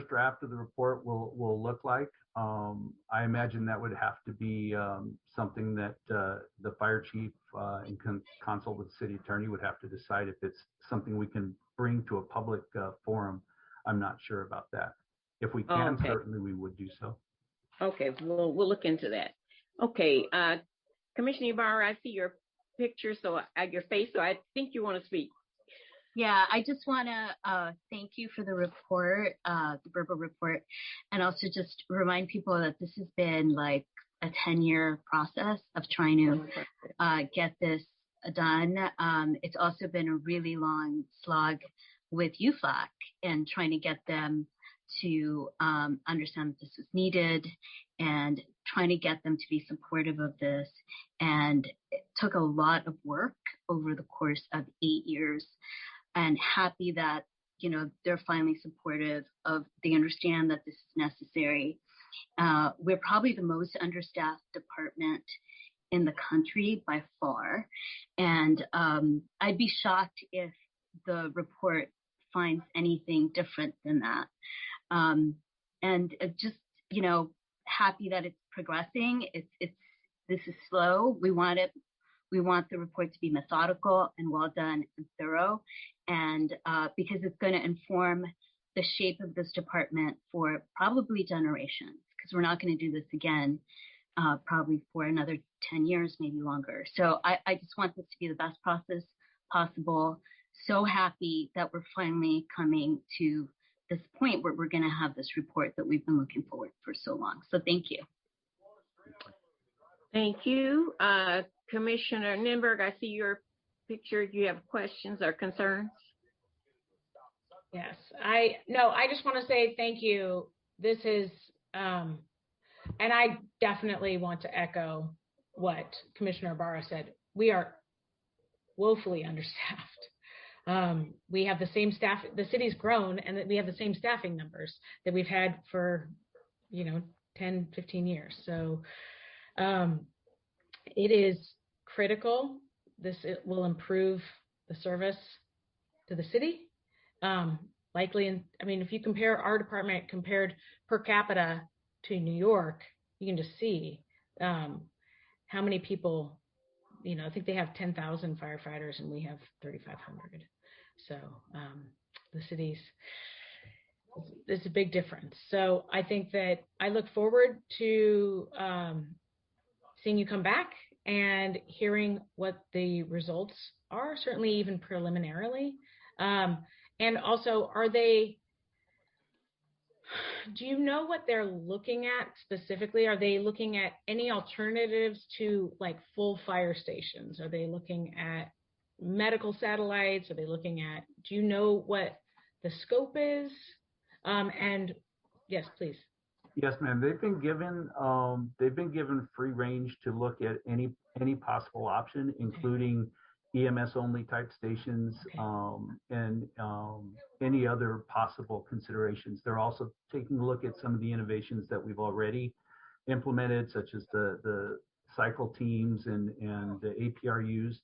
draft of the report will look like. I imagine that would have to be something that the fire chief in consult with the city attorney would have to decide if it's something we can bring to a public forum. I'm not sure about that. If we can, certainly we would do so. Okay, we'll look into that. Okay, Commissioner Ibarra, I see your picture, your face, so I think you want to speak. Yeah, I just want to thank you for the report, the verbal report, and also just remind people that this has been like a 10-year process of trying to get this done. It's also been a really long slog with UFLAC and trying to get them to understand that this was needed and trying to get them to be supportive of this. And it took a lot of work over the course of 8 years. And happy that, they're finally supportive of, they understand that this is necessary. We're probably the most understaffed department in the country by far. And I'd be shocked if the report finds anything different than that. And just, happy that it's progressing. This is slow. We want the report to be methodical and well done and thorough, and because it's going to inform the shape of this department for probably generations, because we're not going to do this again probably for another 10 years, maybe longer. So I just want this to be the best process possible. So happy that we're finally coming to this point where we're going to have this report that we've been looking forward for so long. So thank you. Thank you. Commissioner Nimberg, I see your picture. Do you have questions or concerns? Yes, I just want to say thank you. This is, and I definitely want to echo what Commissioner Ibarra said. We are woefully understaffed. We have the same staff, the city's grown, and we have the same staffing numbers that we've had for, 10, 15 years. So it is critical. It will improve the service to the city. Likely, if you compare our department compared per capita to New York, you can just see how many people, I think they have 10,000 firefighters and we have 3,500. So the cities, it's a big difference. So I think that I look forward to seeing you come back and hearing what the results are, certainly even preliminarily. And also, do you know what they're looking at specifically? Are they looking at any alternatives to like full fire stations? Are they looking at medical satellites? Are they looking at, do you know what the scope is? And yes, please. Yes, ma'am. They've been given free range to look at any possible option, including EMS only type stations, and any other possible considerations. They're also taking a look at some of the innovations that we've already implemented, such as the cycle teams and the APRUs,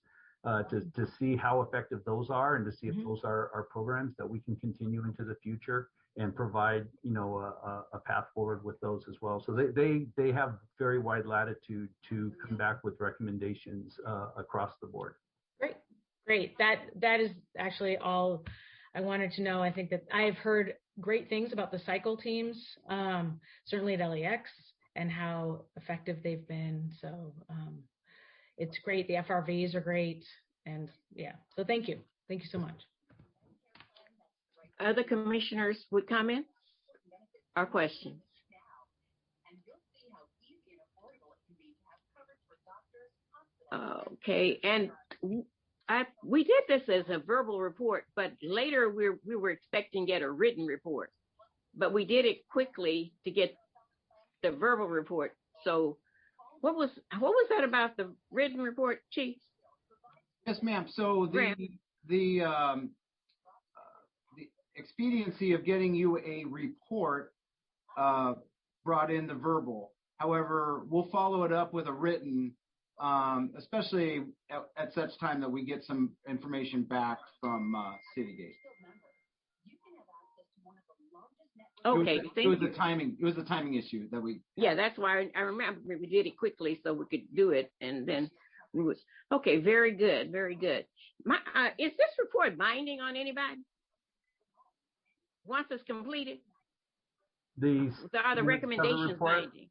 to see how effective those are and to see if those are programs that we can continue into the future and provide, a path forward with those as well. So they have very wide latitude to come back with recommendations across the board. Great. That is actually all I wanted to know. I think that I've heard great things about the cycle teams, certainly at LAX, and how effective they've been. So it's great. The FRVs are great. And yeah, so thank you. Thank you so much. Other commissioners with comments or questions? Okay, and we did this as a verbal report, but later we were expecting to get a written report, but we did it quickly to get the verbal report. So what was that about the written report, Chief? Yes, ma'am. So the expediency of getting you a report brought in the verbal. However, we'll follow it up with a written, especially at such time that we get some information back from Citygate. Okay, it was the timing. It was the timing issue that we. Yeah, that's why I remember we did it quickly so we could do it, and then we was okay. Very good, very good. Is this report binding on anybody once it's completed? Are the recommendations binding?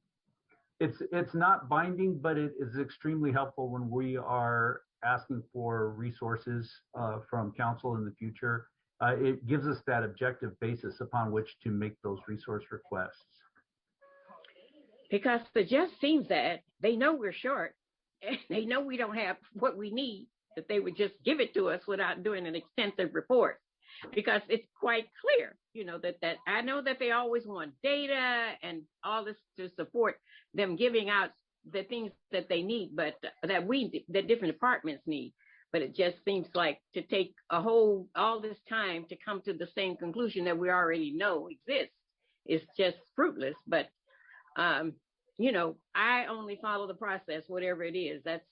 It's not binding, but it is extremely helpful when we are asking for resources from council in the future. It gives us that objective basis upon which to make those resource requests. Because it just seems that they know we're short, and they know we don't have what we need, that they would just give it to us without doing an extensive report. Because it's quite clear, you know, that I know that they always want data and all this to support them giving out the things that they need, but that different departments need. But it just seems like to take all this time to come to the same conclusion that we already know exists is just fruitless. But, you know, I only follow the process, whatever it is. That's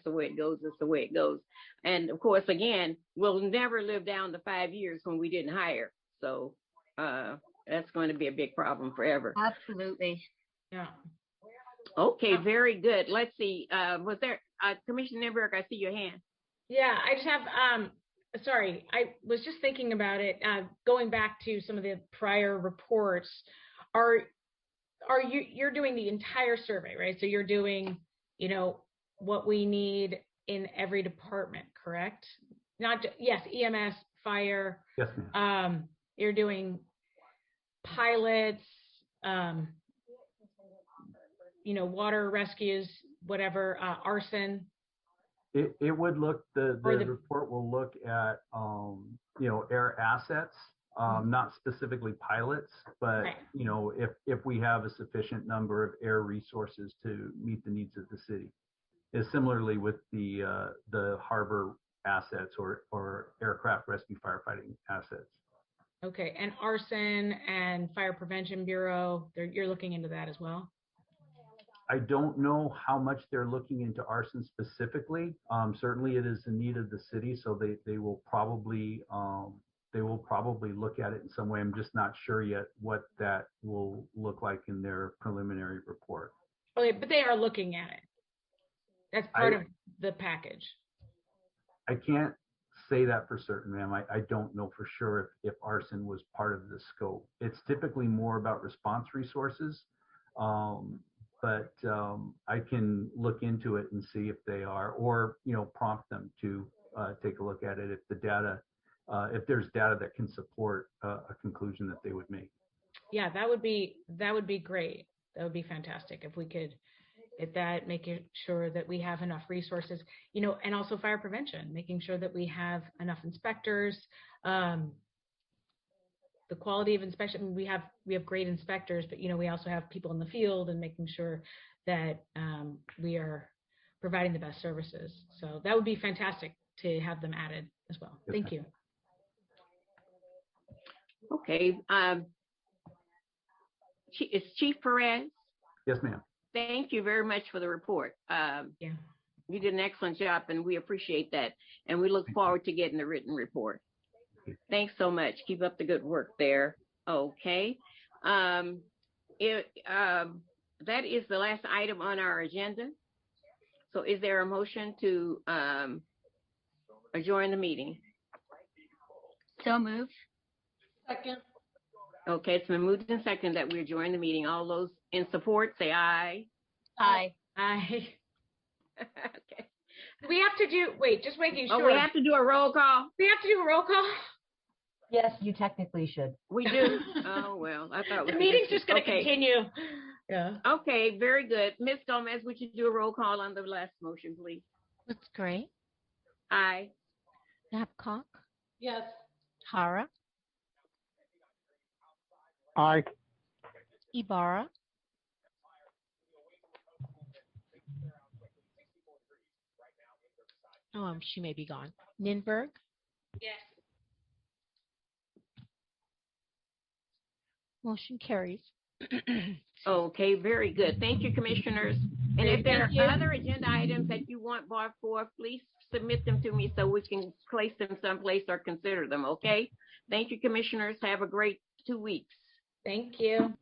the way it goes. That's the way it goes. And of course, again, we'll never live down to 5 years when we didn't hire. So that's going to be a big problem forever. Absolutely. Yeah. Okay, very good. Let's see. Was there Commissioner Nimberg? I see your hand. Yeah, I just have, sorry, I was just thinking about it, going back to some of the prior reports. You're doing the entire survey, right? So you're doing, you know, what we need in every department, correct? Yes, EMS, fire. Yes, ma'am. You're doing pilots, you know, water rescues, whatever, arson. It would look, the report will look at, you know, air assets, not specifically pilots, but, right. You know, if we have a sufficient number of air resources to meet the needs of the city. Is similarly with the harbor assets or aircraft rescue firefighting assets. Okay, and arson and fire prevention bureau, you're looking into that as well? I don't know how much they're looking into arson specifically. Certainly it is the need of the city, so they will probably look at it in some way. I'm just not sure yet what that will look like in their preliminary report. Okay, but they are looking at it. That's part of the package. I can't say that for certain, ma'am. I don't know for sure if arson was part of the scope. It's typically more about response resources. But I can look into it and see if they are, or, you know, prompt them to take a look at it if the data, if there's data that can support a conclusion that they would make. Yeah, that would be great. That would be fantastic if we could get that, making sure that we have enough resources, you know, and also fire prevention, making sure that we have enough inspectors. The quality of inspection, I mean, we have great inspectors, but, you know, we also have people in the field and making sure that we are providing the best services. So that would be fantastic to have them added as well. Yes, thank you. Okay. Is Chief Perez? Yes, ma'am. Thank you very much for the report. Yeah. You did an excellent job, and we appreciate that. And we look forward to getting the written report. Thanks so much. Keep up the good work there. Okay. That is the last item on our agenda. So is there a motion to adjourn the meeting? So moved. Second. Okay, it's been moved and seconded that we adjourn the meeting. All those in support, say aye. Aye. Aye. Okay. We have to do, wait, just making sure. Oh, we have to do a roll call? We have to do a roll call? Yes, you technically should. We do? Oh, well, I thought the meeting's just going to continue. Yeah. Okay, very good. Ms. Gomez, would you do a roll call on the last motion, please? That's great. Aye. Babcock? Yes. Hara? Aye. Ibarra? Oh, she may be gone. Ninberg? Yes. Motion carries. Okay, very good. Thank you, commissioners. And if there are other agenda items that you want brought forth, please submit them to me so we can place them someplace or consider them, okay? Thank you, commissioners. Have a great 2 weeks. Thank you.